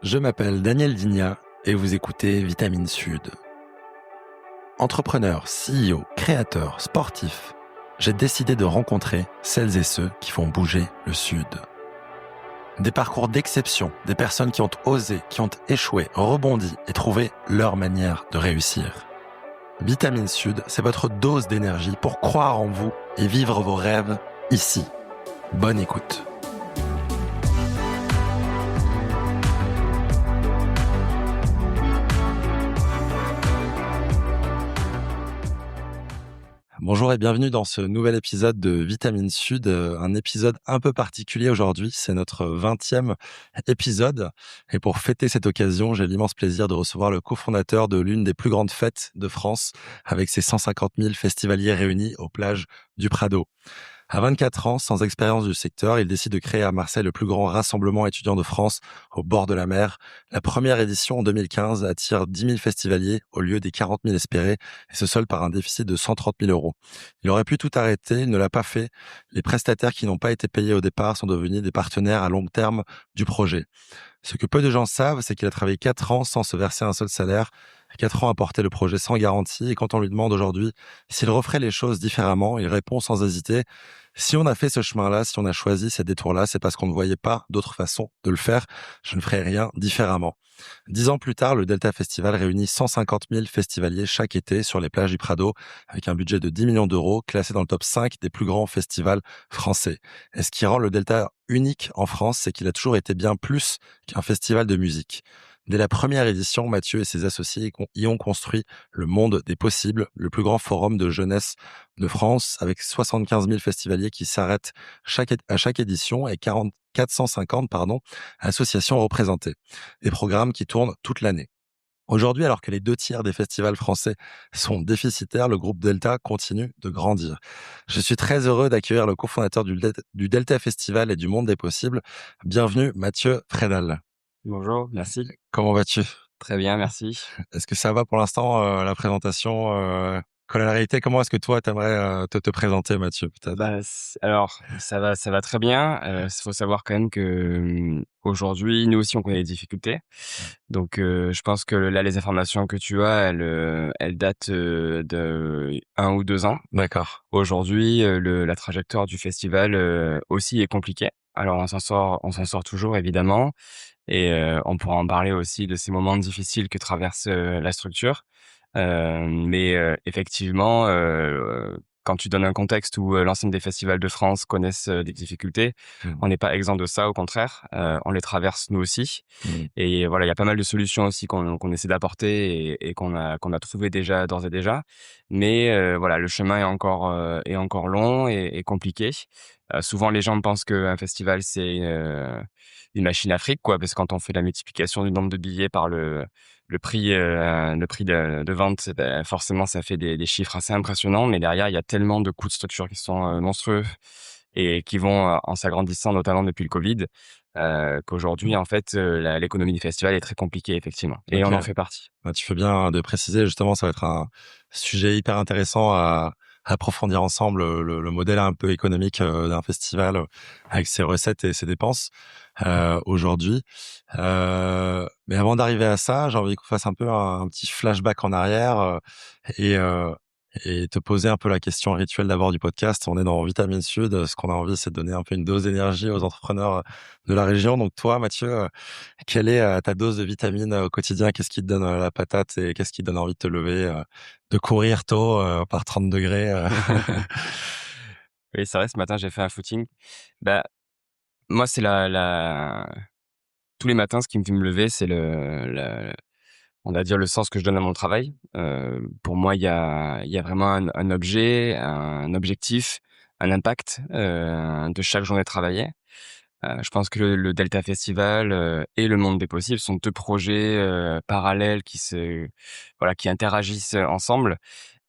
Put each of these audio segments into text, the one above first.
Je m'appelle Daniel Digna et vous écoutez Vitamine Sud. Entrepreneur, CEO, créateur, sportif, j'ai décidé de rencontrer celles et ceux qui font bouger le Sud. Des parcours d'exception, des personnes qui ont osé, qui ont échoué, rebondi et trouvé leur manière de réussir. Vitamine Sud, c'est votre dose d'énergie pour croire en vous et vivre vos rêves ici. Bonne écoute. Bonjour et bienvenue dans ce nouvel épisode de Vitamine Sud, un épisode un peu particulier aujourd'hui, c'est notre 20e épisode et pour fêter cette occasion, j'ai l'immense plaisir de recevoir le cofondateur de l'une des plus grandes fêtes de France avec ses 150 000 festivaliers réunis aux plages du Prado. À 24 ans, sans expérience du secteur, il décide de créer à Marseille le plus grand rassemblement étudiant de France au bord de la mer. La première édition en 2015 attire 10 000 festivaliers au lieu des 40 000 espérés et se solde par un déficit de 130 000 euros. Il aurait pu tout arrêter, il ne l'a pas fait. Les prestataires qui n'ont pas été payés au départ sont devenus des partenaires à long terme du projet. Ce que peu de gens savent, c'est qu'il a travaillé 4 ans sans se verser un seul salaire, 4 ans à porter le projet sans garantie, et quand on lui demande aujourd'hui s'il referait les choses différemment, il répond sans hésiter: si on a fait ce chemin-là, si on a choisi ces détours-là, c'est parce qu'on ne voyait pas d'autre façon de le faire. Je ne ferai rien différemment. 10 ans plus tard, le Delta Festival réunit 150 000 festivaliers chaque été sur les plages du Prado, avec un budget de 10 millions d'euros, classé dans le top 5 des plus grands festivals français. Et ce qui rend le Delta unique en France, c'est qu'il a toujours été bien plus qu'un festival de musique. Dès la première édition, Mathieu et ses associés y ont construit le monde des possibles, le plus grand forum de jeunesse de France, avec 75 000 festivaliers qui s'arrêtent à chaque édition et 450 associations représentées. Des programmes qui tournent toute l'année. Aujourd'hui, alors que les 2 tiers des festivals français sont déficitaires, le groupe Delta continue de grandir. Je suis très heureux d'accueillir le cofondateur du Delta Festival et du Monde des Possibles. Bienvenue, Mathieu Frédal. Bonjour, merci. Comment vas-tu? Très bien, merci. Est-ce que ça va pour l'instant, la présentation colle à la réalité? Comment est-ce que toi, tu aimerais te présenter, Mathieu, peut-être? Alors ça va très bien. Faut savoir quand même que, aujourd'hui, nous aussi, on connaît des difficultés. Donc, je pense que là, les informations que tu as, elles datent, de 1 ou 2 ans. D'accord. Aujourd'hui, la trajectoire du festival, aussi est compliquée. Alors on s'en sort toujours évidemment et on pourra en parler aussi de ces moments difficiles que traverse, la structure. Mais effectivement, quand tu donnes un contexte où, l'ensemble des festivals de France connaissent, des difficultés, Mmh. on n'est pas exempt de ça, au contraire, on les traverse nous aussi. Mmh. Et voilà, il y a pas mal de solutions aussi qu'on essaie d'apporter et qu'on a trouvé déjà, d'ores et déjà. Mais voilà, le chemin est encore long et compliqué. Souvent les gens pensent qu'un festival c'est, une machine à fric quoi, parce que quand on fait la multiplication du nombre de billets par le prix de vente, forcément ça fait des chiffres assez impressionnants. Mais derrière, il y a tellement de coûts de structure qui sont, monstrueux et qui vont, en s'agrandissant notamment depuis le Covid, qu'aujourd'hui en fait, l'économie du festival est très compliquée effectivement et on en OK. fait partie. Bah, tu fais bien de préciser, justement, ça va être un sujet hyper intéressant à approfondir ensemble, le modèle un peu économique d'un festival avec ses recettes et ses dépenses aujourd'hui. Mais avant d'arriver à ça, j'ai envie qu'on fasse un peu un petit flashback en arrière et, euh, et te poser un peu la question rituelle d'abord du podcast. On est dans Vitamine Sud. Ce qu'on a envie, c'est de donner un peu une dose d'énergie aux entrepreneurs de la région. Donc toi, Mathieu, quelle est ta dose de vitamine au quotidien? Qu'est-ce qui te donne la patate et qu'est-ce qui te donne envie de te lever, de courir tôt par 30 degrés Oui, c'est vrai, ce matin j'ai fait un footing. Bah, moi c'est la tous les matins ce qui me fait me lever, c'est on va dire le sens que je donne à mon travail. Pour moi, il y a vraiment un objet, un objectif, un impact, de chaque journée travaillée. Je pense que le Delta Festival, et le Monde des Possibles sont 2 projets, parallèles qui interagissent ensemble,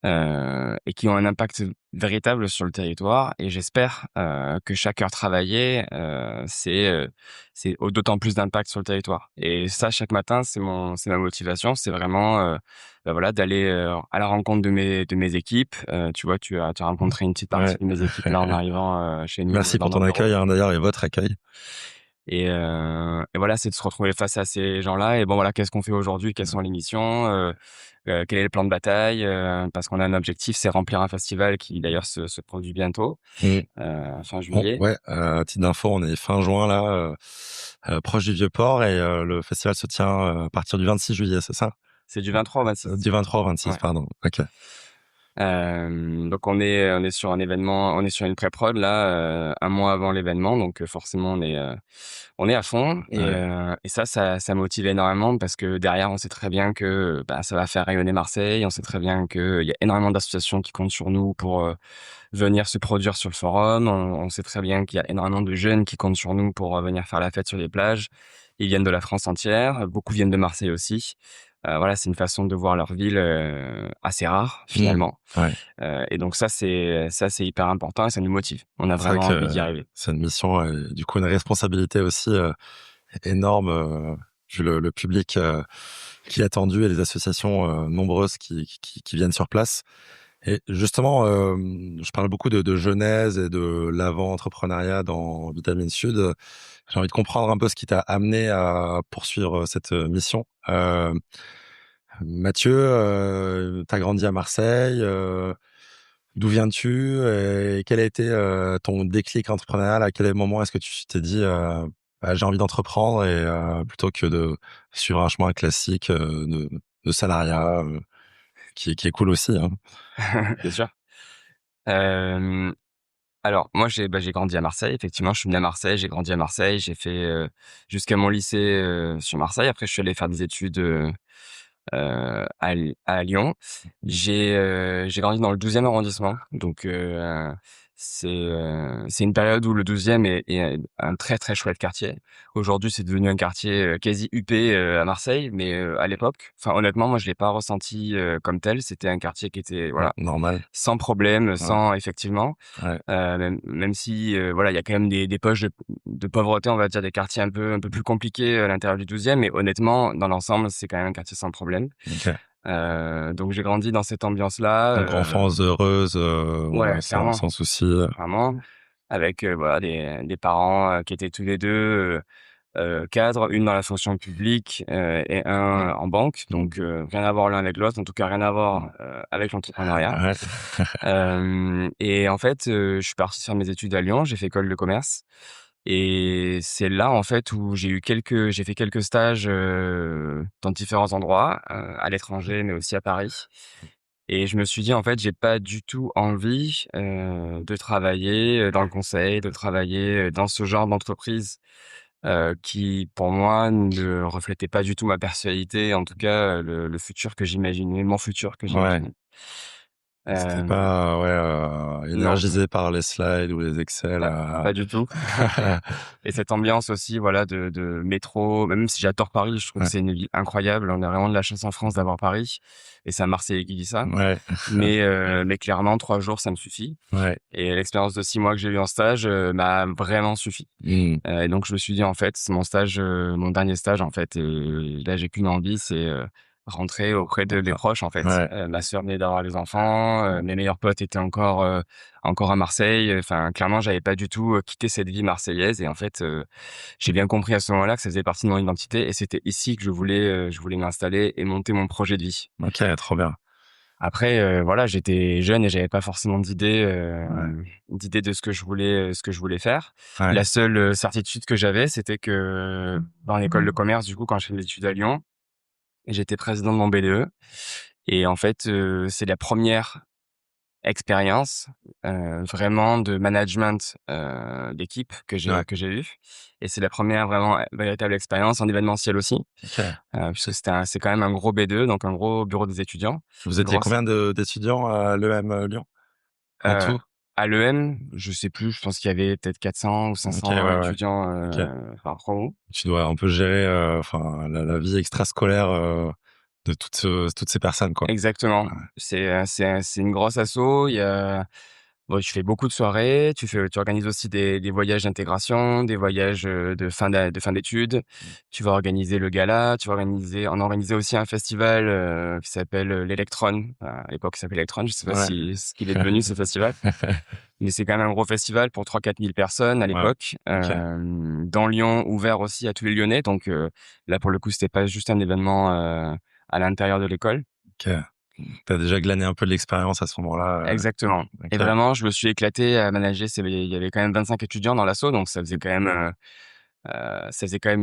et qui ont un impact véritable sur le territoire. Et j'espère, que chaque heure travaillée, d'autant plus d'impact sur le territoire. Et ça, chaque matin, c'est ma motivation. C'est vraiment, voilà, d'aller, à la rencontre de mes équipes. Tu vois, tu as rencontré une petite partie Ouais. de mes équipes là en arrivant, chez nous, Merci dans pour nos ton bureaux. accueil, hein, d'ailleurs, et votre accueil. Et voilà, c'est de se retrouver face à ces gens-là et bon voilà, qu'est-ce qu'on fait aujourd'hui? Quelles sont les missions? Quel est le plan de bataille? Parce qu'on a un objectif, c'est remplir un festival qui d'ailleurs se produit bientôt, Mmh. fin juillet. Ouais, à titre d'info, on est fin juin là, proche du Vieux-Port et le festival se tient, à partir du 26 juillet, c'est ça? C'est du 23 au 26. Du 23 au 26, Ouais. pardon. OK. Donc on est sur un événement, on est sur une pré-prod là, 1 mois avant l'événement, donc forcément on est à fond Ouais. et ça motive énormément parce que derrière, on sait très bien que, bah, ça va faire rayonner Marseille. On sait très bien qu'il y a énormément d'associations qui comptent sur nous pour, venir se produire sur le forum. On sait très bien qu'il y a énormément de jeunes qui comptent sur nous pour, venir faire la fête sur les plages. Ils viennent de la France entière, beaucoup viennent de Marseille aussi. Voilà, c'est une façon de voir leur ville, assez rare Mmh. finalement. Ouais. Et donc ça c'est hyper important et ça nous motive. On a C'est vrai vraiment envie que d'y arriver. c'est une mission et du coup une responsabilité aussi, énorme, vu le public, qui est attendu et les associations, nombreuses qui viennent sur place. Et justement, je parle beaucoup de genèse et de l'avant-entrepreneuriat dans Vitamine Sud. J'ai envie de comprendre un peu ce qui t'a amené à poursuivre cette mission. Mathieu, tu as grandi à Marseille, d'où viens-tu et quel a été, ton déclic entrepreneurial? À quel moment est-ce que tu t'es dit, «Bah, j'ai envie d'entreprendre» et plutôt que de suivre un chemin classique, de salariat, qui est cool aussi, hein? Bien sûr. Hem, alors moi j'ai grandi à Marseille, effectivement, je suis né à Marseille, j'ai grandi à Marseille, j'ai fait, jusqu'à mon lycée, sur Marseille. Après je suis allé faire des études, à Lyon. J'ai grandi dans le 12e arrondissement, donc c'est une période où le 12e est un très, très chouette quartier. Aujourd'hui, c'est devenu un quartier, quasi huppé, à Marseille, mais à l'époque, enfin honnêtement, moi je l'ai pas ressenti, comme tel. C'était un quartier qui était, Ouais, voilà, normal. sans problème, Ouais, sans effectivement, ouais. même si, voilà, il y a quand même des poches de pauvreté, on va dire, des quartiers un peu plus compliqués à l'intérieur du 12e, mais honnêtement, dans l'ensemble, c'est quand même un quartier sans problème. OK. Donc j'ai grandi dans cette ambiance-là, Donc enfance heureuse, ouais, sans clairement, souci, vraiment, avec, voilà, des parents, qui étaient tous les 2 cadres, une dans la fonction publique, et un en banque, donc rien à voir l'un avec l'autre, en tout cas rien à voir, avec l'entrepreneuriat. ouais. Et en fait, je suis parti faire mes études à Lyon, j'ai fait école de commerce et c'est là, en fait, où j'ai fait quelques stages, dans différents endroits, à l'étranger, mais aussi à Paris. Et je me suis dit: «En fait, j'ai pas du tout envie, de travailler, dans le conseil, de travailler, dans ce genre d'entreprise, qui, pour moi, ne reflétait pas du tout ma personnalité, en tout cas, le futur que j'imaginais, mon futur que Ouais. j'imaginais». C'était Hem, pas, ouais, non. énergisé par les slides ou les Excel, Pas du tout. Et cette ambiance aussi, voilà, de métro, même si j'adore Paris, je trouve que ouais, c'est une ville incroyable. On a vraiment de la chance en France d'avoir Paris et c'est un Marseillais qui dit ça. ouais, Mais clairement 3 jours, ça me suffit ouais. et l'expérience de 6 mois que j'ai eue en stage, m'a vraiment suffi. Mmh. Et donc je me suis dit: «En fait, c'est mon stage, mon dernier stage, en fait, là, j'ai qu'une envie, c'est, rentrer auprès de mes D'accord. proches, en fait». Ouais, Ma sœur venait d'avoir des enfants, mes meilleurs potes étaient encore à Marseille. Enfin, clairement, j'avais pas du tout, quitté cette vie marseillaise et en fait, j'ai bien compris à ce moment-là que ça faisait partie de mon identité et c'était ici que je voulais m'installer et monter mon projet de vie. OK, trop bien. Après, voilà, j'étais jeune et j'avais pas forcément Ouais, d'idée de ce que je voulais faire. ouais, La seule, certitude que j'avais, c'était que dans l'école de commerce, du coup, quand je fais mes études à Lyon, j'étais président de mon BDE et en fait, c'est la première expérience, vraiment de management, d'équipe ouais. que j'ai eue et c'est la première vraiment, véritable expérience en événementiel aussi, OK. puisque c'est quand même un gros B2, donc un gros bureau des étudiants, Vous étiez grosse combien d'étudiants à l'EM, Lyon, en heu, tout? à l'EM, je sais plus, je pense qu'il y avait peut-être 400 ou OK, ouais, 500 ouais. étudiants, OK. par promo. Tu dois un peu gérer, enfin la vie extrascolaire, de toutes ces personnes, quoi. Exactement. Ouais. C'est une grosse asso, il y a Bon, tu fais beaucoup de soirées, tu organises aussi des voyages d'intégration, des voyages, de fin d'études. Mmh. Tu vas organiser le gala, on a organisé aussi un festival, qui s'appelle, l'Electron. À l'époque, il s'appelait Electron, je sais pas Ouais. si ce qu'il est devenu ce festival. Mais c'est quand même un gros festival pour 3 000 à 4 000 personnes à Ouais. l'époque, OK. dans Lyon, ouvert aussi à tous les Lyonnais. Donc, là, pour le coup, c'était pas juste un événement, à l'intérieur de l'école. OK. Tu as déjà glané un peu de l'expérience à ce moment-là, Exactement. Et OK. vraiment, je me suis éclaté à manager. Il y avait quand même 25 étudiants dans l'asso, donc ça faisait quand même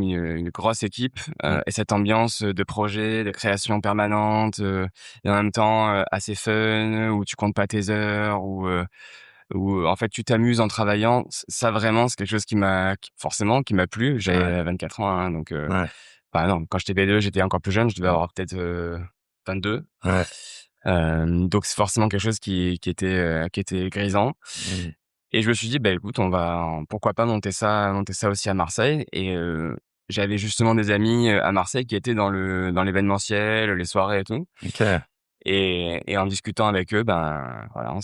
une grosse équipe, Mmh. et cette ambiance de projet, de création permanente, et en même temps, assez fun, où tu comptes pas tes heures, où en fait tu t'amuses en travaillant. Ça vraiment, c'est quelque chose qui m'a plu. Ouais. J'avais 24 ans, hein, donc Ouais. enfin non, quand j'étais B2, j'étais encore plus jeune, je devais avoir peut-être 22. Ouais. Donc c'est forcément quelque chose qui était grisant. Mmh. Et je me suis dit: «Bah, écoute, pourquoi pas monter ça aussi à Marseille?» Et j'avais justement des amis, à Marseille qui étaient dans l'événementiel, les soirées et tout. OK. Et en discutant avec eux, ben, voilà, on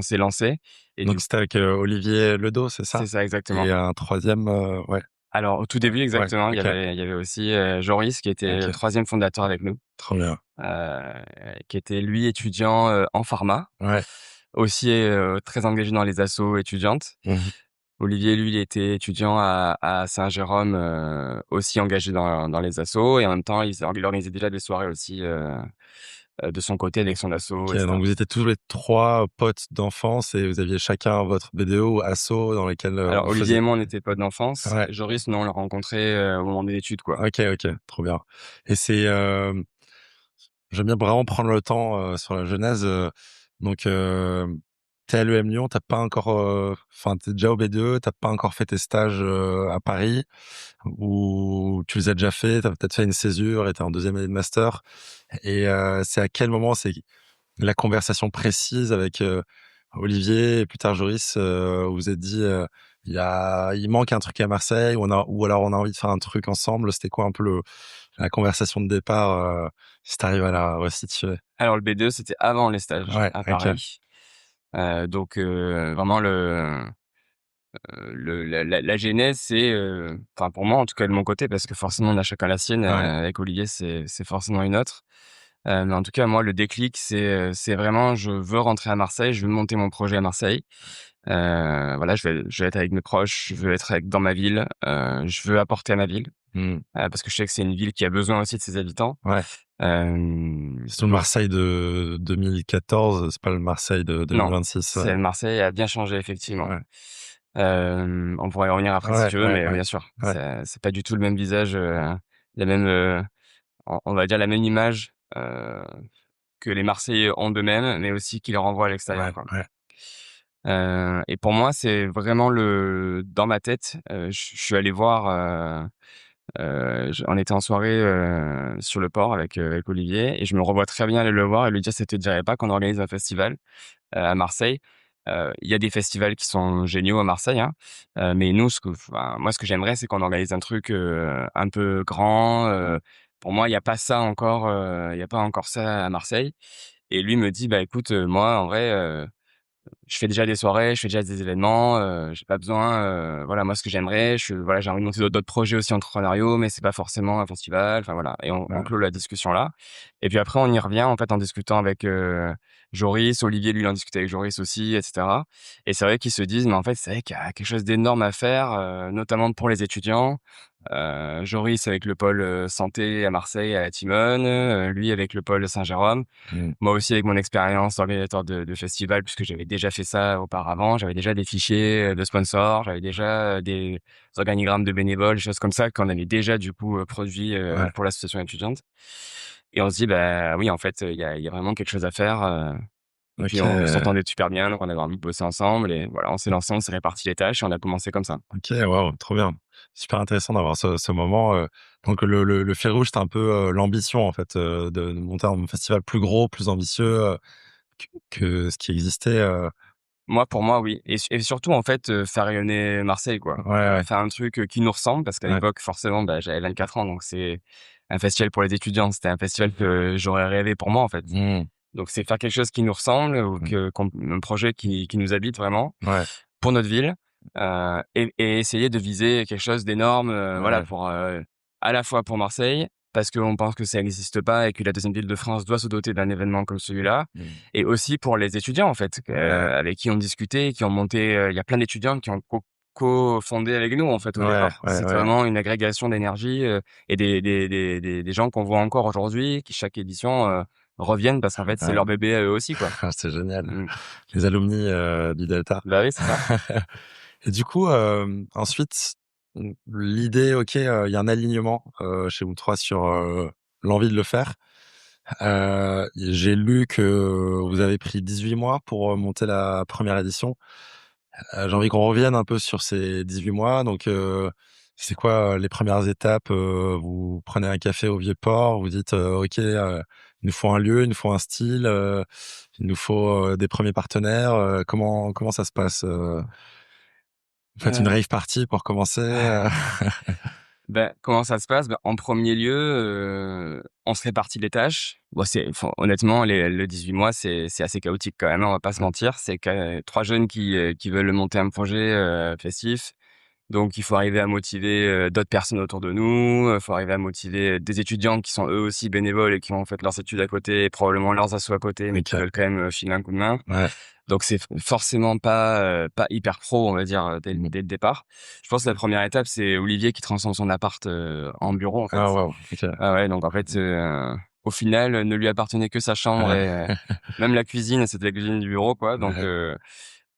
s'est lancé. Et Donc du c'était avec, Olivier Ledo, c'est C'est ça? ça, exactement. Et un troisième ouais. Alors au tout début, Ouais, exactement, OK. il y avait aussi, Joris qui était le OK. 3e fondateur avec nous, Trop bien. heu, qui était lui étudiant, en pharma, Ouais. aussi, très engagé dans les assos étudiantes. Mmh mh. Olivier, lui, il était étudiant à Saint-Jérôme, aussi engagé dans les assos, et en même temps, il organisait déjà des soirées aussi, de son côté avec son asso OK, et cetera. donc vous étiez tous les 3 potes d'enfance et vous aviez chacun votre BDO ou asso dans lesquels, Alors vous Olivier faisiez et moi, on était potes d'enfance. ouais, Joris, non, on l'a rencontré, au moment des études, quoi. OK, OK, trop bien et c'est, j'aime bien vraiment prendre le temps, sur la genèse, donc tu es à l'EM Lyon, tu as pas encore, enfin, tu es déjà au B2, tu as pas encore fait tes stages, à Paris ou tu les as déjà fait, tu as peut-être fait une césure et tu es en 2e année de master et c'est à quel moment c'est la conversation précise avec, Olivier et plus tard Joris, où vous vous êtes dit, il manque un truc à Marseille ou alors on a envie de faire un truc ensemble. C'était quoi un peu la conversation de départ, si tu arrives à la restituer? Alors le B2, c'était avant les stages Ouais, à OK. Paris. Donc vraiment la genèse, c'est, enfin pour moi en tout cas de mon côté, parce que forcément on a chacun la sienne, Ouais. avec Olivier c'est forcément une autre. Mais en tout cas moi le déclic c'est vraiment je veux rentrer à Marseille, je veux monter mon projet à Marseille. Voilà, je veux être avec mes proches, je veux être dans ma ville, je veux apporter à ma ville, Mmh. parce que je sais que c'est une ville qui a besoin aussi de ses habitants. Ouais. Surtout le Donc Marseille de 2014, c'est pas le Marseille de non, 2026, ouais. c'est Marseille a bien changé effectivement. Ouais. On pourrait y revenir après si Ouais, tu veux, ouais, mais ouais. bien sûr, Ouais. c'est pas du tout le même visage, la même, on va dire la même image, que les Marseillais ont d'eux-mêmes, mais aussi qui les renvoient à l'extérieur, Ouais, quoi. ouais. Et pour moi, c'est vraiment dans ma tête, je suis allé voir, on était en soirée, sur le port avec Olivier, et je me revois très bien aller le voir et lui dire: «Ça te dirait pas qu'on organise un festival, à Marseille?» Il y a des festivals qui sont géniaux à Marseille, hein, mais nous, moi, ce que j'aimerais, c'est qu'on organise un truc, un peu grand, pour moi, il y a pas ça encore, il y a pas encore ça à Marseille. Et lui me dit: «Bah, écoute, moi, en vrai, je fais déjà des soirées, je fais déjà des événements, j'ai pas besoin, voilà, moi ce que j'aimerais, voilà, j'ai envie de monter d'autres projets aussi entrepreneuriaux, mais c'est pas forcément un festival», enfin voilà, et on Ouais. clôt la discussion là. Et puis après on y revient en fait en discutant avec, Joris, Olivier, lui il en discutait avec Joris aussi, et cetera. Et c'est vrai qu'ils se disent: «Mais en fait, c'est vrai qu'il y a quelque chose d'énorme à faire, notamment pour les étudiants». Joris avec le pôle, santé à Marseille, à la Timone, lui avec le pôle Saint-Jérôme. Mmh. Moi aussi avec mon expérience d'organisateur de festival, puisque j'avais déjà fait ça auparavant, j'avais déjà des fichiers, de sponsors, j'avais déjà, des organigrammes de bénévoles, des choses comme ça qu'on avait déjà du coup, produit, Ouais. pour l'association étudiante. Et on se dit: «Bah, oui, en fait, il y a vraiment quelque chose à faire», et puis on OK. s'entendait super bien, donc on avait envie de bosser ensemble, et voilà, on s'est lancé, on s'est réparti les tâches et on a commencé comme ça. OK, waouh, trop bien. Super intéressant d'avoir ce moment, donc le fil rouge, c'était un peu, l'ambition en fait, de monter un festival plus gros, plus ambitieux, que ce qui existait, Moi, pour moi, oui, et surtout, en fait, faire rayonner Marseille, quoi. ouais, ouais, Faire un truc, qui nous ressemble, parce qu'à ouais. l'époque, forcément, bah, j'avais 24 ans, donc c'est un festival pour les étudiants. C'était un festival que j'aurais rêvé pour moi, en fait. Mmh. Donc c'est faire quelque chose qui nous ressemble ou Mmh. un projet qui nous habite vraiment Ouais, pour notre ville, et essayer de viser quelque chose d'énorme, voilà ouais. pour, à la fois pour Marseille, parce qu'on pense que ça n'existe pas et que la deuxième ville de France doit se doter d'un événement comme celui-là, Mmh. et aussi pour les étudiants en fait, Ouais, avec qui on discutait, qui ont monté, il y a plein d'étudiants qui ont co-fondé avec nous en fait au ouais, départ. ouais, C'est ouais. vraiment une agrégation d'énergie, et des gens qu'on voit encore aujourd'hui, qui chaque édition, reviennent parce qu'en fait c'est Ouais. leur bébé à eux aussi quoi. Ah, c'est génial. Mmh. Les alumni, du Delta. Bah oui, c'est ça. Et du coup, ensuite, l'idée, OK, il y a un alignement, chez vous 3 sur, l'envie de le faire. J'ai lu que vous avez pris 18 mois pour, monter la première édition. J'ai envie qu'on revienne un peu sur ces 18 mois. Donc, c'est quoi, les premières étapes? Vous prenez un café au Vieux-Port, vous dites, «OK, il nous faut un lieu, il nous faut un style, il nous faut, des premiers partenaires». Comment ça se passe? Vous faites une Heu rave party pour commencer? Bah, comment ça se passe? Bah, en premier lieu, on se répartit les tâches. Bon, honnêtement, le 18 mois, c'est assez chaotique quand même, hein, on va pas se Ouais, mentir. C'est que 3 jeunes qui veulent monter un projet, festif. Donc il faut arriver à motiver, d'autres personnes autour de nous, faut arriver à motiver des étudiants qui sont eux aussi bénévoles et qui ont en fait leurs études à côté et probablement leurs assos à côté, mais qui OK. veulent quand même, filer un coup de main. Ouais. Donc c'est forcément pas hyper pro, on va dire, Mmh. dès le départ. Je pense que la première étape, c'est Olivier qui transforme son appart, en bureau, en fait. Ah waouh! OK. Ah ouais, donc en fait, au final, ne lui appartenait que sa chambre Ouais. et même la cuisine, c'était la cuisine du bureau, quoi. Donc Ouais.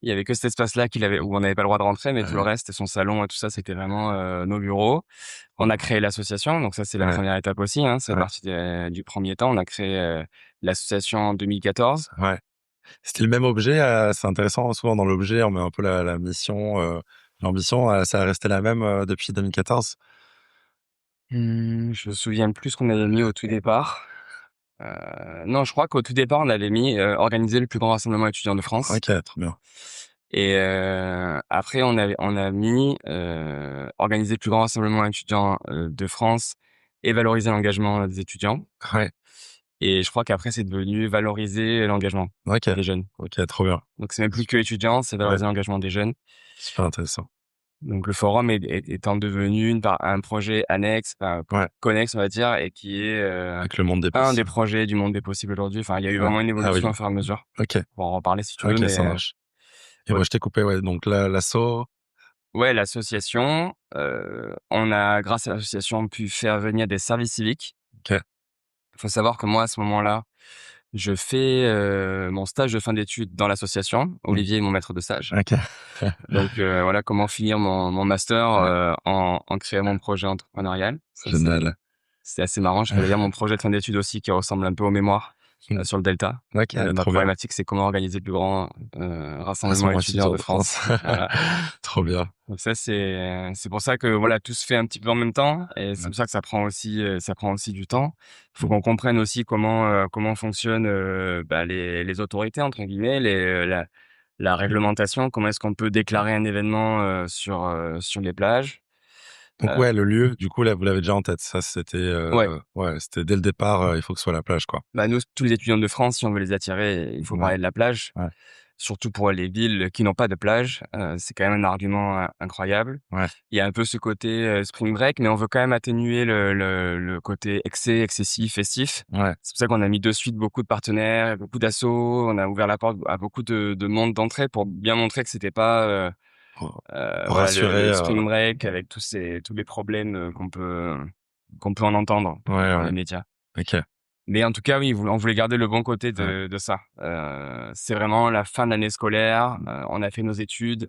il y avait que cet espace-là qu'il avait où on n'avait pas le droit de rentrer, mais tout le Ouais. reste, son salon et tout ça, c'était vraiment, nos bureaux. Trop On a bien. créé l'association, donc ça, c'est la Ouais. première étape aussi, hein. Ça fait Ouais. partie du premier temps. On a créé, l'association en 2014. Ouais. C'était le même objet, c'est intéressant, souvent dans l'objet, on met un peu la mission, l'ambition, ça a resté la même, depuis 2014? Je me souviens plus ce qu'on avait mis au tout départ. Non, je crois qu'au tout départ, on avait mis, organiser le plus grand rassemblement étudiant de France, OK, trop bien. et après on a mis, organiser le plus grand rassemblement étudiant, de France et valoriser l'engagement des étudiants, Ouais. et je crois qu'après c'est devenu valoriser l'engagement OK. des jeunes. OK, trop bien. Donc c'est même plus Sup que étudiants, c'est Ouais, valoriser l'engagement des jeunes. super intéressant. Donc le forum étant devenu un projet annexe, enfin Ouais, connexe on va dire, et qui est, avec le monde des un des possibles. projets du monde des possibles aujourd'hui. Enfin, il y a eu Ouais. vraiment une Ah évolution oui, au fur et à mesure. OK. On va en reparler si tu veux, OK, mais ça marche. Et ouais, moi, je t'ai coupé, ouais, donc l'asso. ouais, l'association, on a grâce à l'association pu faire venir des services civiques. OK. Il faut savoir que moi à ce moment-là, je fais, mon stage de fin d'études dans l'association. Mmh. Olivier est mon maître de stage. OK. Donc voilà comment finir mon master, Ouais, en créant mon projet entrepreneurial. Ça génial. c'est assez marrant. Je fais d'ailleurs mon projet de fin d'études aussi qui ressemble un peu au mémoire, Mmh. sur le Delta. OK, Ma trop bien. problématique, c'est comment organiser le plus grand, rassemblement Rassemblement étudiant étudiant de de France. France. Voilà. Trop bien. Donc ça, c'est pour ça que voilà, tout se fait un petit peu en même temps, et c'est Ouais. pour ça que ça prend aussi du temps. Il faut Mmh. qu'on comprenne aussi comment fonctionnent, bah, les «autorités» entre guillemets, la réglementation. Comment est-ce qu'on peut déclarer un événement, sur les plages? Donc Heu, ouais, le lieu, du coup, là, vous l'avez déjà en tête. Ça, c'était, ouais, ouais, c'était dès le départ, il faut que ce soit la plage, quoi. bah, nous, tous les étudiants de France, si on veut les attirer, il faut Ouais, parler de la plage. ouais, Surtout pour les villes qui n'ont pas de plage, c'est quand même un argument, incroyable. ouais, Il y a un peu ce côté, spring break, mais on veut quand même atténuer le côté excessif, festif. ouais. C'est pour ça qu'on a mis de suite beaucoup de partenaires, beaucoup d'assos. On a ouvert la porte à beaucoup de monde d'entrée pour bien montrer que c'était pas, Pour voilà rassurer, le spring break avec tous les problèmes, qu'on peut en entendre ouais, dans ouais. les médias. OK. Mais en tout cas, oui, on voulait garder le bon côté Ouais. de ça. C'est vraiment la fin de l'année scolaire, on a fait nos études,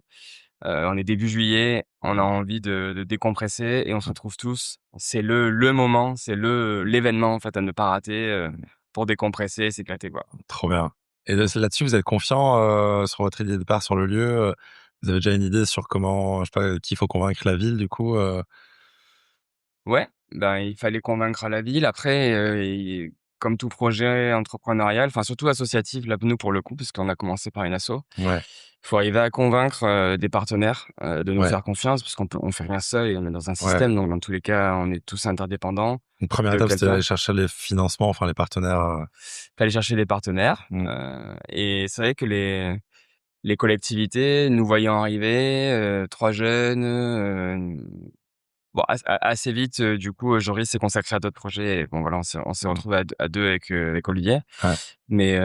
on est début juillet, on a envie de décompresser et on se retrouve tous. C'est le moment, c'est l'événement en fait à ne pas rater, pour décompresser et s'éclater, quoi. Trop bien. Et là-dessus, vous êtes confiant, sur votre idée de départ, sur le lieu? Vous avez déjà une idée sur comment, je sais pas, qui faut convaincre la ville, du coup? Ouais, ben, il fallait convaincre la ville. Après, comme tout projet entrepreneurial, enfin surtout associatif, là nous pour le coup, parce qu'on a commencé par une asso, Ouais, il faut arriver à convaincre des partenaires de nous ouais, faire confiance, parce on fait rien seul et on est dans un ouais. système, donc dans tous les cas, on est tous interdépendants Une première de étape, c'était quelqu'un. aller chercher les financements, enfin les partenaires. Fallait chercher des partenaires Mmh. et c'est vrai que les collectivités, nous voyant arriver, 3 jeunes, bon assez vite, du coup, Joris s'est consacré à d'autres projets et bon voilà, on s'est Mmh. retrouvés à 2 avec Olivier. Ouais. Mais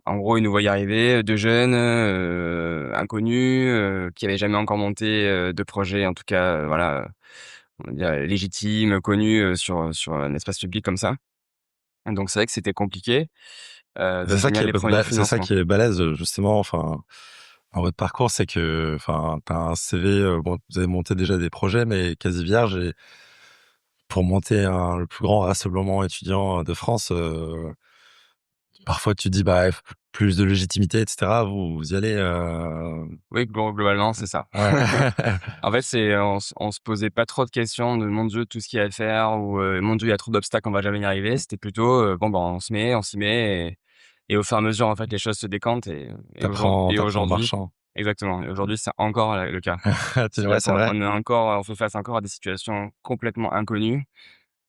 en gros, ils nous voyaient arriver, 2 jeunes, inconnus, qui avaient jamais encore monté, de projet, en tout cas, voilà, on va dire légitime, connu, sur un espace public comme ça. Donc c'est vrai que c'était compliqué, C'est ça qui d'obtenir est les premiers c'est ça financements. qui est balèze, justement, enfin, dans votre parcours, c'est que, enfin, tu as un CV, bon, vous avez monté déjà des projets, mais quasi vierge et pour monter le plus grand rassemblement étudiant de France, parfois tu te dis: «Bah, plus de légitimité et cetera». Vous y allez, Oui, globalement, c'est ça. ouais. En fait, on se posait pas trop de questions de: «Mon Dieu, tout ce qu'il y a à faire» ou «Mon Dieu, il y a trop d'obstacles, on va jamais y arriver». C'était plutôt, bon, ben, on s'y met et au fur et à mesure, en fait, les choses se décantent Tu apprends en aujourd'hui marchant. exactement. Et aujourd'hui, c'est encore le cas. Tu dis: «Ouais, C'est-à-dire c'est qu'on vrai?» on est encore on fait face encore à des situations complètement inconnues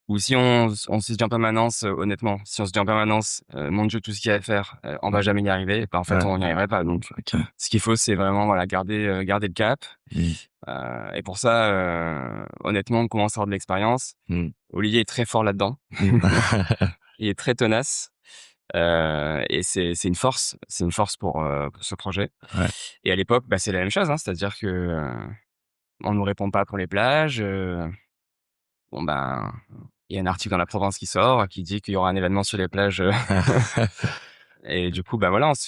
ou si on se dit en permanence, honnêtement, si on se dit en permanence, «Mon Dieu, tout ce qu'il y a à faire, on va Ouais, jamais y arriver», bah, en fait, ouais, on n'y arriverait pas. Donc OK. ce qu'il faut, c'est vraiment, voilà, garder le cap. Mmh. Et pour ça, honnêtement, on commence à avoir de l'expérience. Mmh. Olivier est très fort là-dedans. Mmh. Il est très tenace, et c'est une force pour ce projet. Ouais. Et à l'époque, bah, c'est la même chose, hein, c'est-à-dire que, on nous répond pas pour les plages, bon, ben, il y a un article dans La Provence qui sort, qui dit qu'il y aura un événement sur les plages, et du coup, bah, voilà, on se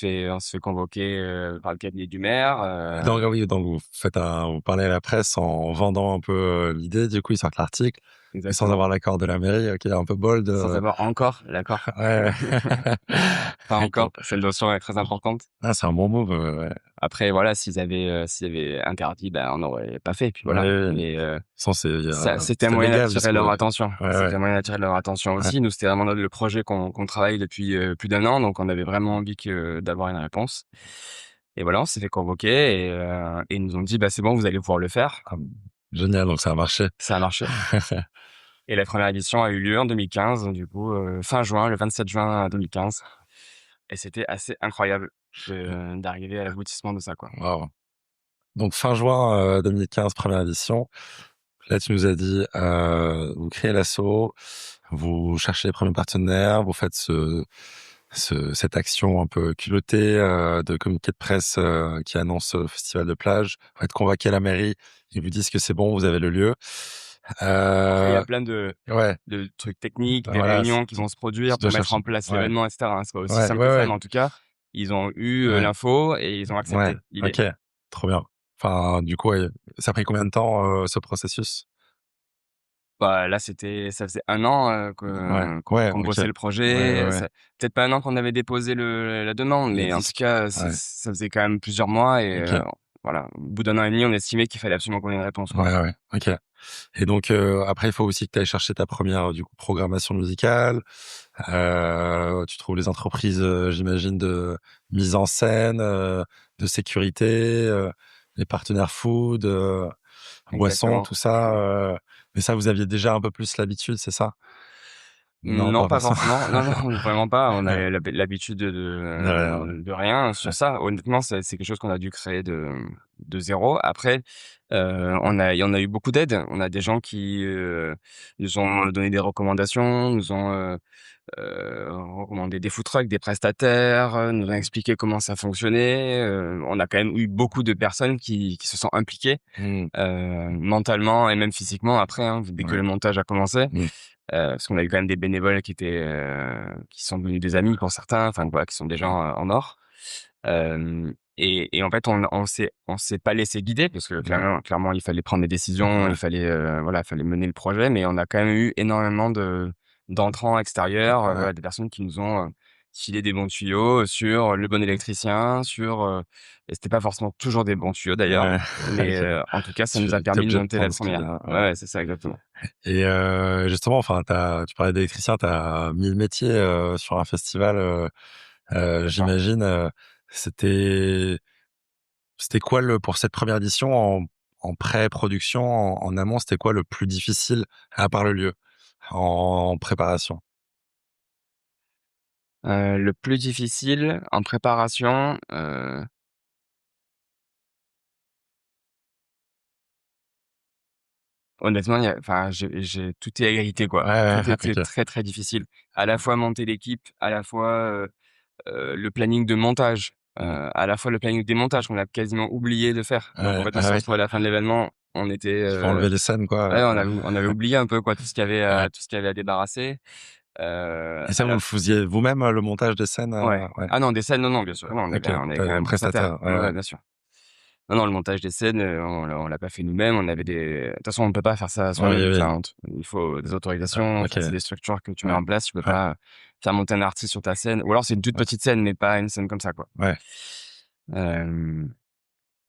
fait convoquer, par le cabinet du maire, Donc, ah oui, donc vous parlez à la presse en vendant un peu, l'idée, du coup, ils sortent l'article, mais sans exactement, avoir l'accord de la mairie, OK, un peu bold, sans avoir encore l'accord. ouais, Pas OK. encore, cette notion est très importante. Ah, c'est un bon move, ouais. Après voilà, s'ils avaient interdit, ben, on n'aurait pas fait, puis Oui, voilà. oui, oui. Mais Sans c'est il y ça a c'était un c'est moyen légal d'attirer jusqu'au leur attention. ouais, C'était ouais, un moyen d'attirer leur attention ouais. aussi. Nous, c'était vraiment le projet qu'on travaille depuis, plus d'un an, donc on avait vraiment envie d'avoir une réponse. Et voilà, on s'est fait convoquer et ils nous ont dit: «Bah, c'est bon, vous allez pouvoir le faire». Ah, génial, donc ça a marché. Ça a marché et la première édition a eu lieu en 2015, du coup, fin juin, le 27 juin 2015 et c'était assez incroyable d'arriver à l'aboutissement de ça, quoi. Waouh. Donc fin juin, 2015, première édition. Là, tu nous as dit, vous créez l'asso, vous cherchez les premiers partenaires, vous faites cette action un peu culottée, de communiqué de presse, qui annonce le festival de plage. Vous êtes convoqué à la mairie, ils vous disent que c'est bon, vous avez le lieu. Après, il y a Heu, plein de ouais, trucs techniques, des voilà, réunions qui vont se tu produire dois pour mettre chercher. en place Ouais, l'événement et cetera, hein. C'est pas aussi ouais, simple ouais, que ça, ouais, mais en tout cas, ils ont eu, ouais, l'info et ils ont ouais, accepté l'idée. OK, trop bien. Enfin, du coup, ouais, ça a pris combien de temps, ce processus? Bah, là, ça faisait un an, Ouais, ouais, qu'on OK. bossait le Ouais, projet, ouais, ouais. ça peut-être pas un an qu'on avait déposé la demande, Les mais en tout disques. cas, Ouais, ça faisait quand même plusieurs mois et OK. voilà, au bout d'un an et demi, on estimait qu'il fallait absolument qu'on ait une réponse, quoi. Ouais, ouais, OK. Et donc, après, il faut aussi que tu ailles chercher ta première, du coup, programmation musicale. Tu trouves les entreprises, j'imagine, de mise en scène, de sécurité, les partenaires food, boissons, Exactement. tout ça, mais ça, vous aviez déjà un peu plus l'habitude, c'est ça? Non, Non, pas pas forcément? forcément. Non, non, vraiment pas. On Ouais, a l'habitude de rien. de rien sur Ouais. ça. Honnêtement, c'est quelque chose qu'on a dû créer de zéro. Après, on a eu beaucoup d'aide. On a des gens qui, nous ont donné des recommandations, nous ont, recommandé des food trucks, des prestataires, nous ont expliqué comment ça fonctionnait. On a quand même eu beaucoup de personnes qui se sont impliquées, Mmh. mentalement et même physiquement après, hein, dès que Ouais. le montage a commencé. Mmh. Parce qu'on a eu quand même des bénévoles qui sont devenus des amis pour certains, enfin voilà, qui sont des gens, en or. Et en fait, on s'est pas laissé guider parce que Ouais, clairement, il fallait prendre des décisions, il ouais, fallait, voilà, il fallait mener le projet, mais on a quand même eu énormément d'entrants extérieurs, ouais. voilà, des personnes qui nous ont, filer des bons tuyaux sur le bon électricien, et c'était pas forcément toujours des bons tuyaux d'ailleurs, Ouais, mais OK. en tout cas, ça nous a Tu es permis de obligé de monter la prendre ce qui première. vient, Ouais, ouais. ouais, c'est ça, exactement. Et justement, enfin, tu parlais d'électricien, tu as 1000 métiers, sur un festival, D'accord. j'imagine, c'était quoi pour cette première édition en pré-production, en amont, c'était quoi le plus difficile, à part le lieu, en préparation? Le plus difficile en préparation, honnêtement, tout est à égalité, Ouais, quoi. ouais, Tout était OK. très, très difficile. À la fois monter l'équipe, à la fois, le planning de montage, Mmh. à la fois le planning de démontage qu'on a quasiment oublié de faire. Donc en Ouais, fait, on ah s'est oui, retrouvé à la fin de l'événement, on était, il faut enlever les scènes, quoi, ouais, on avait oublié un peu, quoi, ouais. tout ce qu'il y avait à débarrasser. Et ça, À vous la le f faisiez vous-même, le montage des scènes, Ouais. ouais? Ah non, des scènes, non, non, bien sûr. Non, OK, on avait tu quand avais un même un prestataire. prestataire, ouais, Ouais, ouais. ouais, bien sûr. Non, non, le montage des scènes, on l'a pas fait nous-mêmes. On avait de toute façon, on ne peut pas faire ça Oui, soi-même. oui, Enfin, il faut des autorisations. OK, Enfin, c'est des structures que tu mets ouais, en place. Tu peux ouais, pas faire monter un artiste sur ta scène. Ou alors, c'est une toute ouais, petite scène, mais pas une scène comme ça, quoi. ouais, Hem,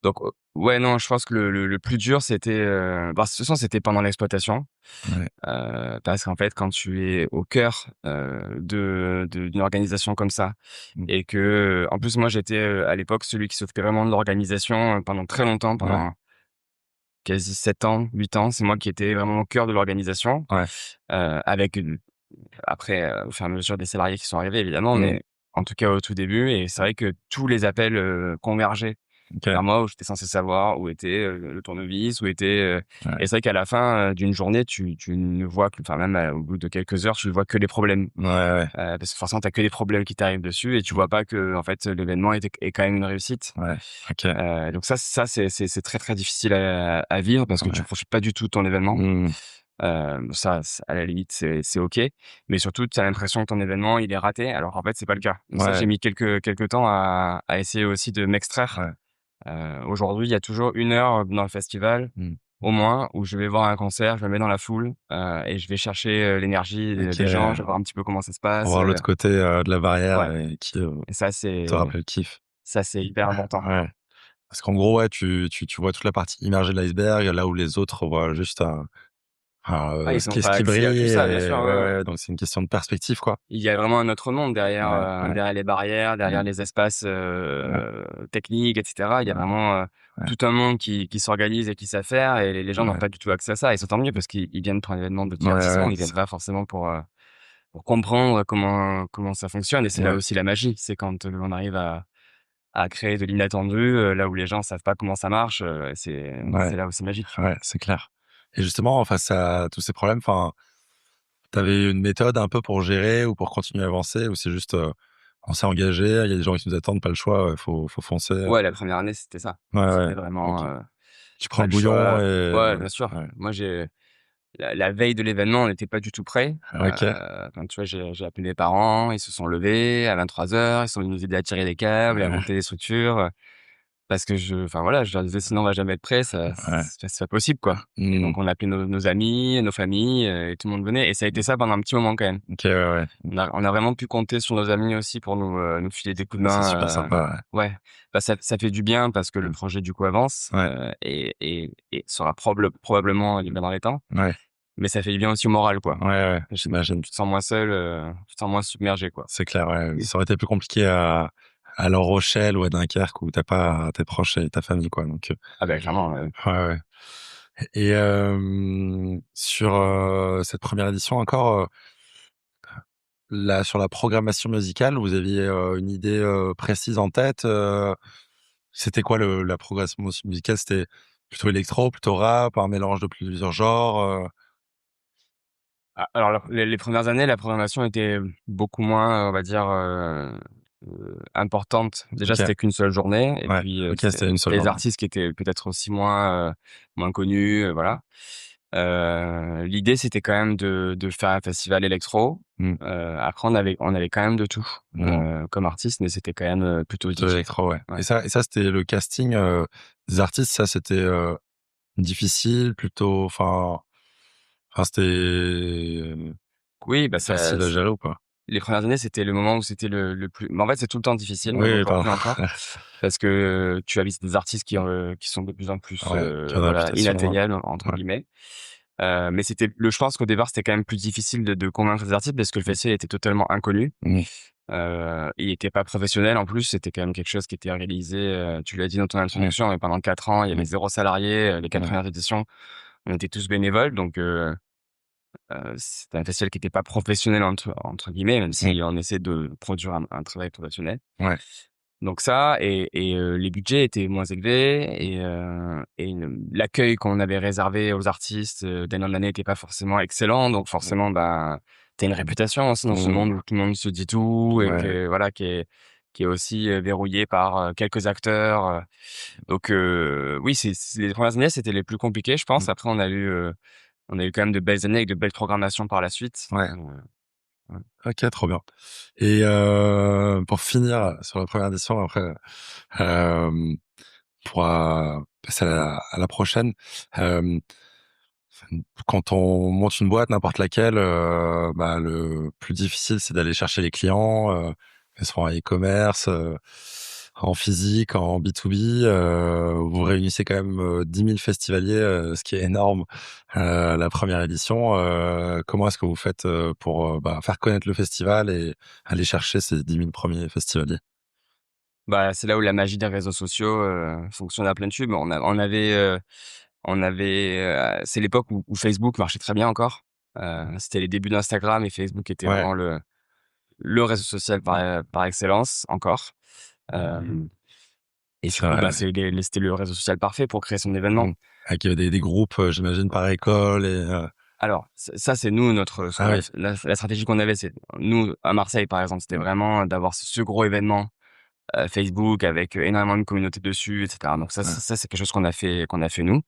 donc, ouais, non, je pense que le plus dur, c'était, bah, de toute façon, c'était pendant l'exploitation. ouais. Parce qu'en fait, quand tu es au cœur, d'une organisation comme ça Mmh. et que, en plus, moi, j'étais, à l'époque, celui qui s'occupait vraiment de l'organisation, pendant très longtemps, Ouais, pendant quasi 7 ans, 8 ans. C'est moi qui étais vraiment au cœur de l'organisation, ouais. avec après, au fur et à mesure des salariés qui sont arrivés évidemment, Mmh. mais en tout cas au tout début. Et c'est vrai que tous les appels, convergeaient OK, vers moi, où j'étais censé savoir où était, le tournevis, où était, ouais. et c'est vrai qu'à la fin, d'une journée, tu ne vois que, enfin, même, au bout de quelques heures, tu ne vois que les problèmes. Ouais, ouais. Parce que forcément, tu as que des problèmes qui t'arrivent dessus et tu vois pas que, en fait, l'événement est quand même une réussite. Ouais, OK, Donc ça, c'est très, très difficile à vivre parce que tu ouais. profites pas du tout de ton événement. Mmh. Ça, à la limite, c'est OK, mais surtout, tu as l'impression que ton événement, il est raté, alors qu'en fait, c'est pas le cas. Donc ça, j'ai Ouais, mis quelques temps à essayer aussi de m'extraire. ouais. Aujourd'hui, il y a toujours 1 heure dans le festival, Mmh. au moins, où je vais voir un concert, je me mets dans la foule, et je vais chercher, l'énergie des gens, je OK, vais voir un petit peu comment ça se pour passe, voir l'autre côté, de la barrière ouais, et qui, et ça, te rappelle le kiff. c'est hyper important. Ouais. Parce qu'en gros, ouais, tu vois toute la partie immergée de l'iceberg, là où les autres voient juste Ah, ils ce ont ce pas qui accès à brille tout ça, bien sûr, et ouais, ouais, ouais. ouais, donc c'est une question de perspective, quoi. Il y a vraiment un autre monde derrière, Ouais, ouais, derrière les barrières, derrière mmh, les espaces, ouais, techniques, et cetera. Il y a ouais, vraiment, ouais, tout un monde qui s'organise et qui sait faire, et les gens n'ont ouais, pas du tout accès à ça, et c'est tant mieux parce qu'ils viennent pour un événement de ouais, divertissement. ouais, Ils viennent pas forcément pour comprendre comment ça fonctionne, et c'est là ouais, aussi la magie. C'est quand, on arrive à créer de l'inattendu, là où les gens savent pas comment ça marche, ouais, c'est là où c'est magique. ouais, c'est clair. Et justement, face à tous ces problèmes, enfin, tu avais une méthode un peu pour gérer ou pour continuer à avancer ou c'est juste, on s'est engagé, il y a des gens qui nous attendent, pas le choix, faut foncer, Ouais, la première année, c'était ça. ouais, ouais, C'était vraiment, OK. Tu prends pas le le bouillon choix. et Ouais, bien sûr. ouais, Moi, la veille de l'événement, on n'était pas du tout prêts. OK, Enfin, tu vois, j'ai appelé mes parents, ils se sont levés à 23 heures, ils sont venus nous aider à tirer les câbles et à ouais, monter les structures, parce que enfin voilà, je leur disais: «Sinon on va jamais être prêts, ça ouais, c'est pas possible, quoi». Et mmh, donc on a appelé nos amis, nos familles, et tout le monde venait, et ça a été mmh, ça pendant un petit moment quand même. OK, ouais, ouais, mmh, On a vraiment pu compter sur nos amis aussi pour nous filer des coups de c'est super main, sympa, ouais. Bah, ça fait du bien parce que ouais, le mmh, projet du coup avance, ouais, et sera probablement livré dans les temps, ouais, mais ça fait du bien aussi au moral, quoi. ouais, ouais, Je j'imagine. Tu te sens moins seul, tu te sens moins submergé, quoi. C'est clair, ouais. Ça aurait été plus compliqué à La Rochelle ou à Dunkerque où tu pas tes proches et ta famille, quoi, donc Ah bah, clairement, ouais, ouais. Et sur, cette première édition encore, sur la programmation musicale, vous aviez, une idée, précise en tête, C'était quoi la programmation musicale? C'était plutôt électro, plutôt rap, un mélange de plusieurs genres, alors les premières années, la programmation était beaucoup moins, on va dire, importante. Déjà, OK, c'était qu'une seule journée, et ouais, puis, OK, c'était une seule les journée. artistes qui étaient peut-être aussi moins connus, voilà. L'idée, c'était quand même de faire un festival électro. Mmh, Après on avait quand même de tout, mmh. comme artiste, mais c'était quand même, plutôt Plutôt DJ. électro, ouais. Ouais. Et ça, c'était le casting, des artistes, ça, c'était, difficile, plutôt c'était, Oui, bah, ça facile à gérer ou pas? les premières années, c'était le moment où c'était le plus. Mais en fait, c'est tout le temps difficile, même Oui, aujourd'hui pardon. encore, parce que tu as des artistes qui sont de plus en plus, Ouais, qui a de voilà, réputation. inatteignables entre Ouais. guillemets. Mais je pense qu'au départ, c'était quand même plus difficile de convaincre les artistes parce que le festival était totalement inconnu. Mmh. Il était pas professionnel en plus. C'était quand même quelque chose qui était réalisé. Tu l'as dit dans ton Mmh. introduction, mais pendant 4 ans, il y avait Mmh. 0 salarié. Les 4 Ouais. premières éditions, on était tous bénévoles, donc c'était un festival qui était pas professionnel entre guillemets, même Mmh. si on essaie de produire un travail professionnel. Ouais. Donc ça les budgets étaient moins élevés l'accueil qu'on avait réservé aux artistes, d'année en année était pas forcément excellent. Donc forcément, ben, tu as une réputation aussi dans ce Mmh. monde où tout le monde se dit tout et Ouais. que voilà, qui est aussi, verrouillé par, quelques acteurs, donc oui, c'est les premières années, c'était les plus compliquées, je pense. Mmh. Après on a eu quand même de belles années avec de belles programmations par la suite. Ouais. Ouais. OK, trop bien. Et pour finir sur la première édition, après, hem, pour, passer à la prochaine, hem, quand on monte une boîte, n'importe laquelle, bah, le plus difficile, c'est d'aller chercher les clients, que ce soit en e-commerce, en physique, en B2B. Vous réunissez quand même, 10 000 festivaliers, ce qui est énorme, la première édition. Comment est-ce que vous faites, pour, bah, faire connaître le festival et aller chercher ces 10 000 premiers festivaliers? Bah, c'est là où la magie des réseaux sociaux, fonctionne à plein tube. C'est l'époque où Facebook marchait très bien encore. C'était les débuts d'Instagram et Facebook était Ouais, vraiment le réseau social par excellence encore. Hem et du c'est coup, vrai, bah, ouais. c'était le réseau social parfait pour créer son événement. Mmh. Avec, des groupes, j'imagine par école et Alors, ça, c'est nous, notre ce ah qu'on a oui. f la stratégie qu'on avait, c'est nous, à Marseille, par exemple, c'était Mmh. vraiment d'avoir ce gros événement, Facebook avec, énormément de communauté dessus et cetera. Donc Ouais. ça, c'est quelque chose qu'on a fait nous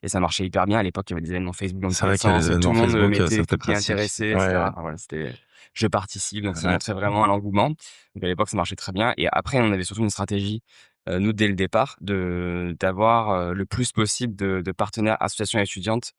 et ça marchait hyper bien. À l'époque, il y avait des événements Facebook dans tous C'est les vrai qu'il y a les sens et tout événements le monde, Facebook, mettait c'était «cliquez, pratique. intéressé» et Ouais, ouais, cetera. Enfin voilà, c'était «je participe», donc ça ouais. montrait vraiment un engouement. Donc à l'époque, ça marchait très bien et après, on avait surtout une stratégie, nous, dès le départ, d'avoir, le plus possible de partenaires associations étudiantes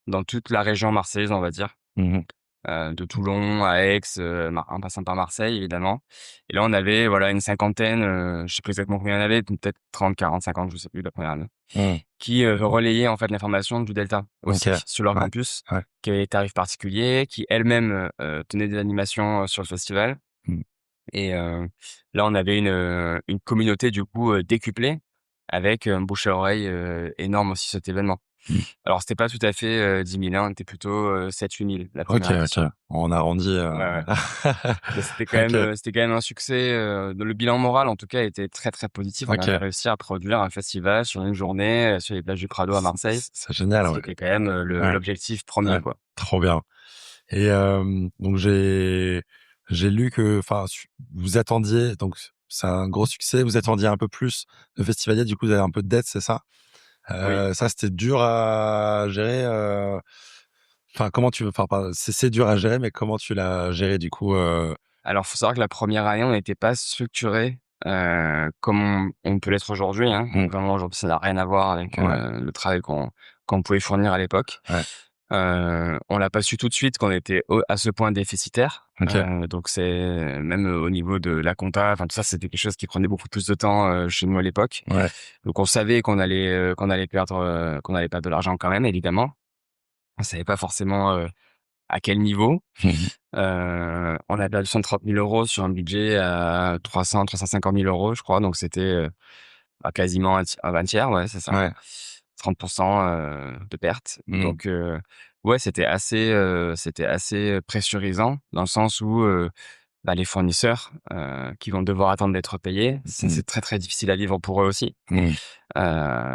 dans toute la région marseillaise, on va dire. Mmh mh. De Toulon à Aix, en passant par Marseille évidemment et là on avait voilà une cinquantaine, je sais plus exactement combien il y en avait, peut-être 30, 40, 50, je sais plus la première année, Mmh. qui, relayaient en fait l'information du Delta OK. aussi sur leur Ouais, campus, ouais. qui avaient des tarifs particuliers, qui elles-mêmes, tenaient des animations, sur le festival Mmh. et là on avait une communauté du coup, décuplée avec, un bouche à oreille, énorme aussi cet événement. Mmh. Alors c'était pas tout à fait, 10 000 on était plutôt, 7 000 8 000 la OK, première OK. édition. On arrondit, Ouais, ouais. Mais OK, c'était quand même un succès, le bilan moral en tout cas était très, très positif. On avait OK. réussi à produire un festival sur une journée, sur les plages du Prado à Marseille, C'est génial, ce qui ouais. était quand même, Ouais, l'objectif premier ouais. quoi. Trop bien. Et donc j'ai lu que enfin vous attendiez donc c'est un gros succès, vous attendiez un peu plus de festivaliers, du coup vous avez un peu de dette, c'est ça? Oui. Ça c'était dur à gérer, enfin comment tu enfin pas c'est dur à gérer, mais comment tu l'as géré du coup, Alors faut savoir que la première année, on n'était pas structuré, comme on peut l'être aujourd'hui, hein. Mmh. Vraiment aujourd'hui, ça n'a rien à voir avec, Ouais, le travail qu'on pouvait fournir à l'époque. ouais. On l'a pas su tout de suite qu'on était à ce point déficitaire. OK. Donc c'est même au niveau de la compta, enfin tout ça, c'était quelque chose qui prenait beaucoup plus de temps, chez nous à l'époque. Ouais. Donc on savait qu'on allait perdre de l'argent quand même, évidemment. On savait pas forcément, à quel niveau. Mmh mh. On a perdu 130 000 € sur un budget à 350 000 €, je crois. Donc c'était, quasiment un tiers, ouais, c'est ça. Ouais. 30 de perte. Mmh. Donc ouais, c'était assez pressurisant dans le sens où, bah, les fournisseurs, qui vont devoir attendre d'être payés, ça, Mmh. c'est très, très difficile à vivre pour eux aussi. Mmh.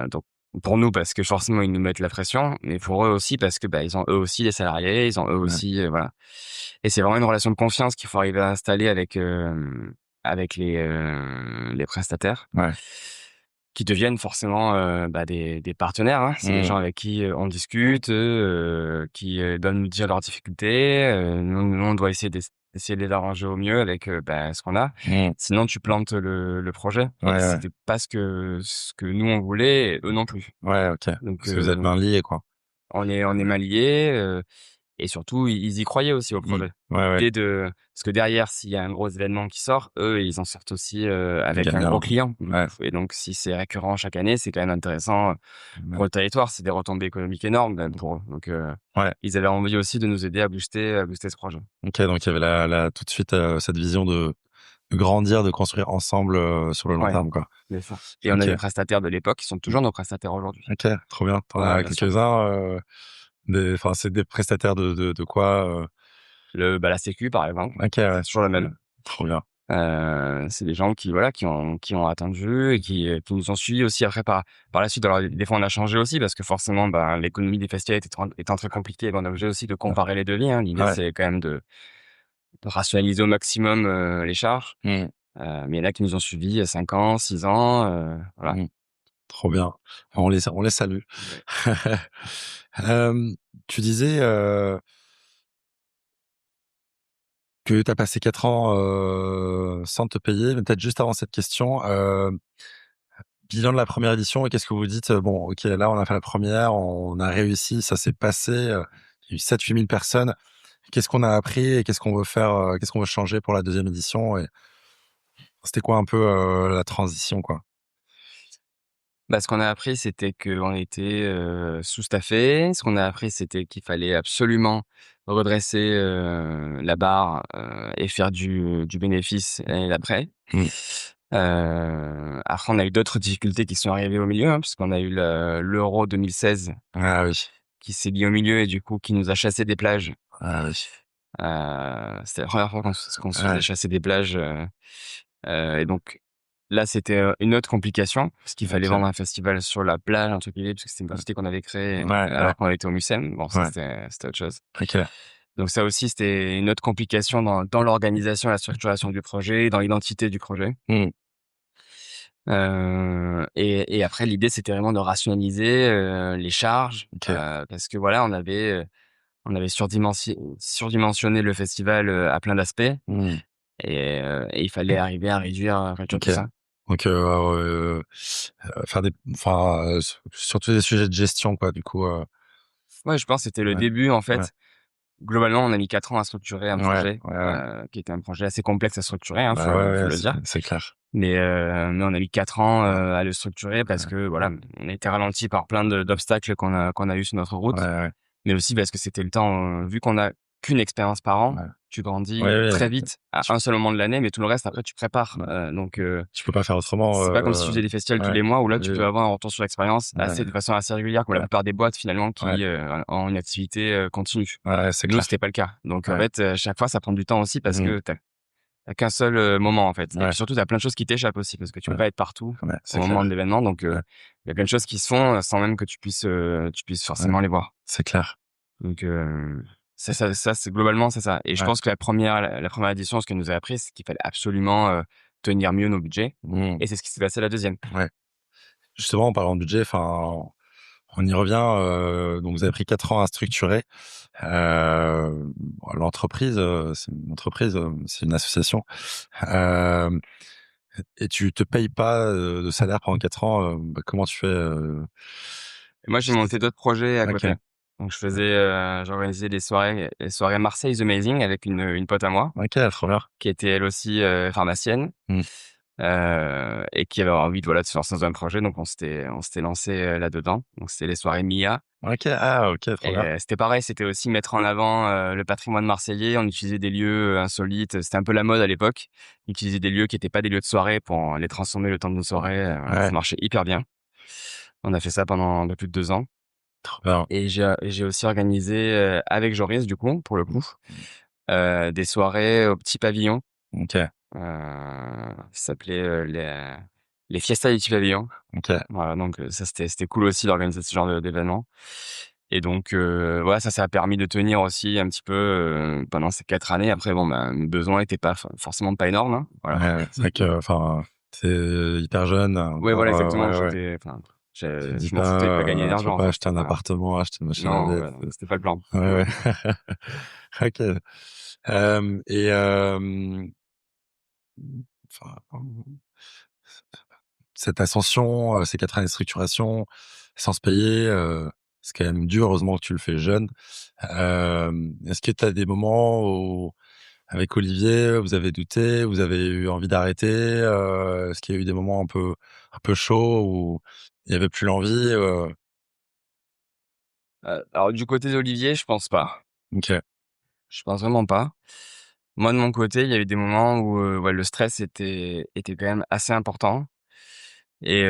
Donc pour nous, parce que forcément, ils nous mettent la pression, mais pour eux aussi parce que, bah, ils ont eux aussi des salariés, ils ont eux Ouais. aussi, voilà et c'est vraiment une relation de confiance qu'il faut arriver à installer avec les prestataires Ouais. qui deviennent forcément, bah, des partenaires, hein. C'est des Mmh. gens avec qui, on discute, qui, doivent nous dire leurs difficultés, nous on doit essayer de les arranger au mieux avec, bah, ce qu'on a. Mmh. Sinon tu plantes le projet Ouais, et ouais. c'était pas ce que nous on voulait et eux non plus. Ouais, OK. Donc Parce que vous êtes mains liées, quoi. on est mal liés, et surtout ils y croyaient aussi au Mmh. projet. Ouais, ouais. L'idée de parce que derrière, s'il y a un gros événement qui sort, eux, ils en sortent aussi, avec un gros Gagnant. client, du Ouais. coup, et donc si c'est récurrent chaque année, c'est quand même intéressant, Ouais. pour le territoire. C'est des retombées économiques énormes même pour eux, donc Ouais. ils avaient envie aussi de nous aider à booster ce projet. OK, donc il y avait tout de suite, cette vision de grandir, de construire ensemble, sur le long Ouais, terme, quoi. bien sûr, et on a OK. des prestataires de l'époque qui sont toujours nos prestataires aujourd'hui. OK, trop bien. Tu en Ouais, as bien sûr. quelques-uns, c'est des prestataires de quoi, La sécu, par exemple, OK, c'est ouais. toujours la Ouais. même. Trop bien. C'est des gens qui, voilà, qui ont attendu et qui nous ont suivis aussi après par la suite. Alors des fois on a changé aussi parce que forcément, ben, l'économie des festivals étant très compliquée, ben, on est obligé aussi de Ouais. comparer les devis, hein. L'idée, Ouais. c'est quand même de rationaliser au maximum, les charges. Mmh. Mais il y en a qui nous ont suivis, 5 ans, 6 ans, voilà. Mmh. Trop bien. On les salue. Ouais. Tu disais, que tu as passé 4 ans, sans te payer, mais peut-être juste avant cette question, bilan de la première édition et qu'est-ce que vous dites? Bon, OK, là, on a fait la première, on a réussi, ça s'est passé, il y a eu 7 000-8 000 personnes. Qu'est-ce qu'on a appris et qu'est-ce qu'on veut faire, qu'est-ce qu'on veut changer pour la deuxième édition et c'était quoi un peu, la transition, quoi? Bah, ce qu'on a appris, c'était qu'on était, sous-staffé. Ce qu'on a appris, c'était qu'il fallait absolument redresser, la barre, et faire du bénéfice l'année d'après. Mmh. Après on a eu d'autres difficultés qui sont arrivées au milieu, hein, puisqu'on a eu l'Euro 2016 Ah oui. qui s'est mis au milieu et du coup qui nous a chassé des plages. Ah oui. C'était la première fois qu'on se faisait Ouais. chasser des plages, et donc là, c'était, une autre complication parce qu'il fallait OK. vendre un festival sur la plage, un truc parce que c'était une société qu'on avait créée Ouais, ouais, alors qu'on était au Mucem. Bon, ça, ouais. c'était autre chose. OK. Donc ça aussi, c'était une autre complication dans l'organisation, la structuration du projet, dans l'identité du projet. Mmh. Et après l'idée, c'était vraiment de rationaliser, les charges, OK. parce que voilà, on avait surdimensionné le festival, à plein d'aspects, Mmh. et il fallait arriver à réduire OK. tout ça. Donc, faire surtout des sujets de gestion, quoi, du coup, Ouais, je pense que c'était le ouais, début, en ouais, fait. Globalement, on a mis 4 ans à structurer un ouais, projet, ouais, ouais. qui était un projet assez complexe à structurer, hein, Bah, ouais, faut ouais, le dire. c'est clair. Mais on a mis 4 ans, Ouais, à le structurer parce ouais, que, voilà, on a été ralenti par plein d'obstacles qu'on a eu sur notre ouais, route. ouais, Mais aussi parce que c'était le temps, vu qu'on a qu'une expérience par an, ouais. tu grandis Ouais, très ouais, vite à tu un seul moment de l'année, mais tout le reste après tu prépares. ouais, Donc tu peux pas faire autrement, c'est pas comme si tu faisais des festivals tous ouais, les mois où là tu oui, peux avoir un retour sur l'expérience ouais, de façon assez régulière comme la ouais, plupart des boîtes finalement ouais, qui, ont une activité, continue. ouais, c'est Nous, clair. c'était pas le cas. Donc en Ouais. fait, chaque fois ça prend du temps aussi parce Mmh. que t'as qu'un seul, moment en fait. Et Ouais, puis surtout, tu as plein de choses qui t'échappent aussi parce que tu peux ouais, pas être partout ouais, au c'est moment de clair. l'événement. Donc Ouais, il y a plein de choses qui se font, sans même que tu puisses ouais, forcément les voir. c'est clair. Donc ça c'est globalement c'est ça. Et je Ouais. pense que la 1re édition, ce qu'elle nous a appris, c'est qu'il fallait absolument, tenir mieux nos budgets, Mmh. et c'est ce qui s'est passé la deuxième. Ouais. Justement, en parlant de budget, enfin, on y revient, donc vous avez pris 4 ans à structurer. L'entreprise, c'est une entreprise, c'est une association. Hem Et tu te payes pas, de salaire pendant 4 ans, comment tu fais, Et moi, j'ai monté d'autres projets à OK, côté. Donc j'organisais les soirées Marseille is Amazing avec une pote à moi OK, trop bien. qui était elle aussi, pharmacienne. Mmh. Et qui avait envie de, voilà, de se lancer dans un projet, donc on s'était lancé, là-dedans. Donc c'était les soirées Mia, OK, ah OK, trop et bien. c'était pareil, c'était aussi mettre en avant, le patrimoine marseillais. On utilisait des lieux, insolites, c'était un peu la mode à l'époque. Utiliser des lieux qui étaient pas des lieux de soirée pour les transformer le temps de nos soirées, voilà, ça Ouais, marchait hyper bien. On a fait ça pendant un peu plus de 2 ans, trop bien. et j'ai aussi organisé, avec Joris du coup, pour le coup, des soirées au Petit Pavillon. OK, Ça s'appelait, les Fiestas du Petit Pavillon. OK. Voilà, donc ça c'était cool aussi d'organiser ce genre d'événement, et donc voilà, ça a permis de tenir aussi un petit peu, pendant ces 4 années. Après bon, ben, mes besoins étaient pas forcément pas énormes, hein, Ouais, voilà. ouais, c'est vrai que, enfin, tu hyper jeune, Ouais, encore, voilà, exactement, ouais, ouais. j'étais enfin, Tu te dis je m'en foutais de pas gagner pas d'argent, enfin, acheter c'était un pas appartement, acheter une machine à non, laver, ouais, non, c'était pas le plan. ouais, ouais. OK. Et enfin, cette ascension, ces 4 années de structuration sans se payer, c'est quand même dur. Heureusement que tu le fais jeune. Est-ce que tu as des moments où, avec Olivier, vous avez douté, vous avez eu envie d'arrêter? Est-ce qu'il y a eu des moments un peu chauds où il y avait plus l'envie? Alors du côté d'Olivier, je pense pas. OK. Je pense vraiment pas. Moi, de mon côté, il y a eu des moments où, ouais, le stress était quand même assez important et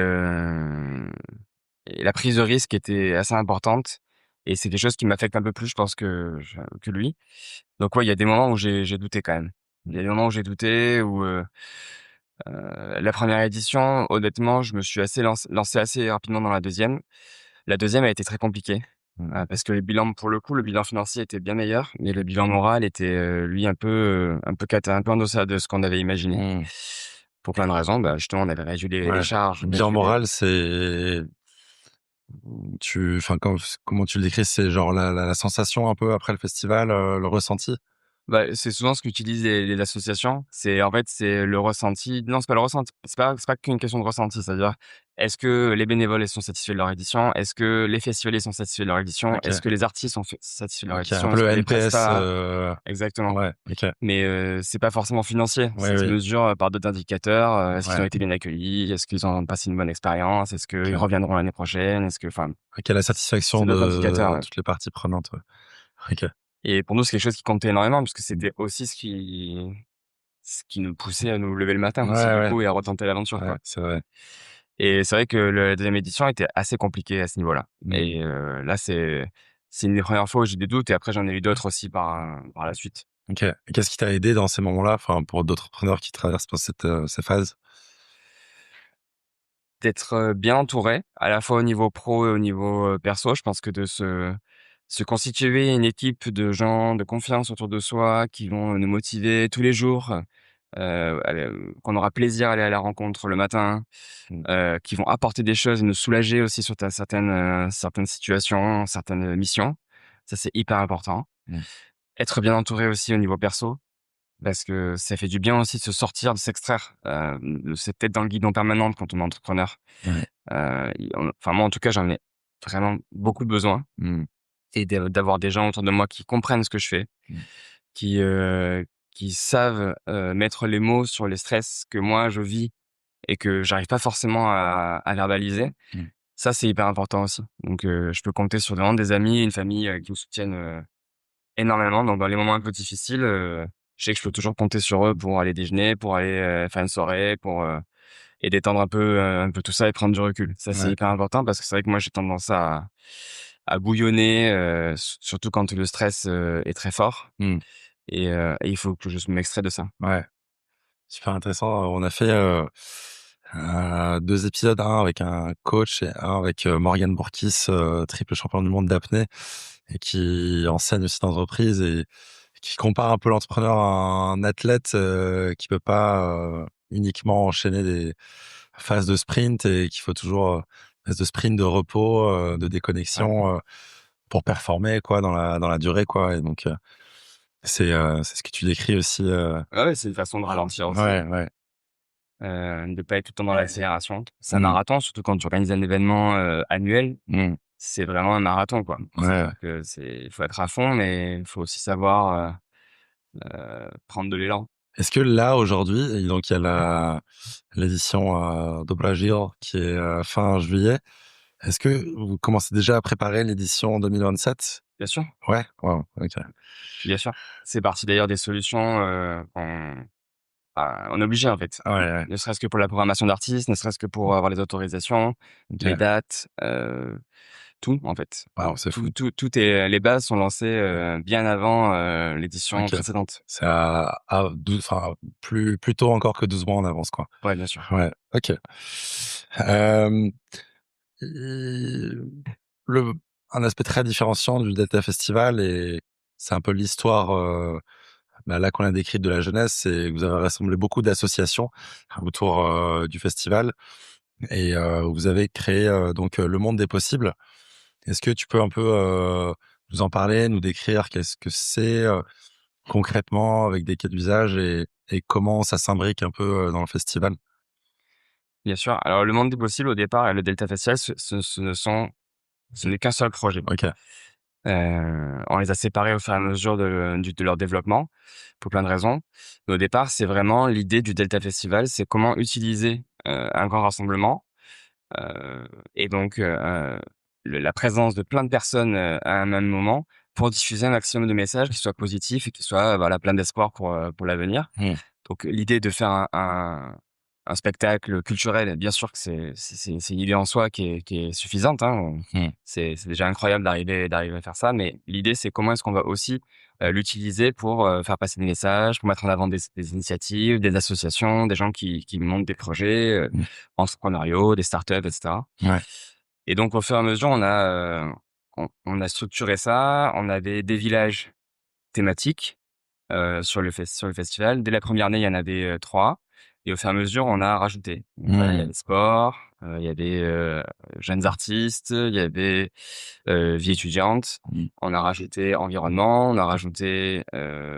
la prise de risque était assez importante et c'est quelque chose qui m'affecte un peu plus, je pense, que lui. Donc ouais, il y a des moments où j'ai douté quand même. Il y a des moments où j'ai douté, où, la première édition, honnêtement, je me suis assez lancé assez rapidement dans la deuxième. La deuxième a été très compliquée, Mmh. parce que les bilans pour le coup, le bilan financier était bien meilleur, mais le bilan moral était, lui, un peu cata, un peu en deçà de ce qu'on avait imaginé. Mmh. Pour plein de raisons, bah, justement, on avait réduit les Ouais. charges, Bien réduit les moral, c'est enfin, comment tu le décris? C'est genre la sensation un peu après le festival, le ressenti? bah, c'est souvent ce qu'utilisent les associations. C'est en fait, c'est le ressenti. Non, c'est pas le ressenti. C'est pas qu'une question de ressenti. C'est-à-dire, est-ce que les bénévoles, ils sont satisfaits de leur édition? Est-ce que les festivaliers sont satisfaits de leur édition? Est-ce OK. que les artistes sont satisfaits de leur OK, un édition? peu Est-ce le que les NPS, prestats exactement. ouais, OK. Mais c'est pas forcément financier. Oui, Ça se oui, mesure, par d'autres indicateurs. Est-ce qu'ils ont ouais, été bien accueillis? Est-ce qu'ils ont passé une bonne expérience? Est-ce qu'ils OK. reviendront l'année prochaine? Est-ce que enfin, OK, la satisfaction c'est d'autres de indicateurs, ouais. toutes les parties prenantes, ouais. OK. Et pour nous, c'est quelque chose qui comptait énormément puisque Mmh. c'était aussi ce qui nous poussait à nous lever le matin Ouais, aussi du ouais, coup et à retenter l'aventure, ouais, quoi. c'est vrai. Et c'est vrai que la deuxième édition était assez compliquée à ce niveau-là. Mmh. Et là, c'est une des premières fois où j'ai des doutes et après j'en ai eu d'autres aussi par la suite. OK. Et qu'est-ce qui t'a aidé dans ces moments-là, enfin, pour d'autres entrepreneurs qui traversent par ces phases? D'être, bien entouré, à la fois au niveau pro et au niveau, perso. Je pense que de se constituer une équipe de gens de confiance autour de soi qui vont nous motiver tous les jours, qu'on aura plaisir à aller à la rencontre le matin, Mmh. qui vont apporter des choses et nous soulager aussi sur certaines situations, certaines missions. Ça, c'est hyper important. Mmh. Être bien entouré aussi au niveau perso, parce que ça fait du bien aussi de se sortir, de s'extraire, de cette tête dans le guidon permanente quand on est entrepreneur. Ouais. Enfin moi en tout cas, j'en ai vraiment beaucoup besoin Mmh. et d'avoir des gens autour de moi qui comprennent ce que je fais, Mmh. qui, qui savent, mettre les mots sur les stress que moi je vis et que j'arrive pas forcément à verbaliser. Mmh. Ça, c'est hyper important aussi. Donc je peux compter sur vraiment des amis et une famille, qui me soutiennent, énormément. Donc dans les moments un peu difficiles, je sais que je peux toujours compter sur eux pour aller déjeuner, pour aller, faire une soirée, pour, et détendre un peu tout ça et prendre du recul. Ça, c'est Ouais. hyper important parce que c'est vrai que moi, j'ai tendance à bouillonner, surtout quand le stress, est très fort Mmh. et il faut que je m'extrais de ça. Ouais. Super intéressant. On a fait, 2 épisodes, un avec un coach et un avec, Morgane Bourkis, triple champion du monde d'apnée et qui enseigne aussi dans l'entreprise et qui compare un peu l'entrepreneur à un athlète, qui peut pas, uniquement enchaîner des phases de sprint et qu'il faut toujours, phase de sprint, de repos, de Ouais. déconnexion, pour performer quoi dans la durée quoi et donc, c'est ce que tu décris aussi, Ouais, ouais, c'est une façon de ralentir aussi, ouais, ouais. de pas être tout le temps dans l'accélération. C'est un Mmh. marathon, surtout quand tu organises un événement, annuel, Mmh. c'est vraiment un marathon, quoi. Ouais, ouais. C'est-à-dire que il faut être à fond, mais il faut aussi savoir, prendre de l'élan. Est-ce que là, aujourd'hui, et donc il y a l'édition, do Brasil qui est, fin juillet. Est-ce que vous commencez déjà à préparer l'édition 2027? Bien sûr, Ouais? Waouh, OK. bien sûr. C'est partie d'ailleurs des solutions, on est obligé, en fait. Ouais, ouais. Ne serait-ce que pour la programmation d'artistes, ne serait-ce que pour avoir les autorisations, les OK. dates, tout, en fait. Waouh, c'est fou. Tout est les bases sont lancées, bien avant, l'édition OK. précédente. C'est à 12, enfin, plus tôt encore que 12 mois en avance, quoi. Ouais, bien sûr. Ouais, OK. Hem, et le un aspect très différenciant du Delta Festival et c'est un peu l'histoire, bah, là qu'on a décrite de la jeunesse, c'est que vous avez rassemblé beaucoup d'associations autour, du festival et vous avez créé, donc le monde des possibles. Est-ce que tu peux un peu, nous en parler, nous décrire qu'est-ce que c'est, concrètement avec des cas d'usage et comment ça s'imbrique un peu, dans le festival? Bien sûr. Alors le monde des possibles au départ et le Delta Festival, ce ne sont Ce n'est qu'un seul projet. OK. On les a séparés au fur et à mesure de leur développement pour plein de raisons. Mais au départ, c'est vraiment l'idée du Delta Festival, c'est comment utiliser, un grand rassemblement, heu et donc la présence de plein de personnes, à un même moment pour diffuser un maximum de messages qui soient positifs et qui soient, voilà, pleins d'espoir pour l'avenir. Mmh. Donc l'idée de faire un spectacle culturel, bien sûr que c'est une idée en soi qui est suffisante, hein. Mmh. C'est déjà incroyable d'arriver à faire ça, mais l'idée, c'est comment est-ce qu'on va aussi, l'utiliser pour, faire passer des messages, pour mettre en avant des initiatives, des associations, des gens qui montent des projets, Mmh. entrepreneuriaux, des startups et cetera. Ouais. Et donc au fur et à mesure, on a structuré ça. On avait des villages thématiques sur le festival. Dès la première année, il y en avait, 3 et au fur et à mesure, on a rajouté. Voilà, il y Mmh. avait sport, il y avait, jeunes artistes, il y avait, vie étudiante. Mmh. On a rajouté environnement, on a rajouté,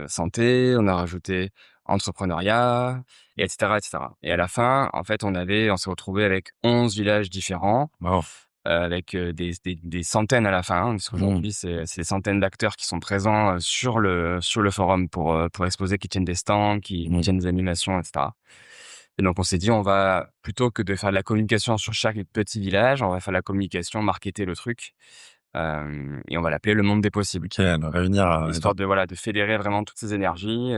santé, on a rajouté entrepreneuriat et cetera et cetera. Et à la fin, en fait, on s'est retrouvé avec 11 villages différents, Waouh. avec, des centaines à la fin, hein, parce Mmh. qu'aujourd'hui c'est des centaines d'acteurs qui sont présents, sur le forum pour exposer, qui tiennent des stands, qui Mmh. tiennent des animations et cetera. Et donc on s'est dit: «On va plutôt que de faire de la communication sur chaque petit village, on va faire la communication, marketer le truc, et on va l'appeler le monde des possibles». OK, de réunir, Histoire de, voilà, de fédérer vraiment toutes ces énergies,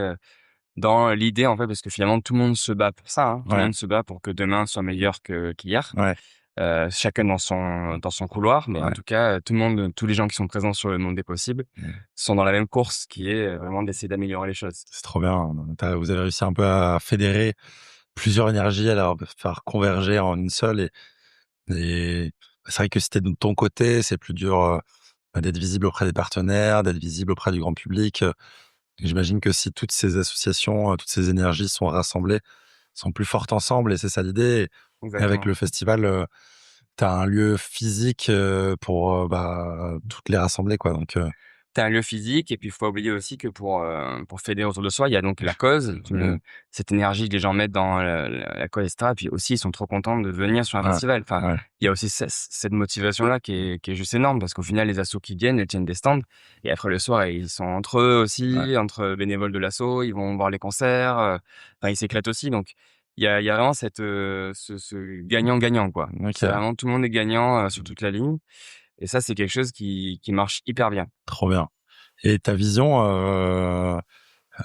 dans l'idée, en fait, parce que finalement tout le monde se bat pour ça, hein. Tout le ouais, monde se bat pour que demain soit meilleur qu'hier. ouais, Chacun dans son couloir, mais en ouais. tout cas, tout le monde, tous les gens qui sont présents sur le monde des possibles Mmh. sont dans la même course qui est, vraiment d'essayer d'améliorer les choses. C'est trop bien. Vous avez réussi un peu à fédérer plusieurs énergies, à leur faire converger en une seule et c'est vrai que si tu de ton côté, c'est plus dur, d'être visible auprès des partenaires, d'être visible auprès du grand public, j'imagine que si toutes ces associations, toutes ces énergies sont rassemblées, sont plus fortes ensemble et c'est ça l'idée et avec Exactement. le festival, tu as un lieu physique, pour, toutes les rassembler quoi donc Tu as un lieu physique et puis il faut pas oublier aussi que pour fédérer autour de soi, il y a donc la cause, mmh, cette énergie que les gens mettent dans la cause et cetera. Et puis aussi, ils sont trop contents de venir sur un ouais, festival. Enfin, ouais, il y a aussi cette motivation-là qui est juste énorme parce qu'au final, les assos qui viennent, elles tiennent des stands et après le soir, ils sont entre eux ouais, aussi, entre bénévoles de l'asso, ils vont voir les concerts, enfin, ils s'éclatent aussi. Donc il y a vraiment ce gagnant-gagnant, quoi. C'est OK, vraiment tout le monde est gagnant, sur toute la ligne et ça, c'est quelque chose qui marche hyper bien. trop bien et ta vision,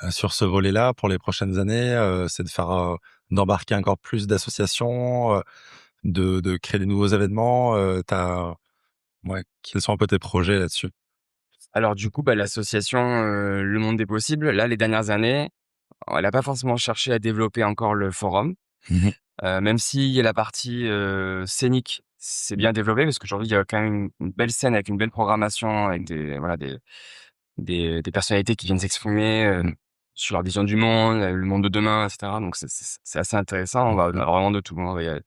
sur ce volet-là pour les prochaines années, c'est de faire, d'embarquer encore plus d'associations, de créer des nouveaux événements, ouais, quels sont un peu tes projets là-dessus? Alors du coup, bah, l'association, Le Monde des Possibles, là, les dernières années, elle a pas forcément cherché à développer encore le forum, Mmh mh. même si la partie, scénique s'est bien développée parce qu'aujourd'hui, il y a quand même une belle scène avec une belle programmation, avec des personnalités qui viennent s'exprimer, Mmh. sur leur vision du monde, le monde de demain et cetera. Donc c'est assez intéressant. On va Mmh. avoir vraiment de tout, hein. Il y a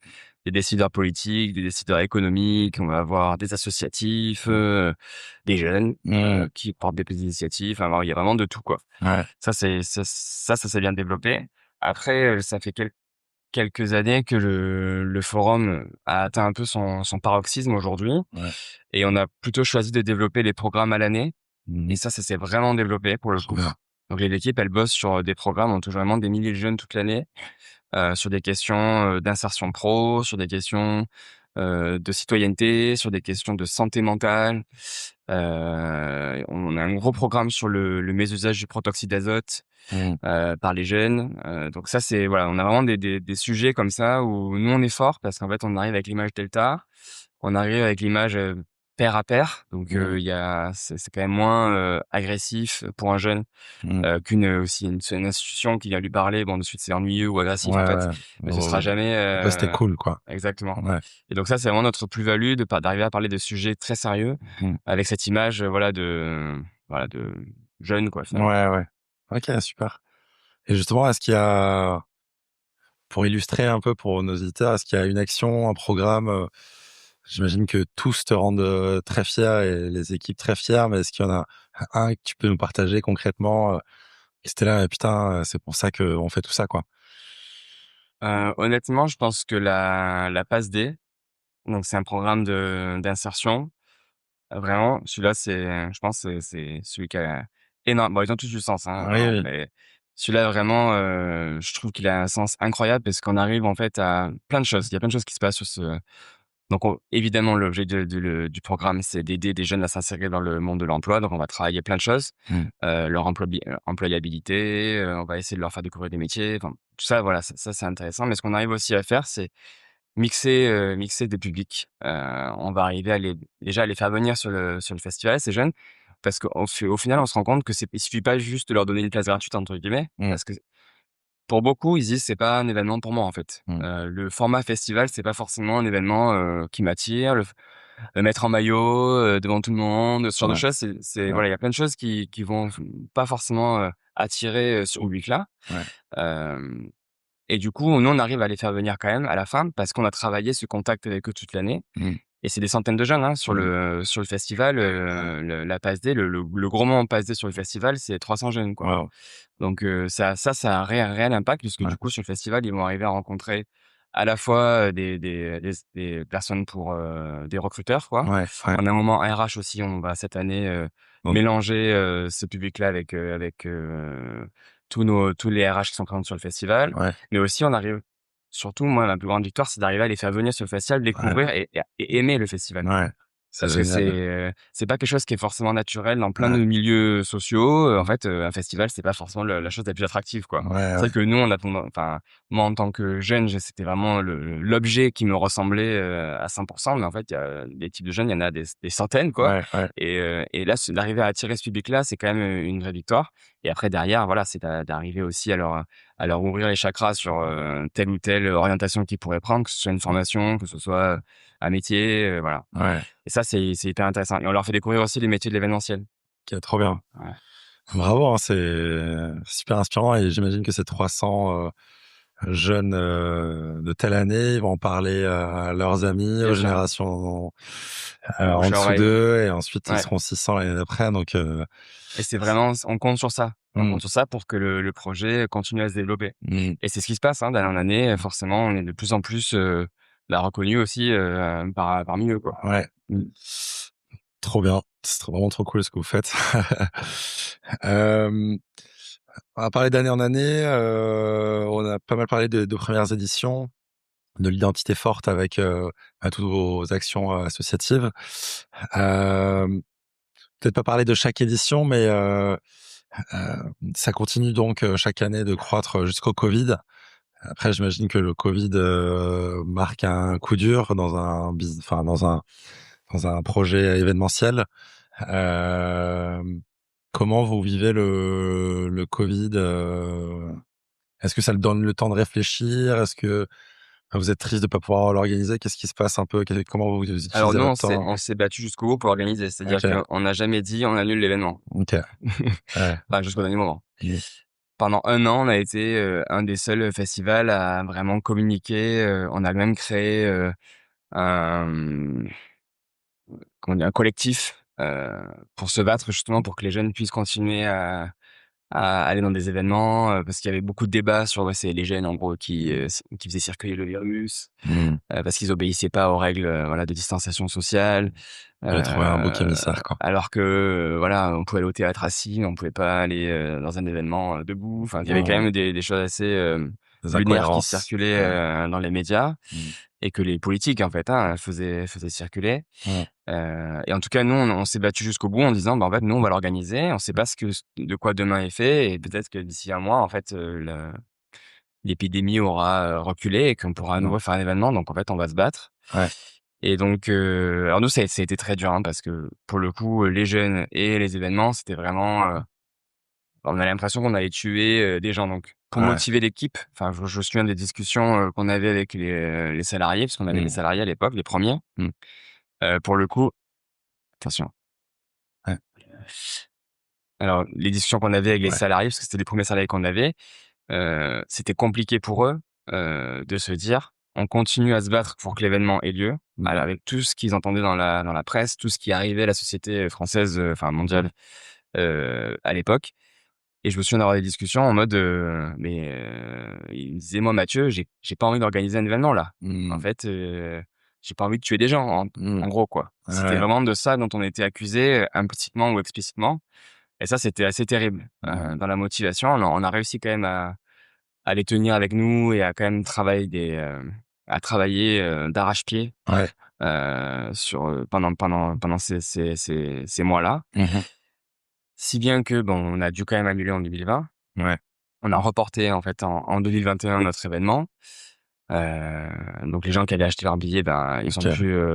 des décideurs politiques, des décideurs économiques, on va avoir des associatifs, des jeunes, Mmh. qui portent des petites initiatives. Enfin, il y a vraiment de tout, quoi. Ouais. Ça s'est bien développé. Après, ça fait quelques années que le forum a atteint un peu son paroxysme aujourd'hui Ouais. et on a plutôt choisi de développer les programmes à l'année Mmh et mh. ça s'est vraiment développé pour le Trop coup. bien. Donc l'équipe, elle bosse sur, des programmes, on touche vraiment des milliers de jeunes toute l'année, sur des questions, d'insertion pro, sur des questions, de citoyenneté, sur des questions de santé mentale. On a un gros programme sur le mésusage du protoxyde d'azote, Mmh. par les jeunes. Donc ça, c'est voilà, on a vraiment des sujets comme ça où nous, on est fort parce qu'en fait, on arrive avec l'image delta, on arrive avec l'image, pair à pair. Donc Mmh. il y a c'est quand même moins, agressif pour un jeune, Mmh. aussi une institution qui vient lui parler. Bon, de suite, c'est ennuyeux ou agressif, en Ouais, fait, ouais. mais ce sera jamais, Au poste, tu cool, quoi. exactement. Ouais. Et donc ça, c'est vraiment notre plus-value d'arriver à parler de sujets très sérieux Mmh. avec cette image, voilà, de jeune, quoi, finalement. Ouais, ouais. OK, super et justement, est-ce qu'il y a pour illustrer un peu pour nos auditeurs, est-ce qu'il y a une action, un programme, j'imagine que tous te rendent, très fier et les équipes très fières, mais est-ce qu'il y en a un que tu peux nous partager concrètement, et c'était là: «Putain, c'est pour ça qu'on fait tout ça, quoi»? Honnêtement, je pense que la PASS D, donc c'est un programme d'insertion. Vraiment, celui-là, je pense, c'est celui qui a énorme. Bon, ils ont tous du sens, hein, Oui, vraiment, oui. mais celui-là, vraiment, je trouve qu'il a un sens incroyable parce qu'on arrive, en fait, à plein de choses. Il y a plein de choses qui se passent sur ce donc évidemment, l'objet du programme, c'est d'aider des jeunes à s'insérer dans le monde de l'emploi. Donc on va travailler plein de choses, Mmh. leur employabilité, on va essayer de leur faire découvrir des métiers, enfin, tout ça, voilà, ça, c'est intéressant. Mais ce qu'on arrive aussi à faire, c'est mixer des publics. On va arriver à déjà à les faire venir sur le festival, ces jeunes, parce qu'au final, on se rend compte que il suffit pas juste de leur donner une place «gratuite» entre guillemets, Mmh. parce que pour beaucoup, ils se disent: «C'est pas un événement pour moi, en fait». Mmh. Le format festival, c'est pas forcément un événement, qui m'attire. Le mettre en maillot, devant tout le monde, ce genre de Ouais, choses, ouais, voilà, il y a plein de choses qui vont pas forcément, attirer, ce public-là. ouais. Hem Et du coup, nous, on arrive à les faire venir quand même à la fin parce qu'on a travaillé ce contact avec eux toute l'année Mmh. et c'est des centaines de jeunes, hein, Mmh. sur le festival, Ouais. la PASD, le gros moment PASD sur le festival, c'est 300 jeunes, quoi. Waouh! Donc ça a un réel impact puisque Ouais. du coup, sur le festival, ils vont arriver à rencontrer à la fois, des personnes pour, des recruteurs, quoi. Ouais, ouais. On a un moment RH aussi, on va cette année, Donc mélanger, ce public-là avec, tous les RH qui sont présents sur le festival. ouais, Mais aussi on arrive surtout moi, ma plus grande victoire, c'est d'arriver à les faire venir sur le festival, ouais, découvrir et aimer le festival. ouais. C'est Parce que génial. c'est pas quelque chose qui est forcément naturel dans plein Ouais. de milieux sociaux. En Mmh. fait, un festival, c'est pas forcément la chose la plus attractive, quoi. Ouais, C'est ouais. vrai que nous, on a enfin, moi, en tant que jeune, c'était vraiment l'objet qui me ressemblait, à 100 mais en fait, il y a des types de jeunes, il y en a des centaines, quoi Ouais, ouais. et là, c'est d'arriver à attirer ce public-là, c'est quand même, une vraie victoire et après derrière, voilà, c'est d'arriver aussi à leur ouvrir les chakras sur, telle ou telle orientation qu'ils pourraient prendre, que ce soit une formation, que ce soit un métier, voilà. Ouais. Et ça, c'est hyper intéressant et on leur fait découvrir aussi les métiers de l'événementiel. OK, trop bien. Ouais, Bravo, hein, c'est super inspirant et j'imagine que ces 300 jeunes, de telle année, ils vont en parler, à leurs amis, aux bien sûr, générations, en bouche à dessous oreille. d'eux et ensuite ils Ouais seront 600 l'année d'après donc et c'est vraiment on compte sur ça. On mmh, compte sur ça pour que le projet continue à se développer mmh, et c'est ce qui se passe, hein, d'année en année, mmh, forcément, on est de plus en plus, bah, reconnus aussi, parmi eux, quoi. ouais. Mmh. Trop bien, c'est vraiment trop cool ce que vous faites. Hem, on a parlé d'année en année, on a pas mal parlé de premières éditions, de l'identité forte avec, bah, toutes vos actions, associatives. Hem, peut-être pas parler de chaque édition, mais ça continue donc, chaque année de croître jusqu'au Covid. Après j'imagine que le Covid, marque un coup dur dans dans un projet événementiel. Hem, comment vous vivez le Covid, Est-ce que ça le donne le temps de réfléchir? Est-ce que vous êtes triste de pas pouvoir l'organiser? Qu'est-ce qui se passe un peu? Comment vous Alors utilisez nous, votre temps? on s'est battus jusqu'au bout pour l'organiser, c'est-à-dire OK, qu'on n'a jamais dit: «On annule l'événement». OK, ouais. Enfin, jusqu'au dernier moment. Mmh. Pendant un an, on a été, un des seuls festivals à vraiment communiquer, on a même créé, un, comment dire? Un collectif, pour se battre justement pour que les jeunes puissent continuer à aller dans des événements, parce qu'il y avait beaucoup de débats sur, ouais, c'est les jeunes en gros qui faisaient circuler le virus, Mmh. parce qu'ils obéissaient pas aux règles, voilà, de distanciation sociale, Fallait trouver un bouc émissaire, quoi. alors que, voilà, on pouvait aller au théâtre assis, mais on pouvait pas aller, dans un événement, debout. Enfin, il y avait quand Mmh. même des choses assez, Des lunaires qui incohérences. circulaient, Ouais. dans les médias Mmh. et que les politiques en fait, hein, faisaient circuler. Mmh. Et en tout cas, nous, on s'est battus jusqu'au bout en disant: «Bah, en fait, nous, on va l'organiser. On sait pas de quoi demain est fait et peut-être que d'ici un mois, en fait, l'épidémie aura, reculé et qu'on pourra à Mmh. nouveau faire un événement. Donc en fait, on va se battre». Ouais. Et donc alors nous, ça a été très dur, hein, parce que pour le coup, les jeunes et les événements, c'était vraiment, on a l'impression qu'on allait tuer, des gens. Donc pour Ouais. motiver l'équipe, enfin, je me souviens des discussions, qu'on avait avec les salariés, parce qu'on avait des Mmh. salariés à l'époque, les premiers. Mmh. Pour le coup attention. Ouais. Alors, les discussions qu'on avait avec les Ouais. salariés, parce que c'était les premiers salariés qu'on avait, c'était compliqué pour eux, de se dire: «On continue à se battre pour que l'événement ait lieu», Mmh. avec tout ce qu'ils entendaient dans la presse, tout ce qui arrivait à la société, française, enfin mondiale, à l'époque. Et je me souviens d'avoir des discussions en mode, il me disait: «Moi Mathieu, j'ai pas envie d'organiser un événement là. En Mmh. fait, j'ai pas envie de tuer des gens, en gros, quoi. C'était Ouais. vraiment de ça dont on était accusé, implicitement ou explicitement. Et ça, c'était assez terrible. Dans la motivation, on a réussi quand même à les tenir avec nous et à quand même à travailler d'arrache-pied Ouais. pendant ces mois-là. Mmh. Si bien que bon, on a dû quand même annuler en 2020. Ouais. On a reporté en fait en 2021 notre événement. Heu, donc les gens qui avaient acheté leur billet, ben, OK.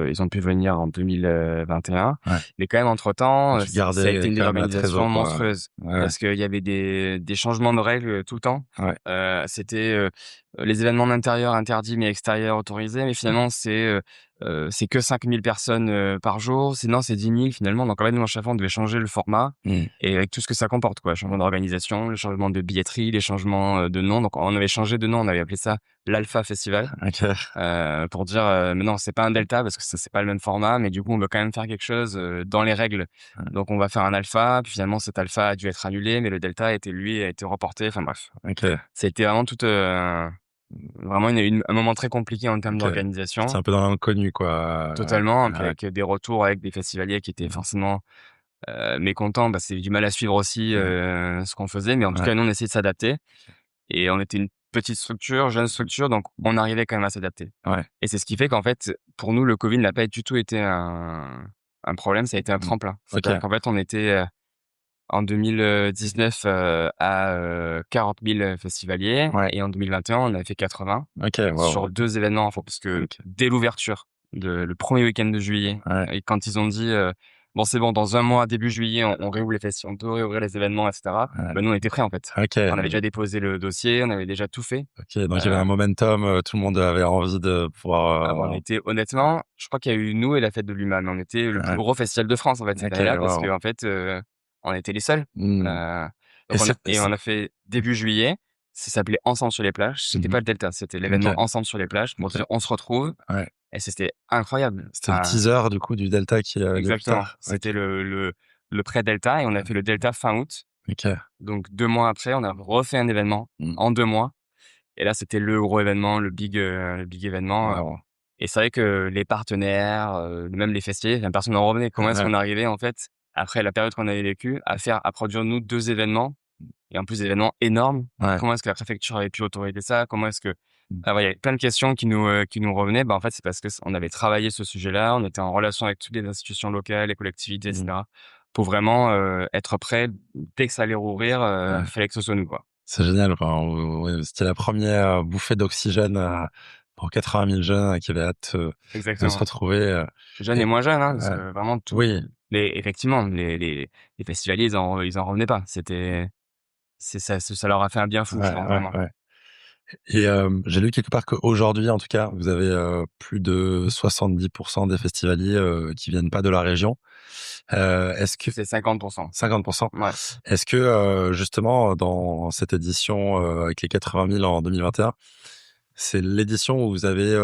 ils ont pu venir en 2021. Ouais. Mais quand même entre-temps, Tu ça a été gardais une quand même la trésor, désorganisation quoi. monstrueuse Ouais, parce qu'il y avait des changements de règles tout le temps. ouais. C'était, les événements d'intérieur interdits, mais extérieurs autorisés. Mais finalement, c'est que 5 000 personnes, par jour. Sinon, c'est 10 000 finalement. Donc en fait, nous, à chaque fois, on devait changer le format Mmh. et avec tout ce que ça comporte, quoi. Changement d'organisation, le changement de billetterie, les changements, de nom. Donc on avait changé de nom, on avait appelé ça l'Alpha Festival, OK. pour dire, mais non, c'est pas un Delta parce que ça, c'est pas le même format, mais du coup, on veut quand même faire quelque chose, dans les règles. Ouais. Donc on va faire un Alpha, puis finalement, cet Alpha a dû être annulé, mais le Delta a été reporté. Enfin bref, OK. ça a été vraiment vraiment un moment très compliqué en termes OK. Parti d'organisation, un peu dans l'inconnu, quoi. totalement, puis Ouais. avec des retours avec des festivaliers qui étaient forcément, mécontents parce qu'ils avaient du mal à suivre aussi, Ouais. ce qu'on faisait. Mais en tout Ouais. cas, nous, on essayait de s'adapter et on était une petite structure, jeune structure, donc on arrivait quand même à s'adapter. Ouais. Et c'est ce qui fait qu'en fait, pour nous, le Covid n'a pas du tout été un problème, ça a été un Mmh. tremplin. C'est-à-dire OK. qu'en fait, on était, en 2019, à 40 000 festivaliers Ouais. et en 2021, on a fait 80 OK, sur waouh. 2 événements, enfin, parce que OK. dès l'ouverture, le 1er week-end de juillet Ouais. et quand ils ont dit, «Bon, c'est bon, dans un mois, début juillet, on réouvre les festivals, on peut réouvrir les événements et cetera», Ouais. bah, nous, on était prêts, en fait. OK. On avait déjà déposé le dossier, on avait déjà tout fait. OK, donc il y avait Heu un momentum, tout le monde avait envie de Ah bah, on pouvoir, était honnêtement, je crois qu'il y a eu nous et la Fête de l'Humann. On était le plus ouais. gros festival de France, en fait, cette OK, année-là parce waouh. qu'en fait, on était les seuls. Mmh. Heu, Et donc c'est on a fait début juillet, ça s'appelait Ensemble sur les plages. C'était mmh pas le Delta, c'était mh. OK. l'événement Ensemble sur les plages pour OK. dire: «On se retrouve» Ouais. et c'était incroyable. C'était le Enfin, teaser du coup du Delta qui avait lieu plus exactement, tard? OK. c'était le pré-Delta et on a fait le Delta fin août. OK. Donc 2 mois après, on a refait un événement Mmh. en 2 mois et là, c'était le gros événement, le big événement. Waouh. Et c'est vrai que les partenaires, même les festiviers, enfin, personne n'en revenait. Comment est-ce Ouais. qu'on arrivait, en fait, après la période qu'on avait vécue, à produire nous 2 événements et en plus des événements énormes? Ouais. Comment est-ce que la préfecture avait pu autoriser ça? Comment est-ce que Mmh. il y avait plein de questions qui nous revenaient. Bah, en fait, c'est parce que on avait travaillé ce sujet-là, on était en relation avec toutes les institutions locales, les collectivités et Mmh. cetera, pour vraiment, être prêts. Dès que ça allait rouvrir, Ouais. fallait que ce soit nous, quoi. C'est génial, enfin, ouais, c'était la première bouffée d'oxygène, pour 80 000 jeunes qui avaient hâte, de se Exactement. retrouver, Jeunes et et moins jeunes, hein, parce ouais. que vraiment tout Oui. effectivement, les festivaliers, ils en revenaient pas. Ça leur a fait un bien fou, je Ouais, pense, ouais, vraiment. ouais. Et j'ai lu quelque part qu'aujourd'hui, en tout cas, vous avez, plus de 70 des festivaliers, qui viennent pas de la région. Est-ce que C'est 50. 50? Ouais. Est-ce que, justement, dans cette édition, avec les 80 000 en 2021, c'est l'édition où vous avez,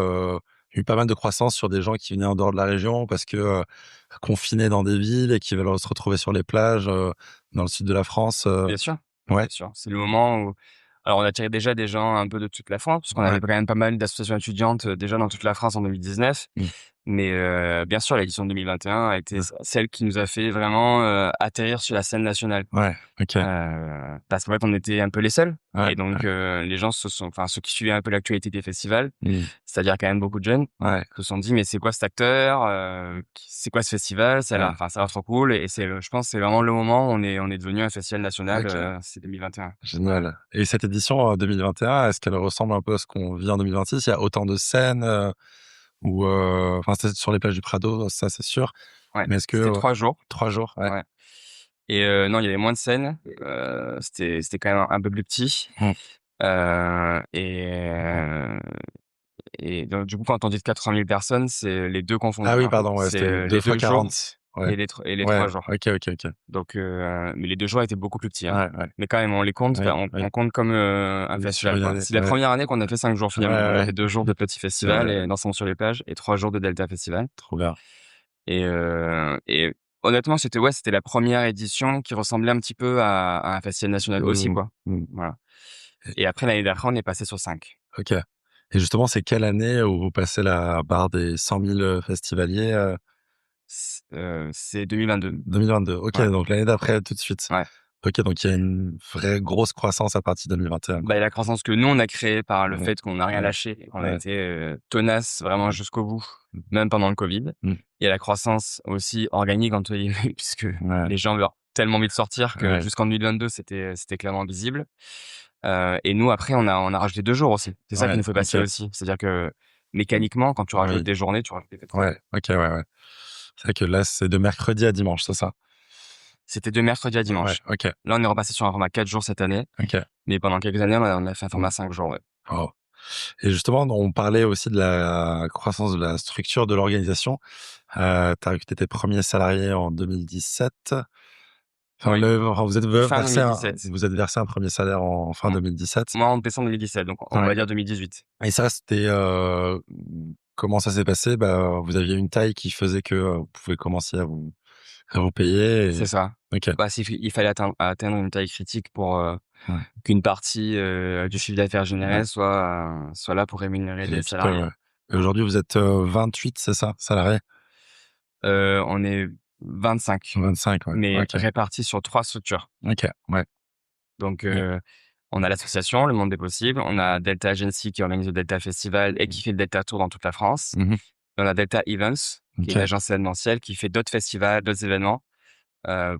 eu pas mal de croissance sur des gens qui venaient en dehors de la région parce que, confinés dans des villes et qui veulent se retrouver sur les plages, dans le sud de la France, Bien sûr, ouais, bien sûr. C'est le moment où alors on attirait déjà des gens un peu de toute la France, parce qu'on ouais. avait quand même pas mal d'associations étudiantes, déjà dans toute la France en 2019. Mmh. Mais bien sûr, l'édition 2021 a été Ouais. celle qui nous a fait vraiment, atterrir sur la scène nationale. Ouais, OK. Parce qu'en fait, on était un peu les seuls Ouais, et donc ouais. les gens enfin, ceux qui suivaient un peu l'actualité des festivals, Mmh. c'est-à-dire quand même beaucoup de jeunes, Ouais, se sont dit: «Mais c'est quoi cet acteur? C'est quoi ce festival? ouais. Ça a l'air trop cool» et je pense, c'est vraiment le moment où on est devenu un festival national, OK. c'est 2021. Génial. Et cette édition, 2021, est-ce qu'elle ressemble un peu à ce qu'on vit en 2026? Il y a autant de scènes, ou, enfin, c'est sur les plages du Prado, ça, c'est sûr. Ouais, Mais est-ce que, c'était 3 jours, 3 jours? Ouais. ouais et non, il y avait moins de scènes, c'était quand même un peu plus petit, Mmh. heu et donc du coup, quand on dit 80 000 personnes, c'est les 2 Ah confondus, oui, hein. pardon, ouais, C'est, c'était 2 les fois 2 jours 40. Ouais. et les Ouais. 3 jours. OK, OK, OK. Donc mais les 2 jours étaient beaucoup plus petits, hein. Ouais, ouais. Mais quand même, on les compte, Oui, enfin, oui. on compte comme, un Oui, sur festival, une quoi. année. C'est la Ouais. première année qu'on a fait 5 jours Ouais, finalement. On a ouais. fait 2 jours de petit C'est festival vrai. et d'Ensemble sur les plages et 3 jours de Delta Festival Trop bien. et honnêtement, c'était la première édition qui ressemblait un petit peu à un festival national aussi, Mmh. quoi. Mmh. Voilà et après l'année d'après, on est passé sur 5. OK. Et justement, c'est quelle année où vous passez la barre des 100 000 festivaliers C'est 2022. 2022. Ok, Ouais, donc l'année d'après tout de suite. ouais. Ok, donc il y a une vraie grosse croissance à partir de 2021, Bah, quoi. et la croissance que nous, on a créée par le Ouais, fait qu'on n'a rien ouais, lâché et qu'on a ouais. été, tenace vraiment jusqu'au bout, même pendant le Covid. Mmh. Il y a la croissance aussi «organique» entre guillemets puisque Ouais, les gens avaient tellement envie de sortir que ouais, jusqu'en 2022, c'était clairement visible. Et nous après on a rajouté 2 jours aussi. C'est ça qui ouais, nous fait ok. passer aussi. C'est-à-dire que Mmh. mécaniquement, quand tu rajoutes Oui, des journées, tu rajoutes des festivals. ouais, ok, ouais, ouais. C'est vrai que là, c'est de mercredi à dimanche, c'est ça? C'était de mercredi à Ouais, dimanche. ok, Là, on est repassé sur un format 4 jours cette année, ok. mais pendant quelques années, on a fait un Mmh. format 5 jours, ouais. Oh. Et justement, on parlait aussi de la croissance de la structure de l'organisation. Tu as recruté tes premiers salariés en 2017. Oui, Enfin, fin 2017. vous êtes versé un premier salaire en fin Moi 2017. moi en décembre 2017, donc on Ouais. va dire 2018. Et ça, c'était, comment ça s'est passé? Bah, vous aviez une taille qui faisait que, vous pouvez commencer à vous payer C'est et ça. OK. Bah, il fallait atteindre une taille critique pour, Ouais, qu'une partie, du chiffre d'affaires ouais. généré soit là pour rémunérer des Capital, salariés. ouais. Et aujourd'hui, vous êtes, 28, c'est ça, salariés? On est 25, 25, ouais. mais OK. répartis sur 3 structures. OK, ouais. Donc, Ouais. on a l'association Le Monde des Possibles, on a Delta Agency qui organise le Delta Festival et qui fait le Delta Tour dans toute la France. Mmh mh. Et on a Delta Events, qui est une OK. agence événementielle qui fait d'autres festivals, d'autres événements,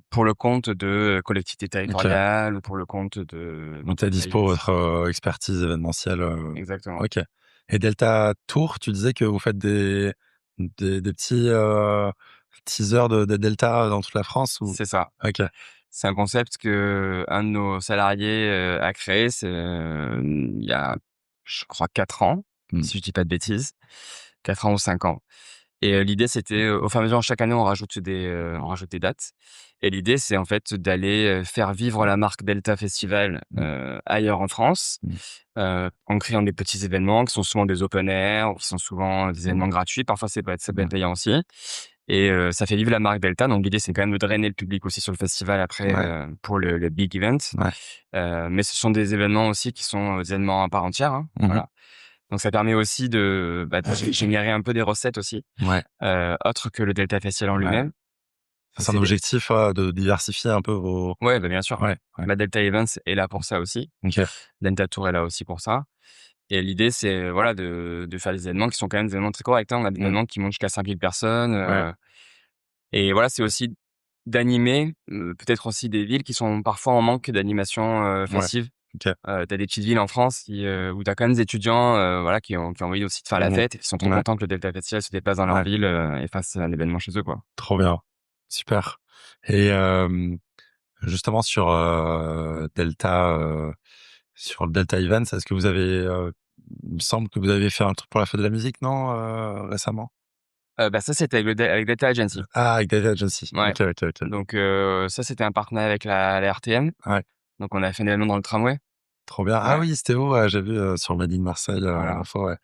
pour le compte de collectivités OK. territoriales ou pour le compte de Donc tu as dispo d'entreprises. votre, expertise événementielle, Exactement. OK. Et Delta Tour, tu disais que vous faites des petits, teasers de Delta dans toute la France ou? C'est ça. OK. C'est un concept que un de nos salariés, a créé, il y a, je crois 4 ans, Mmh. si je dis pas de bêtises. 4 ans ou 5 ans. Et l'idée c'était, au fur et à mesure chaque année on rajoute des dates et l'idée c'est en fait d'aller, faire vivre la marque Delta Festival, Mmh. ailleurs en France, Mmh. en créant des petits événements qui sont souvent des open air ou qui sont souvent des Mmh. événements gratuits. Parfois ça peut être Mmh. payant aussi et ça fait vivre la marque Delta. Donc l'idée c'est quand même de drainer le public aussi sur le festival après, Ouais, pour le big event. ouais. Mais ce sont des événements aussi qui sont, des événements à part entière, hein, Mmh mh. voilà. Donc ça permet aussi de générer un peu des recettes aussi, Ouais, autres que le Delta Festival en ouais. lui-même. Ça, Donc c'est un c'est des objectif, de diversifier un peu vos Ouais, bah, bien sûr. ouais, ouais. Bah, Delta Events est là pour ça aussi. OK. Delta Tour est là aussi pour ça et l'idée c'est, voilà, de faire des événements qui sont quand même des événements très corrects, hein. On a des Mmh. événements qui montent jusqu'à 5 000 personnes, Ouais, et voilà, c'est aussi d'animer, peut-être aussi des villes qui sont parfois en manque d'animation, ouais. festive. OK. Tu des petites villes en France où tu as quand même des étudiants, voilà, qui ont envie aussi de faire la Mmh. fête et qui sont trop Ouais, contents que le Delta Festival se déplace dans leur ouais. ville, et fasse un événement chez eux, quoi. Trop bien. Super. Et justement sur, Delta, sur le Delta Events, est-ce que vous avez, il me semble que vous avez fait un truc pour la fête de la musique, non, récemment? Bah, ça, c'était avec Delta Agency. Ah, avec David Agency. Ouais. OK, OK, OK. Donc ça, c'était un partenariat avec la RTM. Ouais, Donc on a fait un événement dans le tramway. trop bien. Ah Ouais, oui, c'était où? Ouais, j'ai vu, sur Made in Marseille, voilà. l'info, ouais.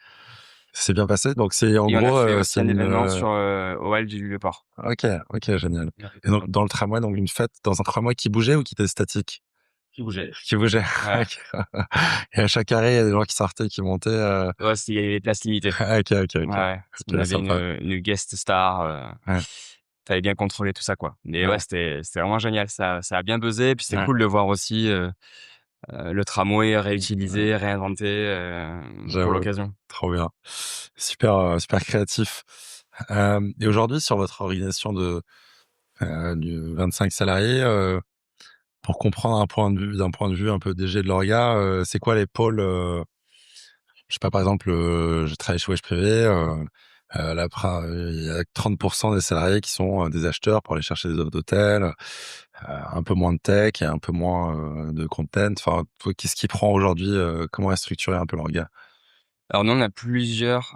Ça s'est bien passé? Donc c'est en Et on a gros, fait c'est aussi un une, événement sur, au hall du Vieux-Port. OK, OK, génial. Et donc dans le tramway, donc une fête dans un tramway qui bougeait ou qui était statique? Qui bougeait. Qui bougeait. Ouais. OK. Et à chaque arrêt, il y a des gens qui sortaient, qui montaient, Ouais, il y avait des places limitées. OK, OK, Ouais, OK. ouais. Parce qu'on OK, avait sympa. une guest star, Ouais, fallait bien contrôler tout ça, quoi. Mais ouais, ouais, c'était vraiment génial. Ça a bien buzzé, puis c'était ouais, cool de voir aussi, le tramway ouais, réutilisé, réinventé, pour j'avoue, l'occasion. trop bien. Super, super créatif. Et aujourd'hui, sur votre organisation du 25 salariés, pour comprendre d'un point de vue un peu DG de l'orga, c'est quoi les pôles, je sais pas, par exemple, je travaille chez Wesh Privé, il y a 30 des salariés qui sont, des acheteurs pour aller chercher des offres d'hôtel, un peu moins de tech et un peu moins, de content. Enfin, toi, qu'est-ce qui prend aujourd'hui, comment est structuré un peu l'orga? Alors nous, on a plusieurs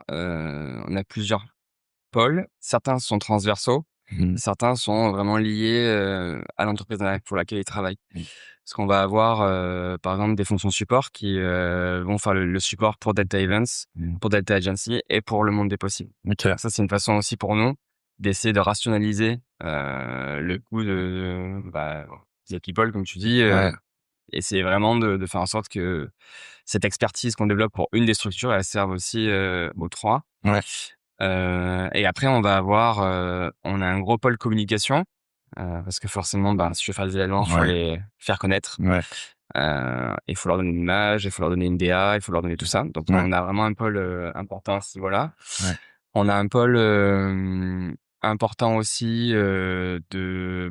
pôles. Certains sont transversaux, Mmh. certains sont vraiment liés, à l'entreprise pour laquelle ils travaillent. Mmh. Parce qu'on va avoir, par exemple, des fonctions support qui, vont faire le support pour Delta Events, Mmh. pour Delta Agency et pour le monde des possibles. OK. Ça, c'est une façon aussi pour nous d'essayer de rationaliser, le coût des people, comme tu dis, Ouais. Et c'est vraiment de faire en sorte que cette expertise qu'on développe pour une des structures, elle serve aussi aux trois. Ouais. Et après, on a un gros pôle communication parce que forcément, si tu veux faire des événements, faut Ouais. les faire connaître. Ouais. Il faut leur donner une image, il faut leur donner une DA, il faut leur donner tout ça. Donc, Ouais. on a vraiment un pôle important à ce niveau-là. Ouais. On a un pôle important aussi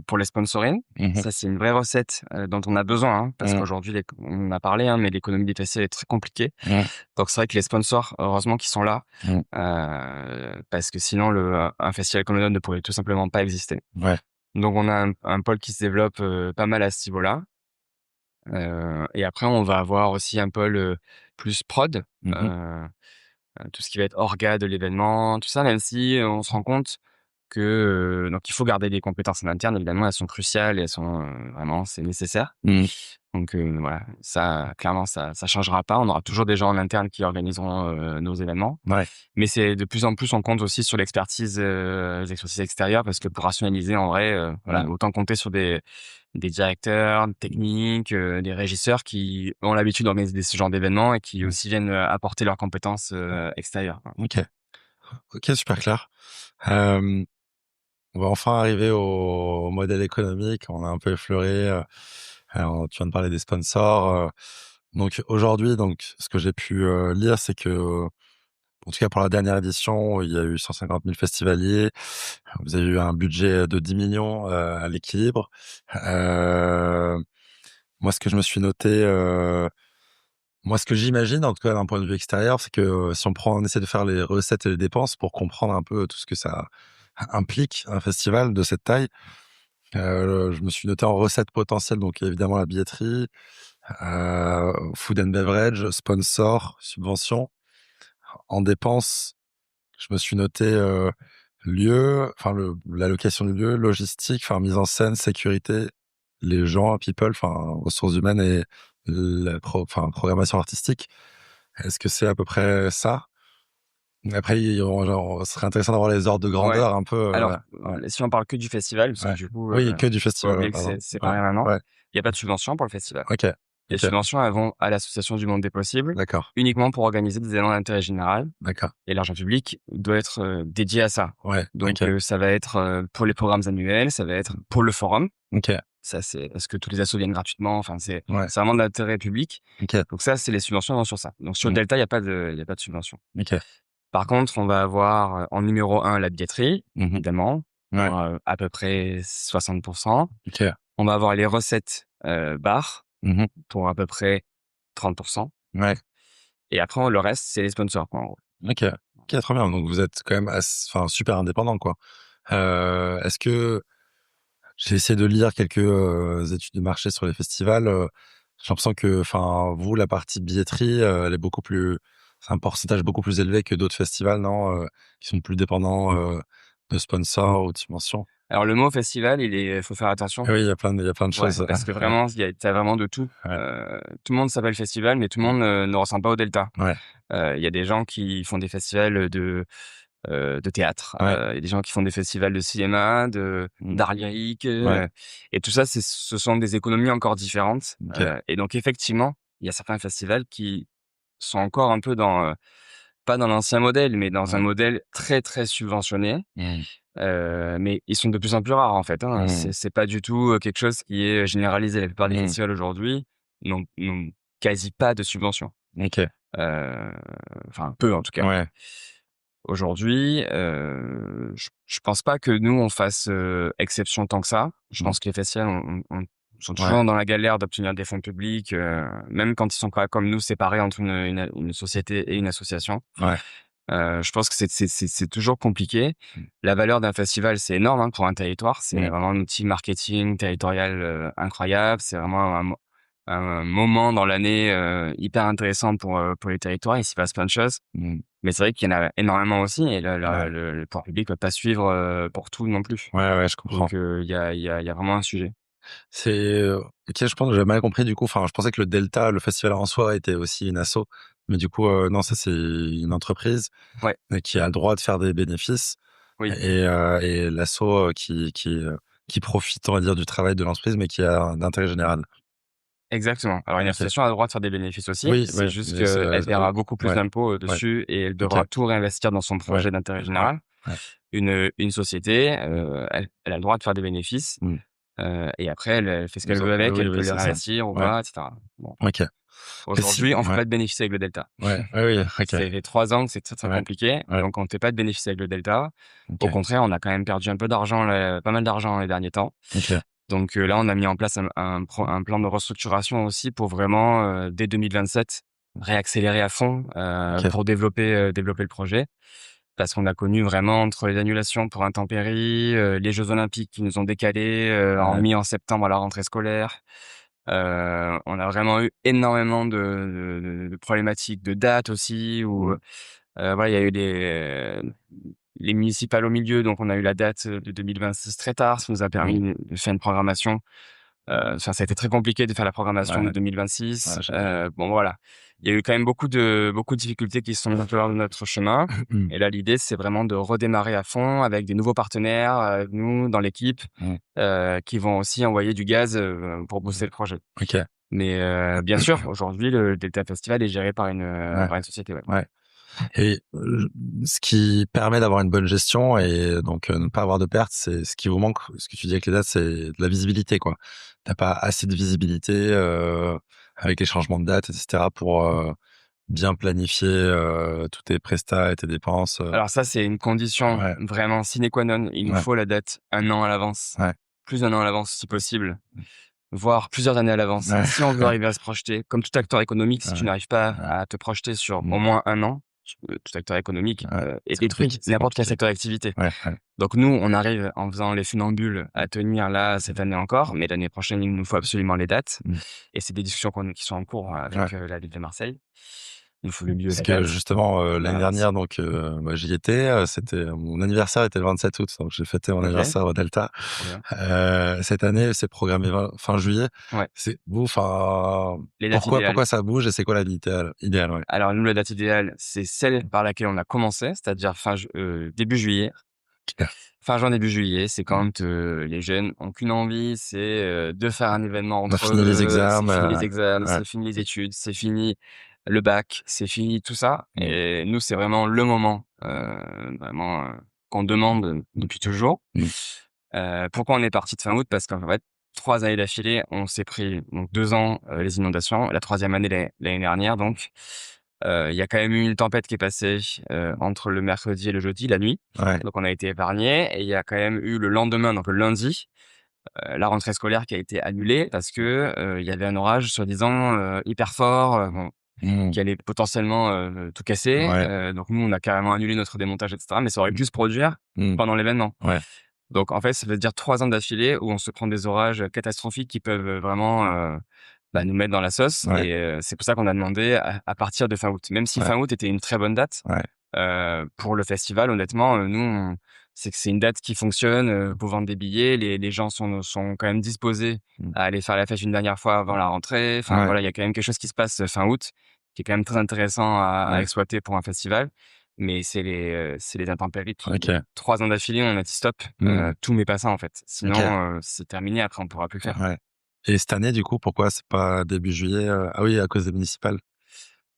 pour les sponsoring. Mhm. Ça, c'est une vraie recette dont on a besoin, hein, parce Mhm. qu'aujourd'hui, on en a parlé, hein, mais l'économie des festivals est très compliquée. Mhm. Donc, c'est vrai que les sponsors, heureusement qu'ils sont là, Mhm. parce que sinon, un festival comme le nôtre ne pourrait tout simplement pas exister. Ouais. Donc, on a un pôle qui se développe pas mal à ce niveau-là. Et après, on va avoir aussi un pôle plus prod, Mhm. tout ce qui va être orga de l'événement, tout ça, même si on se rend compte que donc il faut garder des compétences en interne, évidemment, elles sont cruciales et elles sont vraiment, c'est nécessaire. Mhm. Donc voilà, ça, clairement, ça changera pas. On aura toujours des gens en interne qui organiseront nos événements. Ouais. Mais c'est de plus en plus, on compte aussi sur l'expertise, les expertises extérieures parce que pour rationaliser, en vrai, voilà, autant compter sur des directeurs techniques, des régisseurs qui ont l'habitude d'organiser ce genre d'événements et qui aussi viennent apporter leurs compétences extérieures, quoi. Ok. Ok, super clair. Euh, on va enfin arriver au modèle économique. On a un peu effleuré. Alors, tu viens de parler des sponsors. Donc aujourd'hui, donc ce que j'ai pu lire, c'est que en tout cas pour la dernière édition, il y a eu 150 000 festivaliers. Vous avez eu un budget de 10 millions à l'équilibre. Euh, moi, ce que je me suis noté, moi, ce que j'imagine, en tout cas d'un point de vue extérieur, c'est que si on essaie de faire les recettes et les dépenses pour comprendre un peu tout ce que ça implique un festival de cette taille. Je me suis noté en recettes potentielles, donc évidemment la billetterie, food and beverage, sponsor, subvention. En dépenses, je me suis noté lieu, enfin l'allocation du lieu, logistique, enfin mise en scène, sécurité, les gens, people, enfin ressources humaines et programmation artistique. Est-ce que c'est à peu près ça? Après, genre, ce serait intéressant d'avoir les ordres de Ouais. grandeur un peu. Alors, Ouais, si on parle que du festival, parce que ouais. du coup, Oui, que du faut pas festival, oublier que pardon. c'est Ouais, pareil maintenant. ouais. Il y a pas de subvention pour le festival. Ok, Les ok, subventions, elles vont à l'association du monde des possibles, d'accord, uniquement pour organiser des événements d'intérêt général. d'accord. Et l'argent public doit être dédié à ça. Ouais, Donc, ok, ça va être pour les programmes annuels, ça va être pour le forum. ok, Ça, c'est parce que tous les assos viennent gratuitement. Enfin, ouais, c'est vraiment de l'intérêt public. ok, Donc ça, c'est les subventions vont sur ça. Donc sur le mm, Delta, il y a pas de subvention. ok, Par contre, on va avoir en numéro un la billetterie, mhm, évidemment, ouais, pour à peu près 60%. ok, On va avoir les recettes bar mhm, pour à peu près 30%. ouais, Et après, le reste, c'est les sponsors, quoi, en gros. ok, ok, trop bien. Donc vous êtes quand même enfin, super indépendant, quoi. Est-ce que j'ai essayé de lire quelques études de marché sur les festivals. J'ai l'impression que, enfin, vous, la partie billetterie, elle est beaucoup plus, c'est un pourcentage beaucoup plus élevé que d'autres festivals, non, qui sont plus dépendants de sponsors ou de subventions. Alors le mot festival, faut faire attention. Et oui, il y a plein de Ouais, choses. parce que Ouais, vraiment, t'as vraiment de tout. ouais, Tout le monde s'appelle festival, mais tout le monde ne ressemble pas au Delta. ouais, Il y a des gens qui font des festivals de théâtre. ouais, Il y a des gens qui font des festivals de cinéma, mm, d'art lyrique, ouais, et tout ça, ce sont des économies encore différentes. ok, Et donc effectivement, il y a certains festivals qui sont encore un peu dans, pas dans l'ancien modèle, mais dans un ouais, modèle très, très subventionné. mm, Mais ils sont de plus en plus rares en fait, hein. mm, C'est pas du tout quelque chose qui est généralisé. La plupart des mm, festivals aujourd'hui n'ont quasi pas de subvention. ok, Heu, enfin peu en tout cas. ouais, Aujourd'hui, je pense pas que nous on fasse exception tant que ça. Je mm, pense que les festivals sont ouais, toujours dans la galère d'obtenir des fonds publics, même quand ils sont pas comme nous séparés entre une société et une association. ouais, Je pense que c'est toujours compliqué. mm, La valeur d'un festival, c'est énorme, hein, pour un territoire. C'est mm, vraiment un outil marketing territorial incroyable. C'est vraiment un moment dans l'année hyper intéressant pour les territoires. Il s'y passe plein de choses. mm, Mais c'est vrai qu'il y en a énormement aussi et ouais, le pouvoir public peut pas suivre pour tout non plus. ouais, ouais, je comprends. Donc il y a vraiment un sujet. C'est ok, je pense que j'avais mal compris du coup. Enfin, je pensais que le Delta, le festival en soi, était aussi une asso, mais du coup, non, ça c'est une entreprise Ouais, qui a le droit de faire des bénéfices oui. et l'asso qui profite, on va dire, du travail de l'entreprise, mais qui a d'intérêt général. Exactement. Alors une OK. association a le droit de faire des bénéfices aussi, Oui, c'est ouais, juste mais c'est qu'elle paiera beaucoup plus ouais, d'impôts, ouais, dessus et elle OK, devra tout réinvestir dans son ouais, projet d'intérêt ouais, général. ouais. Une société, elle a le droit de faire des bénéfices, Mmh. et après elle fait ce qu'elle Ils ont veut avec, oui, elle peut oui, les c'est ça. réinvestir ou Ouais, pas et cetera. Bon, OK. Et si aujourd'hui, on fait ouais, pas de bénéfices avec le delta. ouais, oui, oui, OK. Ça fait 3 ans que c'est très, très Ouais, compliqué, ouais, donc on ne fait pas de bénéfices avec le delta. Au OK, contraire, on a quand même perdu un peu d'argent là, pas mal d'argent les derniers temps. OK, Donc là, on a mis en place un plan de restructuration aussi pour vraiment, dès 2027, réaccélérer à fond, OK. pour développer le projet. Parce qu'on a connu vraiment entre les annulations pour intempéries, les jeux olympiques qui nous ont décalés, Ouais, en septembre à la rentrée scolaire. On a vraiment eu énormément de problématiques, de dates aussi où, voilà, il y a eu les municipales au milieu, donc on a eu la date, de 2026 très tard, ce qui nous a mmh, permis de faire une programmation. Enfin, ça a été très compliqué de faire la programmation de ouais, 2026. ouais, j'imagine. Bon voilà, il y a eu quand même beaucoup de difficultés qui se sont mises en dehors de notre chemin Mmh, et là, l'idée, c'est vraiment de redémarrer à fond avec des nouveaux partenaires, nous, dans l'équipe, mmh, qui vont aussi envoyer du gaz, pour mmh, booster le projet. OK. Mais bien sûr, aujourd'hui, le Delta Festival est géré Ouais, par une société, ouais. ouais. Et ce qui permet d'avoir une bonne gestion et donc ne pas avoir de pertes, c'est ce qui vous manque, ce que tu dis avec les dates, c'est de la visibilité, quoi. Tu pas assez de visibilité, avec les changements de date et cetera pour, bien planifier, tous tes prestats et tes dépenses, Alors ça, c'est une condition ouais, vraiment sine qua non. Il nous ouais, faut la date 1 an à l'avance, ouais, plus d'1 an à l'avance si possible, voire plusieurs années à l'avance. ouais, Si on veut arriver à se projeter, comme tout acteur économique, si tu ouais, n'arrives pas ouais, à te projeter sur mmh, au moins 1 an, tout acteur économique, ouais, est détruit, c'est n'importe quel compliqué. secteur d'activité. Ouais, ouais, Donc nous, on arrive en faisant les funambules à tenir là cette année encore, mais l'année prochaine, il nous faut absolument les dates mmh, et c'est des discussions qui sont en cours ouais. avec, la ville de Marseille. Il nous faut le lieu et Parce la que date. justement, l'année Voilà, dernière donc, moi j'y étais, c'était mon anniversaire était le 27 août, donc j'ai fêté mon OK, anniversaire au Delta. trop bien. Cette année, c'est programmé fin juillet. Ouais, C'est vous, enfin, les dates idéales. pourquoi ça bouge et c'est quoi la date idéale, ouais. Alors nous, la date idéale, c'est celle par laquelle on a commencé, c'est-à-dire début juillet. OK. Fin juin, début juillet, c'est Mmh. quand, les jeunes ont qu'une envie, c'est, de faire un événement On a entre fini les eux, c'est examens, fini les examens, ouais. c'est fini les études, c'est fini le bac, c'est fini tout ça Mmh. et nous, c'est vraiment le moment, vraiment, qu'on demande depuis toujours. Mmh. Pourquoi on est parti de fin août? Parce qu'en fait, 3 années d'affilée, on s'est pris donc 2 ans, les inondations, la troisième année l'année dernière donc. Il y a quand même eu une tempête qui est passée, entre le mercredi et le jeudi, la nuit. Ouais, Donc on a été épargnés et il y a quand même eu le lendemain, donc le lundi, la rentrée scolaire qui a été annulée parce que, il y avait un orage soi-disant, hyper fort, bon, mmh, qui allait potentiellement, tout casser. ouais, Donc nous, on a carrément annulé notre démontage et cetera, mais ça aurait mmh, pu se produire mmh, pendant l'événement. ouais, Donc en fait, ça veut dire 3 ans d'affilée où on se prend des orages catastrophiques qui peuvent, vraiment, nous mettre dans la sauce ouais, et c'est pour ça qu'on a demandé à partir de fin août. Même si ouais, fin août était une très bonne date, ouais, pour le festival, honnêtement, nous, c'est que c'est une date qui fonctionne, pour vendre des billets. Les gens sont quand même disposés mmh, à aller faire la fête une dernière fois avant la rentrée. Enfin ouais, voilà, il y a quand même quelque chose qui se passe, fin août, qui est quand même très intéressant à ouais, exploiter pour un festival. Mais c'est les intempéries qui OK. 3 ans d'affilée, on a dit: «Stop, Mmh, tout met pas ça, en fait. OK, Sinon, c'est terminé après, on pourra plus le faire». ouais. Et cette année, du coup, pourquoi c'est pas début juillet, Ah oui, à cause des municipales?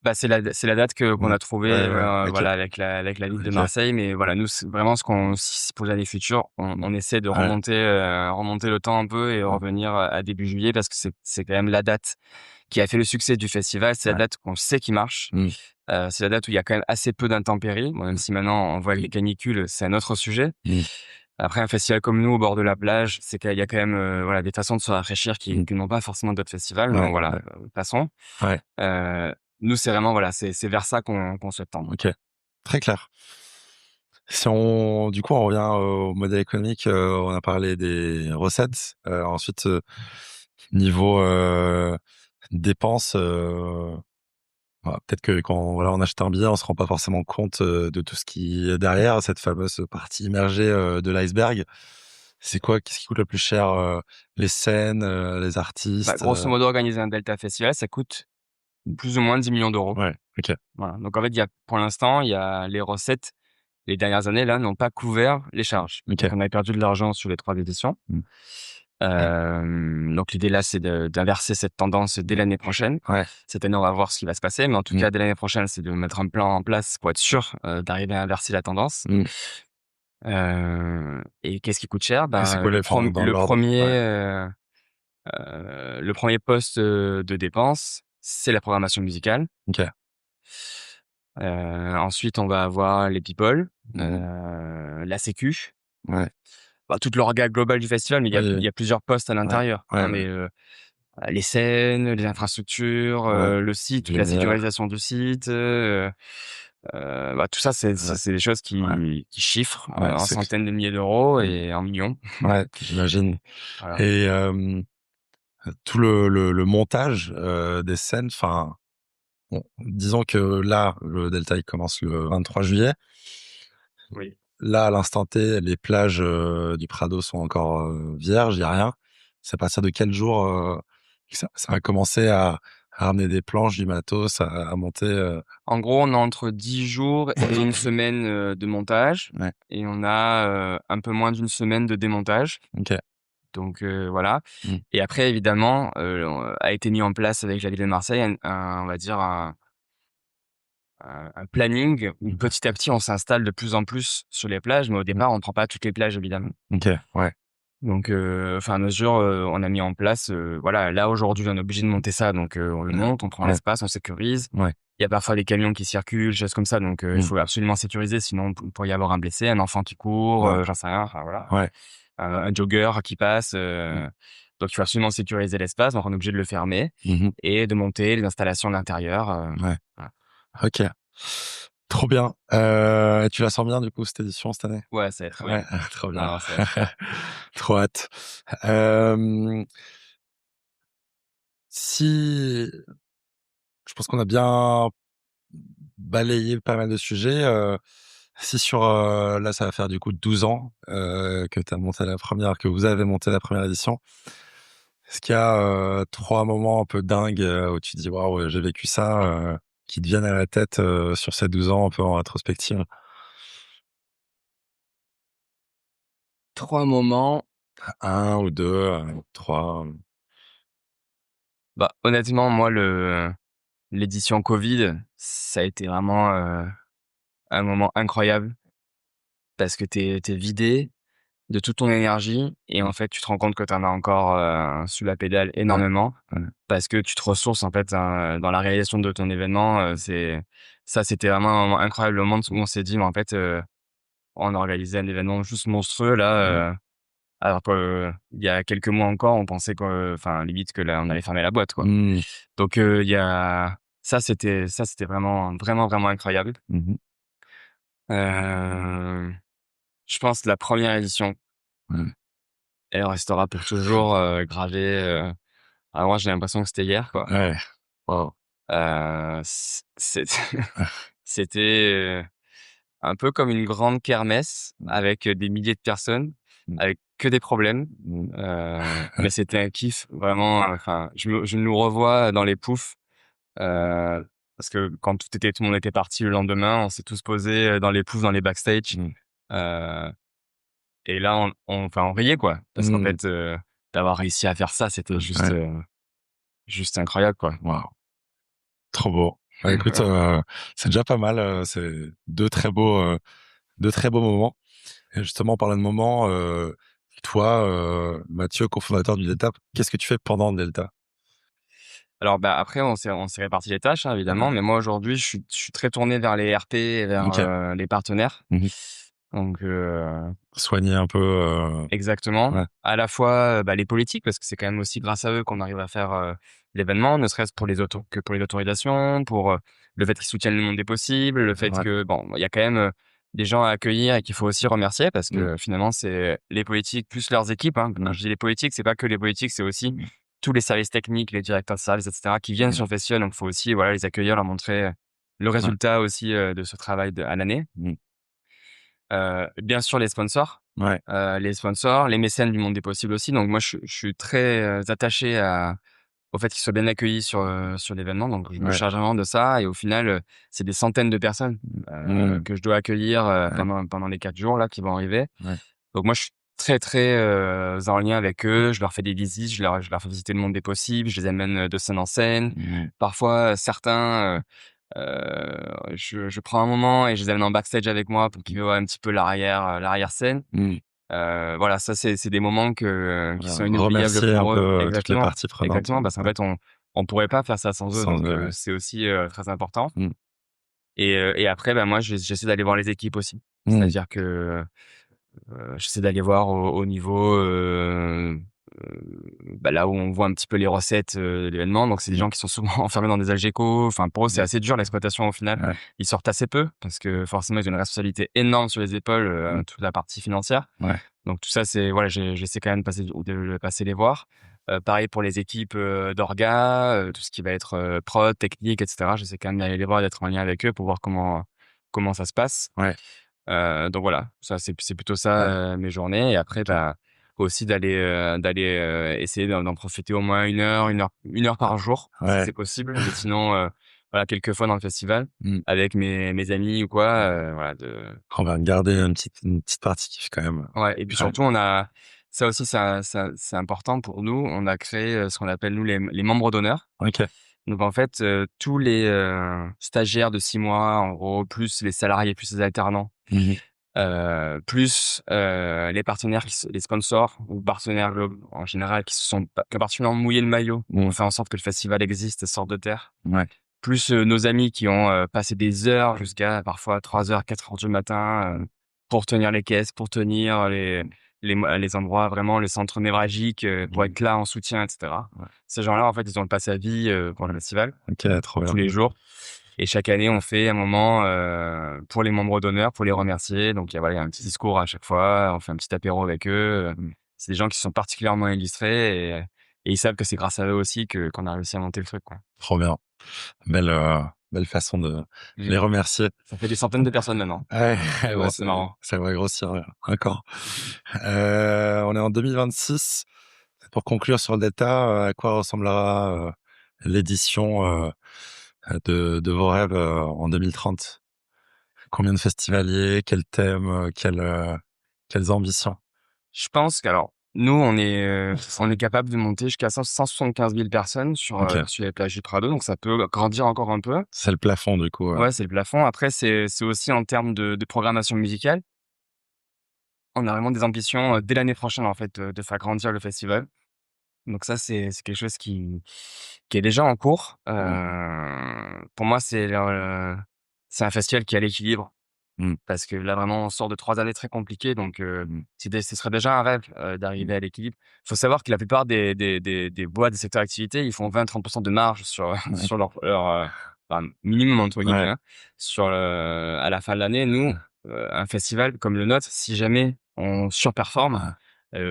Bah, c'est la date qu'on Ouais, a trouvée, ouais, ouais, OK, voilà, avec la ville de OK, Marseille. Mais voilà, nous, c'est vraiment ce qu'on si pour l'année future, mmh, on essaie de ouais, remonter le temps un peu et mmh, revenir à début juillet parce que c'est quand même la date qui a fait le succès du festival. C'est la ouais, date qu'on sait qui marche. mmh, C'est la date où il y a quand même assez peu d'intempéries. Bon, même si maintenant on voit les canicules, c'est un autre sujet. mmh, Après un festival comme nous, au bord de la plage, c'est qu'il y a quand même, voilà, des façons de se rafraîchir mmh, qui n'ont pas forcément d'autres festivals. ouais, Donc voilà, ouais, passons. ouais, Nous, c'est vraiment voilà, c'est vers ça qu'on souhaite tendre. OK, très clair. Si on du coup, on revient au modèle économique, on a parlé des recettes, ensuite, niveau, dépenses, bah, peut-être que quand, voilà, on achète un billet, on se rend pas forcément compte, de tout ce qui est derrière, cette fameuse partie immergée, de l'iceberg. C'est quoi? Qu'est-ce qui coûte le plus cher, les scènes, les Bah, artistes, grosso modo, organiser un Delta Festival, ça coûte plus ou moins 10 millions d'euros. Ouais, OK, Voilà. Donc en fait, il y a pour l'instant, il y a les recettes, les dernières années là, n'ont pas couvert les charges. OK. Donc on a perdu de l'argent sur les 3 éditions. Mmh. Donc l'idée là, c'est d'inverser cette tendance dès l'année prochaine. Ouais. Cette année, on va voir ce qui va se passer, mais en tout cas, dès l'année prochaine, c'est de mettre un plan en place pour être sûr d'arriver à inverser la tendance. Et qu'est-ce qui coûte cher? Et c'est Ben, quoi dans l'ordre? Ouais. le premier poste de dépense, c'est la programmation musicale. OK. Ensuite, on va avoir les people, la sécu, Ouais. bah, toute l'orga globale du festival, mais Oui, il oui. y a plusieurs postes à Ouais. l'intérieur, Ouais, hein, ouais. mais les scènes, les infrastructures, Ouais. le site, toute la Lumière. sécurisation du site, bah, tout ça, Ouais. c'est des choses Ouais. qui chiffrent Ouais, en c'est cl centaines de milliers d'euros mmh. et en millions. Ouais, j'imagine. Voilà. Et tout le montage, des scènes, enfin, bon, disons que là, le Delta, il commence le 23 juillet. Oui. Là, à l'instant T, les plages, du Prado sont encore, vierges, il y a rien. C'est à partir de quel jour, que ça va commencer à ramener des planches, du matos, à monter, En gros, on a entre 10 jours et une semaine, de montage Ouais. et on a, un peu moins d'une semaine de démontage. OK. Donc voilà. Mmh. Et après évidemment, a été mis en place avec la ville de Marseille on va dire un planning où petit à petit on s'installe de plus en plus sur les plages, mais au Mmh. départ on prend pas toutes les plages évidemment. OK, ouais. Donc au fur et à mesure, on a mis en place, voilà, là aujourd'hui on est obligé de monter ça, donc on le monte, on prend Ouais. l'espace, on sécurise. Ouais. Il y a parfois les camions qui circulent, choses comme ça, donc il Mmh. faut absolument sécuriser, sinon il pourrait y avoir un blessé, un enfant qui court, Ouais. j'en sais rien, enfin voilà, Ouais. un jogger qui passe, Mmh. donc il faut absolument sécuriser l'espace, donc on est obligé de le fermer Mmh. et de monter les installations à l'intérieur, Ouais. voilà. OK. Trop bien. Et tu la sens bien, du coup, cette édition, cette année? Ouais, ça va être trop bien. Ouais, trop Non, bien. non, ça va être trop bien. Trop hâte. Hem, si je pense qu'on a bien balayé pas mal de sujets, si sur, là, ça va faire du coup 12 ans, que vous avez monté la première édition. Est-ce qu'il y a, 3 moments un peu dingues, où tu te dis: «Waouh, j'ai vécu ça», qui te viennent à la tête, sur ces 12 ans un peu en rétrospective? 3 moments. Un ou 2, 3. Bah, honnêtement, moi, l'édition Covid, ça a été vraiment, un moment incroyable parce que t'es vidé de toute ton énergie et en fait, tu te rends compte que tu en as encore, sous la pédale Ouais, énormément ouais. parce que tu te ressources, en fait, dans la réalisation de ton événement, c'était vraiment un moment incroyable, le moment où on s'est dit: «Mais en fait, on a organisé un événement juste monstrueux Mmh. là», alors que, il y a quelques mois encore, on pensait que enfin, limite que là, on allait fermer la boîte, quoi. Mmh. Donc il y a ça, c'était vraiment, vraiment, vraiment incroyable. Mmh mh. Heu, je pense la première édition, Ouais. elle restera pour toujours, gravée, moi, j'ai l'impression que c'était hier, quoi. Ouais. Waouh. C'était, un peu comme une grande kermesse Mmh. avec, des milliers de personnes, Mmh. avec que des problèmes, Mmh. mais c'était un kiff vraiment, enfin, je nous revois dans les poufs, parce que quand tout le monde était parti le lendemain, on s'est tous posés, dans les poufs, dans les backstage, Mmh. heu et là enfin, on riait, quoi, parce qu'en Mmh. fait, d'avoir réussi à faire ça, c'était Ouais. juste incroyable, quoi. Waouh, trop beau. Bah, écoute, c'est déjà pas mal, c'est 2 très beaux, 2 très beaux moments. Et justement, en parlant de moments, toi, Mathieu, cofondateur du Delta, qu'est-ce que tu fais pendant le Delta? Alors, bah, après on s'est réparti les tâches, hein, évidemment, Ouais. mais moi aujourd'hui je suis très tourné vers les RP et vers, OK. les partenaires. Mmh mh. Donc Soigner un peu, exactement. ouais. À la fois, bah, les politiques parce que c'est quand même aussi grâce à eux qu'on arrive à faire, l'événement, ne serait-ce pour pour les autorisations, pour, le fait qu'ils soutiennent le monde des possibles, le fait Ouais. que bon, il y a quand même, des gens à accueillir et qu'il faut aussi remercier parce Mmh. que finalement c'est les politiques plus leurs équipes, hein. Quand Mmh. je dis les politiques, c'est pas que les politiques, c'est aussi tous les services techniques, les directeurs de services et cetera qui viennent Mmh. sur le festival, donc il faut aussi, voilà, les accueillir, leur montrer, le Ouais. résultat aussi, de ce travail à l'année. Mmh. Bien sûr Ouais. les sponsors, les mécènes du monde des possibles aussi. Donc moi, je suis très, attaché au fait qu'ils soient bien accueillis sur l'événement. Donc je me Ouais. charge vraiment de ça et au final, c'est des centaines de personnes, Mmh. que je dois accueillir, Ouais. pendant les 4 jours là qui vont arriver. Ouais. Donc moi, je suis très, très, en lien avec eux. Je leur fais des visites, je leur fais visiter le monde des possibles, je les amène de scène en scène. Mmh. Parfois, certains, je prends un moment et je les amène en backstage avec moi pour qu'ils voient un petit peu l'arrière-scène. Mmh. Voilà, ça c'est des moments qui Voilà, sont inoubliables remercier un pour eux. peu, toutes les Exactement, parties prenantes, exactement, parce qu'en ouais, fait on pourrait pas faire ça sans eux, sans donc eux, ouais. c'est aussi, très important. Mmh. Et après, bah, moi j'essaie d'aller voir les équipes aussi. Mmh. C'est-à-dire que, j'essaie d'aller voir au niveau, bah, là où on voit un petit peu les recettes, de l'événement. Donc c'est des Mmh. gens qui sont souvent enfermés dans des algécos. Enfin, pour eux, c'est Mmh. assez dur l'exploitation au final. Ouais. Ils sortent assez peu parce que forcément, ils ont une responsabilité énorme sur les épaules, Mmh. toute la partie financière. Ouais. Donc tout ça, c'est voilà, j'essaie quand même de passer les voir. Pareil pour les équipes, d'orga, tout ce qui va être, prod, technique et cetera. J'essaie quand même d'aller les voir, d'être en lien avec eux pour voir comment ça se passe. Ouais. Donc voilà, ça c'est plutôt Ouais. ça, mes journées. Et après, OK. bah, aussi d'aller essayer d'en profiter au moins 1 heure par jour, si Ouais. c'est possible. Mais sinon, voilà, quelques fois dans le festival Mmh. avec mes amis ou quoi, voilà On va garder une petite partie kiff quand même. ouais. Et puis Ouais. surtout, ça aussi, c'est important pour nous. On a créé, ce qu'on appelle nous les membres d'honneur. OK. Donc en fait, tous les, stagiaires de 6 mois, en gros, plus les salariés, plus les alternants, Mmh mh. plus, les partenaires les sponsors ou partenaires en général qui ont particulièrement mouillé le maillot Mmh. pour faire en sorte que le festival existe et sorte de terre. Ouais. Plus, nos amis qui ont, passé des heures jusqu'à parfois 3 heures, 4 heures du matin, pour tenir les caisses, pour tenir les endroits vraiment, les centres névralgiques, pour Mmh. être là en soutien et cetera. Ouais. Ces gens-là, en fait, ils ont le pass à vie, pour le festival, OK, trop bien. tous les jours. Et chaque année, on fait un moment, pour les membres d'honneur, pour les remercier. Donc il y a un petit discours à chaque fois, on fait un petit apéro avec eux. Mmh. C'est des gens qui sont particulièrement illustrés et ils savent que c'est grâce à eux aussi qu'on a réussi à monter le truc, quoi. Trop bien. Belle, belle façon de Mmh. les remercier. Ça fait des centaines de personnes maintenant. Ouais, Mais bah, bon, c'est marrant. ça va grossir, encore. On est en 2026. Pour conclure sur le Delta, à quoi ressemblera, l'édition, de vos rêves, en 2030? Combien de festivaliers? Quel thème? Quelles ambitions? Je pense qu'alors, nous, on est capable de monter jusqu'à 175 000 personnes OK. sur les plages du Prado, donc ça peut grandir encore un peu. C'est le plafond du coup, Ouais, c'est le plafond. Après, c'est aussi en termes de programmation musicale. On a vraiment des ambitions, dès l'année prochaine, en fait, de faire grandir le festival. Donc ça, c'est quelque chose qui est déjà en cours. Mmh. Pour moi, c'est un festival qui est à l'équilibre. Mmh. Parce que là, vraiment, on sort de 3 années très compliquées, donc Mmh. ce serait déjà un rêve, Mmh. d'arriver à l'équilibre. Il faut savoir que la plupart des boîtes, des secteurs d'activité, ils font 20-30 de marge sur, Ouais. sur enfin, «minimum» entre guillemets, Ouais. hein, à la fin de l'année. Nous, un festival comme le nôtre, si jamais on surperforme, Ah.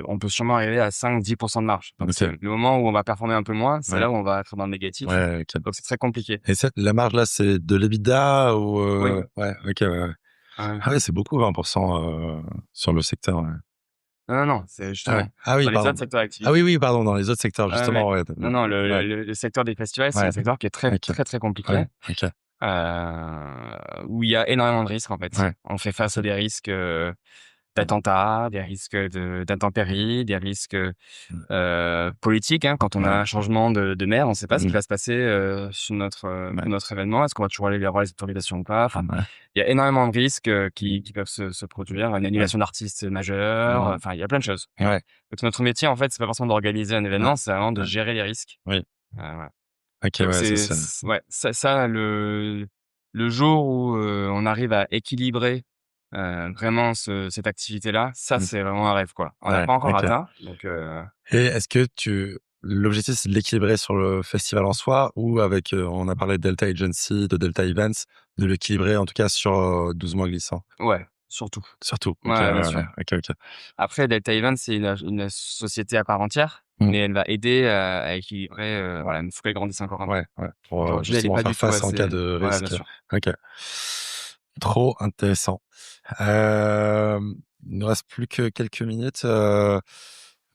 on peut sûrement arriver à 5-10 de marge. Donc OK. c'est le moment où on va performer un peu moins, c'est Ouais. là où on va être dans le négatif, Ouais, OK. donc c'est très compliqué. Et la marge là, c'est de l'EBITDA ou, Oui, ouais, OK, ouais, ouais. ouais. Ah ouais, c'est beaucoup 20%, sur le secteur, ouais. Non, non, non, c'est Ah ouais. justement Ah dans oui, les autres pardon. secteurs Ah d'activité. oui, oui, pardon, dans les autres secteurs Ouais, ouais. justement, ouais, Non, non, ouais, le secteur des festivals, c'est un ouais, secteur qui est très, OK, très, très compliqué, ouais, OK, où il y a énormément de risques, en fait. ouais, On fait face à des risques, d'attentats, des risques d'intempéries, des risques, mmh, politiques, hein. Quand on a ouais, un changement de maire, on ne sait pas ce qui mmh, va se passer, ouais, pour notre événement. Est-ce qu'on va toujours aller voir les autorisations ou pas? Enfin, ouais, il y a énormément de risques, qui peuvent se produire. Une ouais, annulation d'artistes majeure, mmh, enfin, il y a plein de choses. ouais, Donc notre métier, en fait, c'est pas forcément d'organiser un ouais, événement, c'est vraiment de ouais, gérer les risques. oui, Voilà. OK, Donc ouais, ça c'est c'est ouais, ça le jour où, on arrive à équilibrer, vraiment cette activité-là, ça mmh, c'est vraiment un rêve, quoi. On l'a ouais, pas encore OK. atteint, donc Et est-ce que l'objectif, c'est de l'équilibrer sur le festival en soi ou avec, on a parlé de Delta Agency, de Delta Events, de l'équilibrer en tout cas sur, 12 mois glissants? ouais, surtout. Surtout? OK, Ouais, ouais, bien ouais, sûr. ouais, OK, OK. Après Delta Events, c'est une société à part entière, Mmh. mais elle va aider à équilibrer, voilà, il faut qu'elle grandisse encore un peu. Ouais, ouais, pour, Aujourd'hui, elle est justement pas faire du tout face en cas assez de ouais, bien risque. sûr. OK. Trop intéressant. Il nous reste plus que quelques minutes.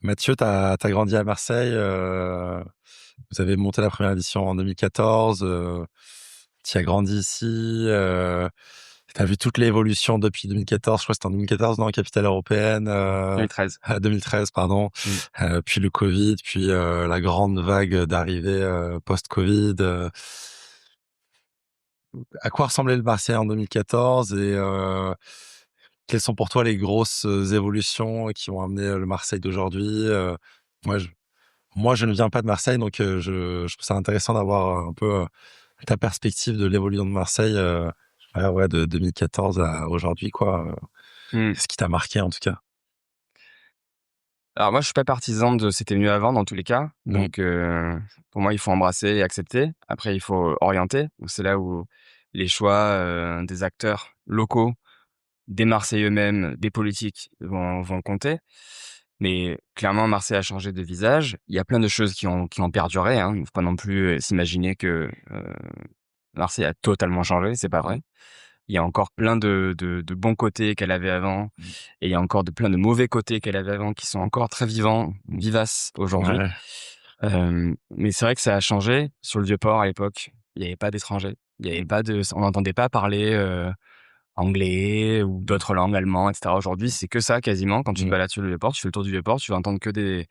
Mathieu, t'as grandi à Marseille, vous avez monté la première édition en 2014, tu as grandi ici, T'as vu toute l'évolution depuis 2014, je crois que c'était en 2014, non, capitale européenne, 2013. 2013, pardon. Mmh. Puis le Covid, puis la grande vague d'arrivée post-Covid. À quoi ressemblait le Marseille en 2014 et quelles sont pour toi les grosses évolutions qui ont amené le Marseille d'aujourd'hui? Moi, je, moi, je ne viens pas de Marseille, donc je trouve ça intéressant d'avoir un peu ta perspective de l'évolution de Marseille, ouais, de 2014 à aujourd'hui, quoi. Mmh. Ce qui t'a marqué, en tout cas. Alors moi, je suis pas partisan de «c'était mieux avant» dans tous les cas, Mmh. donc pour moi, il faut embrasser et accepter. Après, il faut orienter, donc c'est là où les choix, des acteurs locaux, des Marseillais eux-mêmes, des politiques vont compter. Mais clairement, Marseille a changé de visage. Il y a plein de choses qui ont perduré, hein. Il ne faut pas non plus, s'imaginer que, Marseille a totalement changé, c'est pas vrai. Il y a encore plein de bons côtés qu'elle avait avant Mmh. et il y a encore plein de mauvais côtés qu'elle avait avant qui sont encore très vivants, vivaces aujourd'hui. Ouais. Mais c'est vrai que ça a changé. Sur le Vieux-Port, à l'époque, il y avait pas d'étrangers. Il y avait pas de On n'entendait pas parler, anglais ou d'autres langues, allemand et cetera. Aujourd'hui, c'est que ça quasiment. Quand tu te Mmh. balades sur le Vieux-Port, tu fais le tour du Vieux-Port, tu vas entendre que des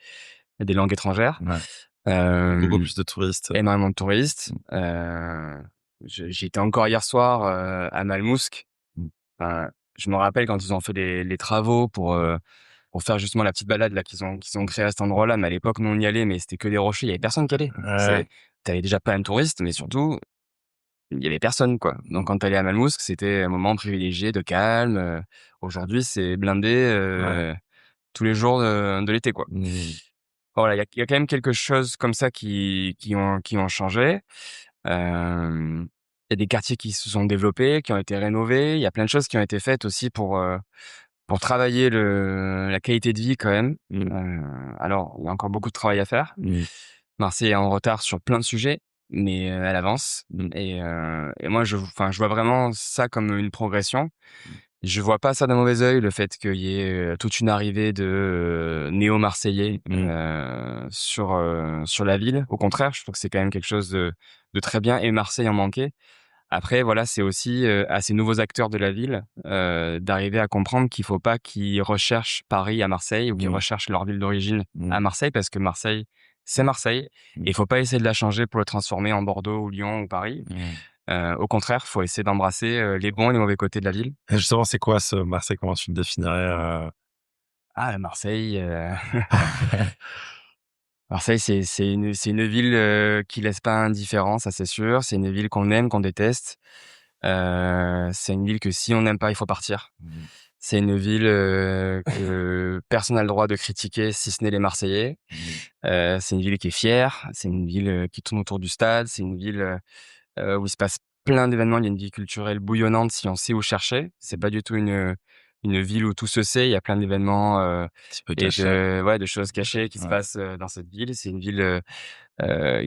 langues étrangères. Ouais. Beaucoup Hem, plus de touristes. Énormément de touristes. Mmh. J'y étais encore hier soir, à Malmousque. Mmh. Enfin, je me rappelle quand ils ont fait les travaux pour faire justement la petite balade là qu'ils ont créée à cet endroit-là, mais à l'époque, nous, on y allait, mais c'était que des rochers, il y avait personne qui allait. Ouais. Tu déjà plein de touristes, mais surtout, il y avait personne, quoi. Donc quand tu allais à Malmousque, c'était un moment privilégié de calme. Aujourd'hui, c'est blindé, Ouais. tous les jours de l'été, quoi. Mmh. Voilà, il y a quand même quelque chose comme ça qui ont changé. Il y a des quartiers qui se sont développés, qui ont été rénovés. Il y a plein de choses qui ont été faites aussi pour travailler la qualité de vie quand même. Mmh. Alors, il y a encore beaucoup de travail à faire. Mmh. Marseille est en retard sur plein de sujets, mais elle avance Mmh. et moi je vois vraiment ça comme une progression. Je vois pas ça d'un mauvais œil, le fait qu'il y ait, toute une arrivée de, néo-marseillais, Mmh. sur la ville. Au contraire, je trouve que c'est quand même quelque chose de très bien et Marseille en manquait. Après voilà, c'est aussi, à ces nouveaux acteurs de la ville, d'arriver à comprendre qu'il faut pas qu'ils recherchent Paris à Marseille ou qu'ils Mmh. recherchent leur ville d'origine Mmh. à Marseille parce que Marseille, c'est Marseille et il faut pas essayer de la changer pour le transformer en Bordeaux ou Lyon ou Paris. Mmh. Au contraire, faut essayer d'embrasser, les bons et les mauvais côtés de la ville. Et justement, c'est quoi ce Marseille? Comment tu le définirais, Ah, Marseille, Marseille, c'est une ville, qui laisse pas indifférent, ça c'est sûr. C'est une ville qu'on aime, qu'on déteste. C'est une ville que si on n'aime pas, il faut partir. Mmh. C'est une ville, que personne n'a le droit de critiquer si ce n'est les Marseillais. Mmh. C'est une ville qui est fière, c'est une ville, qui tourne autour du stade, c'est une ville, où il se passe plein d'événements. Il y a une vie culturelle bouillonnante si on sait où chercher. C'est pas du tout une ville où tout se sait. Il y a plein d'événements, Petit peu et caché. de choses cachées qui se Ouais. passent, dans cette ville. C'est une ville,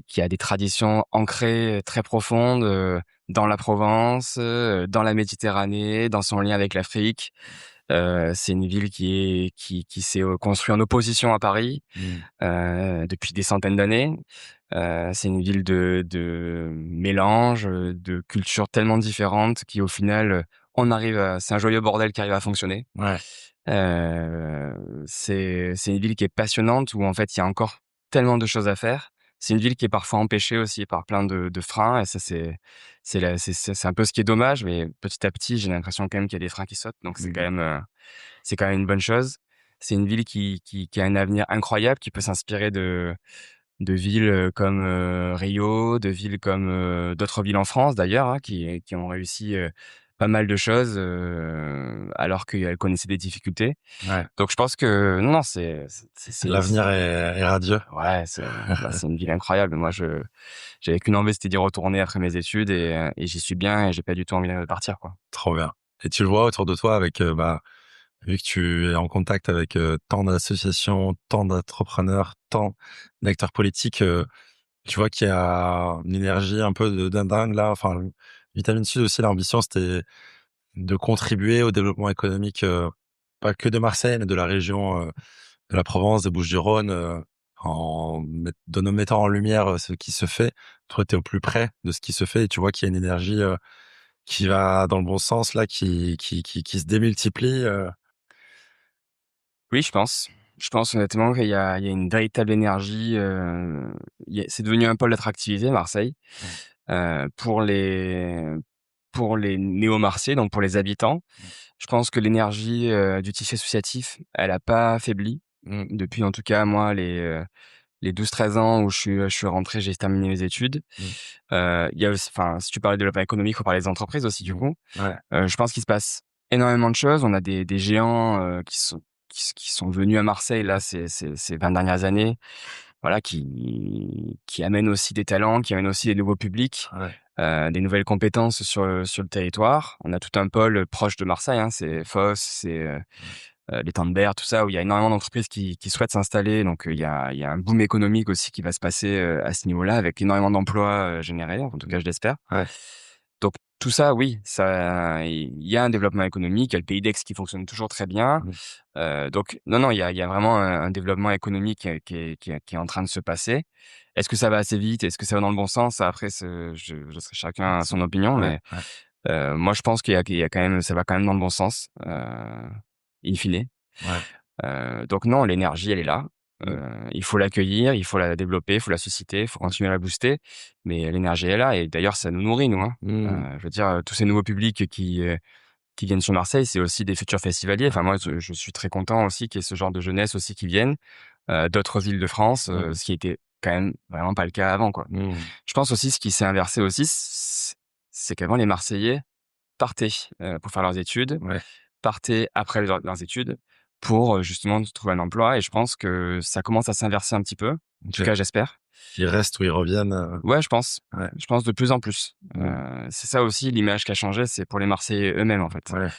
qui a des traditions ancrées, très profondes, dans la Provence, dans la Méditerranée, dans son lien avec l'Afrique. C'est une ville qui s'est, construite en opposition à Paris, Mmh. depuis des centaines d'années. C'est une ville de mélange, de cultures tellement différentes qui au final, on arrive à c'est un joyeux bordel qui arrive à fonctionner. Ouais. C'est une ville qui est passionnante où en fait il y a encore tellement de choses à faire. C'est une ville qui est parfois empêchée aussi par plein de freins et ça c'est un peu ce qui est dommage, mais petit à petit, j'ai l'impression quand même qu'il y a des freins qui sautent, donc Mmh. c'est quand même une bonne chose. C'est une ville qui a un avenir incroyable, qui peut s'inspirer de villes, comme, Rio, de villes comme, d'autres villes en France d'ailleurs, hein, qui ont réussi, pas mal de choses, alors qu'elles connaissaient des difficultés. Ouais. Donc je pense que non, c'est L'avenir est radieux. ouais, c'est une ville incroyable. Moi, j'avais qu'une envie, c'était d'y retourner après mes études et j'y suis bien et j'ai pas du tout envie de partir, quoi. Trop bien. Et tu le vois autour de toi avec, bah, vu que tu es en contact avec, tant d'associations, tant d'entrepreneurs, tant d'acteurs politiques, tu vois qu'il y a une énergie un peu de dingue là. Enfin, Vitamine Sud aussi, l'ambition, c'était de contribuer au développement économique, pas que de Marseille, mais de la région, de la Provence, des Bouches-du-Rhône, en mettant en lumière, ce qui se fait. Toi, tu es au plus près de ce qui se fait et tu vois qu'il y a une énergie, qui va dans le bon sens là, qui se démultiplie. Oui, je pense. Je pense honnêtement qu'il y a une véritable énergie, c'est devenu un pôle d'attractivité, Marseille, Mmh. pour les néo-marseillais, donc pour les habitants. Mmh. Je pense que l'énergie, du tissu associatif, elle a pas faibli Mmh. depuis, en tout cas, moi, les 12-13 ans où je suis rentré, j'ai terminé mes études. Mmh. Il y a aussi, enfin, si tu parles de développement économique, il faut parler des entreprises aussi, du Mmh. coup. Ouais. Je pense qu'il se passe énormément de choses. On a des géants, qui sont venus à Marseille là ces 20 dernières années, voilà, qui amènent aussi des talents, qui amènent aussi des nouveaux publics, Ouais. des nouvelles compétences sur le territoire. On a tout un pôle proche de Marseille, hein, c'est Fos, c'est, Mmh. les Temps-de-Berre, tout ça, où il y a énormément d'entreprises qui souhaitent s'installer. Donc, il y a un boom économique aussi qui va se passer, à ce niveau-là, avec énormément d'emplois, générés, en tout Mmh. cas je l'espère. Ouais. Donc tout ça, oui, ça il y a un développement économique, il y a le pays d'Aix qui fonctionne toujours très bien. Mmh. Donc non, non, il y a vraiment un développement économique, qui est en train de se passer. Est-ce que ça va assez vite? Est-ce que ça va dans le bon sens? Après je laisserai chacun C'est son opinion, ouais, mais ouais. moi je pense qu'il y a quand même, ça va quand même dans le bon sens, in fine. Ouais. Donc non, l'énergie, elle est là. Mmh. Il faut l'accueillir, il faut la développer, il faut la susciter, il faut continuer à la booster. Mais l'énergie est là et d'ailleurs, ça nous nourrit, nous, hein. Mmh. Je veux dire, tous ces nouveaux publics qui viennent sur Marseille, c'est aussi des futurs festivaliers. Enfin, moi, je suis très content aussi qu'il y ait ce genre de jeunesse aussi qui viennent, d'autres villes de France, Mmh. ce qui était quand même vraiment pas le cas avant, quoi. Mmh. Je pense aussi ce qui s'est inversé aussi, c'est qu'avant les Marseillais partaient, pour faire leurs études, Ouais. partaient après leurs études pour, justement trouver un emploi, et je pense que ça commence à s'inverser un petit peu. En tout OK. cas, j'espère. Ils restent ou ils reviennent, Ouais, je pense. ouais. Je pense de plus en plus. Mmh. C'est ça aussi l'image qui a changé, c'est pour les Marseillais eux-mêmes, en fait. Ouais.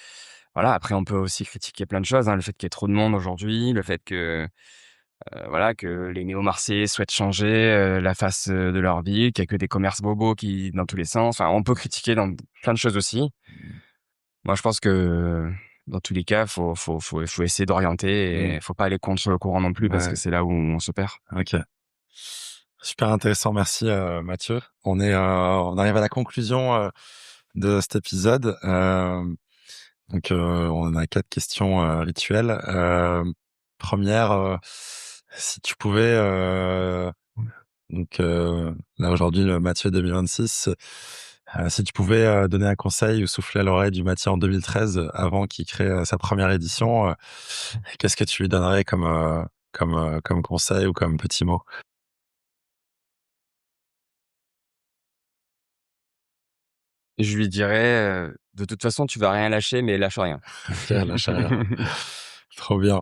Voilà, après on peut aussi critiquer plein de choses, hein, le fait qu'il y ait trop de monde aujourd'hui, le fait que, voilà, que les néo-marseillais souhaitent changer, la face, de leur ville, qu'il y a que des commerces bobos qui dans tous les sens. Enfin, on peut critiquer dans plein de choses aussi. Mmh. Moi, je pense que dans tous les cas, faut essayer d'orienter Mmh. et faut pas aller contre le courant non plus parce que Ouais. c'est là où on se perd. OK. Super intéressant, merci, Mathieu. On arrive à la conclusion, de cet épisode. Donc, on a 4 questions, rituelles. 1re, si tu pouvais, donc, là aujourd'hui, le Mathieu 2026, si tu pouvais, donner un conseil ou souffler à l'oreille du Mathieu en 2013, avant qu'il crée, sa première édition, qu'est-ce que tu lui donnerais comme conseil ou comme petit mot? Je lui dirais, «De toute façon, tu vas rien lâcher, mais lâche rien». OK, lâche rien. Trop bien.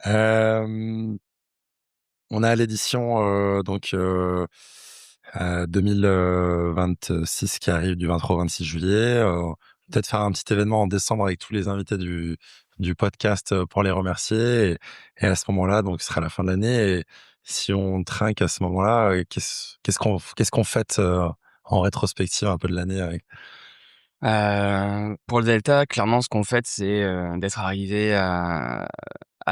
Hem, on a l'édition, donc 2026 qui arrive du 23 au 26 juillet. Peut-être faire un petit événement en décembre avec tous les invités du podcast, pour les remercier et à ce moment-là, donc ce sera la fin de l'année et si on trinque à ce moment-là, qu'est-ce qu'on fête, en rétrospective un peu de l'année avec? Pour le Delta, clairement, ce qu'on fait, c'est, d'être arrivé à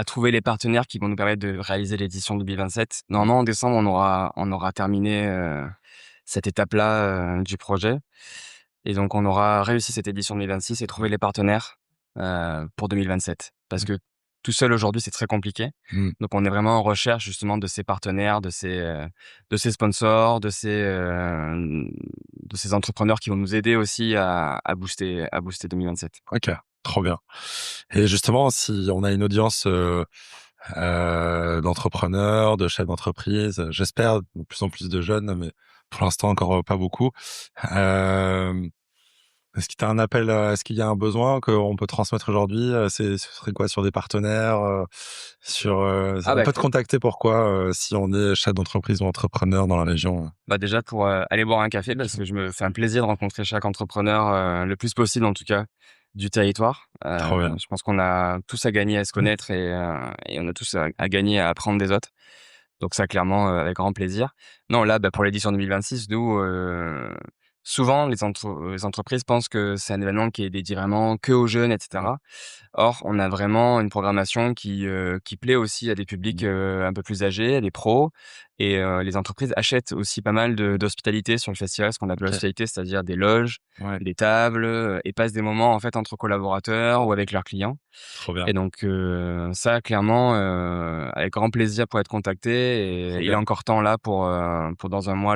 trouver les partenaires qui vont nous permettre de réaliser l'édition 2027. Mmh. Normalement, en décembre, on aura terminé, cette étape-là, du projet, et donc on aura réussi cette édition 2026 et trouvé les partenaires, pour 2027. Parce Mmh. que tout seul aujourd'hui, c'est très compliqué. Mmh. Donc on est vraiment en recherche justement de ces partenaires, de ces sponsors, de ces entrepreneurs qui vont nous aider aussi à booster 2027. OK, trop bien et justement, si on a une audience, d'entrepreneurs, de chefs d'entreprise, j'espère de plus en plus de jeunes, mais pour l'instant encore, pas beaucoup. Hem, est-ce que tu as un appel, est-ce qu'il y a un besoin qu'on peut transmettre aujourd'hui? Ce serait quoi? Sur des partenaires, Ah on bah, peut te contacter pourquoi, si on est chef d'entreprise ou entrepreneur dans la région? bah, déjà pour, aller boire un café, parce que je me fais un plaisir de rencontrer chaque entrepreneur, le plus possible en tout cas, du territoire. Trop bien. Je pense qu'on a tous à gagner à se connaître, et on a tous à gagner à apprendre des autres. Donc ça clairement, avec grand plaisir. Non, là, bah, pour l'édition 2026, nous, souvent les entreprises pensent que c'est un événement qui est dédié vraiment qu'aux jeunes, et Mmh. cetera. Or, on a vraiment une programmation qui plaît aussi à des publics, Mmh. un peu plus âgés, à des pros et les entreprises achètent aussi pas mal d'hospitalité sur le festival, ce qu'on appelle OK. l'hospitalité, c'est-à-dire des loges, Ouais, des tables, et passent des moments, en fait, entre collaborateurs ou avec leurs clients. trop bien, Et donc ça clairement, avec grand plaisir pour être contacté trop et il est bien. encore temps là pour dans un mois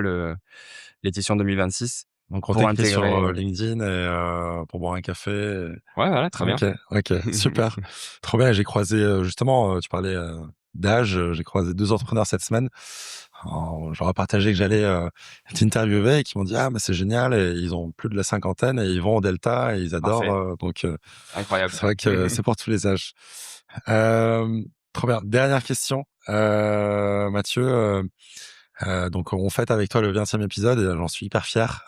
l'édition 2026 Donc on pour t'écrit sur, intégrer, LinkedIn et pour boire un café ouais, voilà, très bien. OK, OK, super. Trop bien, j'ai croisé, justement, tu parlais, d'âge, j'ai croisé 2 entrepreneurs cette semaine. Je leur ai partagé que j'allais, t'interviewer et qu'ils m'ont dit: «Ah mais c'est génial» et ils ont plus de la cinquantaine et ils vont au Delta et ils adorent, Parfait, donc incroyable. c'est vrai que c'est pour tous les âges. Trop bien. Dernière question, Mathieu, donc on fête avec toi le 20e épisode et j'en suis hyper fier.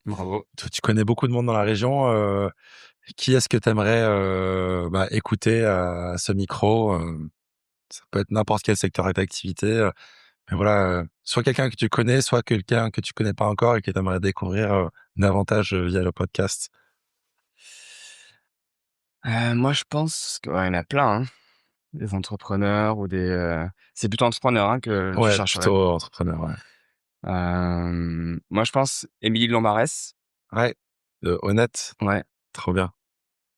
Bravo. Tu connais beaucoup de monde dans la région, qui est-ce que tu aimerais, écouter à ce micro? Ça peut être n'importe quel secteur d'activité, mais voilà, soit quelqu'un que tu connais, soit quelqu'un que tu connais pas encore et que tu aimerais découvrir, davantage, via le podcast. Moi je pense que ouais, il y en a plein, hein, des entrepreneurs ou c'est plutôt entrepreneur, hein, que tu Ouais, chercherais. plutôt entrepreneur, ouais. Moi je pense Émilie Lombarès, Ouais, honnête, ouais, trop bien.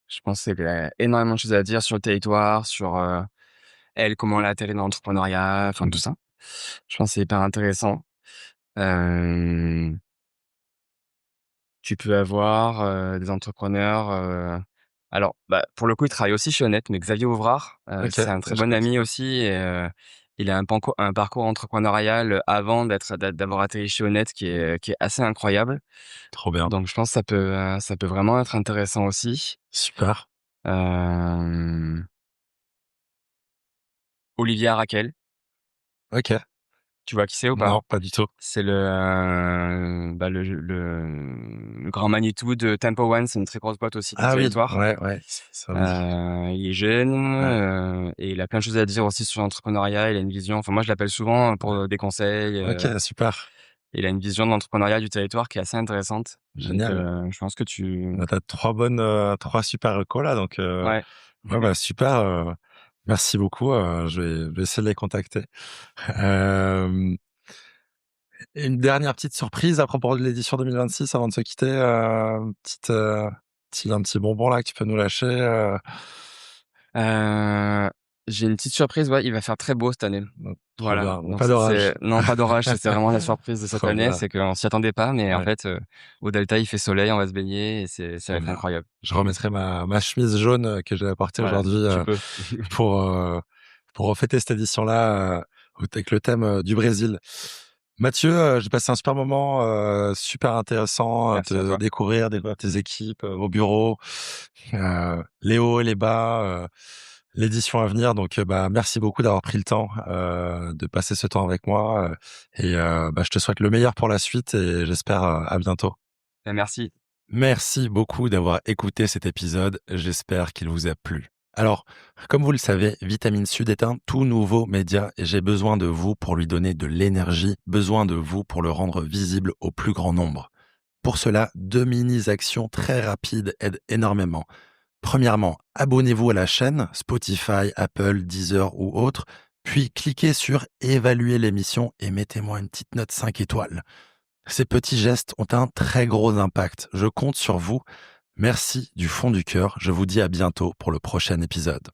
je pense qu'elle a énormément de choses à dire sur le territoire, sur, elle, comment elle a atterri dans l'entrepreneuriat, enfin tout Mmh. ça. Je pense que c'est hyper intéressant. Hem, Tu peux avoir, des entrepreneurs, alors, bah, pour le coup, il travaille aussi chez Honnête, mais Xavier Ouvrard, OK, c'est un ouais, très je bon connais ami pas. aussi et il a un parcours entrepreneurial, avant d'avoir atterri chez Honnête qui est assez incroyable. Trop bien. Donc je pense que ça peut vraiment être intéressant aussi. Super. Hem, Olivier Arraquel, OK. tu vois qui c'est ou pas? Non, pas du tout. C'est le grand Manitou de Tempo One, c'est une très grosse boîte aussi dans le Ah oui, territoire. ouais, ouais, ça me dit. Il est jeune, Ouais, et il a plein de choses à dire aussi sur l'entrepreneuriat. Il a une vision, enfin moi je l'appelle souvent pour, des conseils, OK, super, il a une vision de l'entrepreneuriat du territoire qui est assez intéressante. Donc génial. je pense que tu Bah, tu 3 super recos là, donc ouais. ouais, bah, super, merci beaucoup, je vais essayer de les contacter. Hem Et une dernière petite surprise à propos de l'édition 2026 avant de se quitter, un petit bonbon là que tu peux nous lâcher, Heu, j'ai une petite surprise, ouais, il va faire très beau cette année. donc trop Voilà, bien, donc pas ça d'orage. c'est non, pas d'orage, ça c'est vraiment la surprise de cette Trop année, bien, c'est qu'on s'y attendait pas, mais en ouais, fait, au delta il fait soleil, on va se baigner et ça va trop être bien. incroyable. Je remettrai ma chemise jaune, que j'ai apportée Voilà, aujourd'hui, tu peux. pour, heu, pour fêter cette édition-là, avec le thème, du Brésil. Mathieu, j'ai passé un super moment, super intéressant, Merci à de toi. découvrir tes équipes, vos bureaux, les hauts et les bas, l'édition à venir. Donc, merci beaucoup d'avoir pris le temps, de passer ce temps avec moi, je te souhaite le meilleur pour la suite et j'espère, à bientôt. Bah, merci. Merci beaucoup d'avoir écouté cet épisode. J'espère qu'il vous a plu. Alors, comme vous le savez, Vitamine Sud est un tout nouveau média et j'ai besoin de vous pour lui donner de l'énergie, besoin de vous pour le rendre visible au plus grand nombre. Pour cela, 2 mini-actions très rapides aident énormément. Premièrement, abonnez-vous à la chaîne, Spotify, Apple, Deezer ou autre, puis cliquez sur évaluer l'émission et mettez-moi une petite note 5 étoiles. Ces petits gestes ont un très gros impact. Je compte sur vous. Merci du fond du cœur. Je vous dis à bientôt pour le prochain épisode.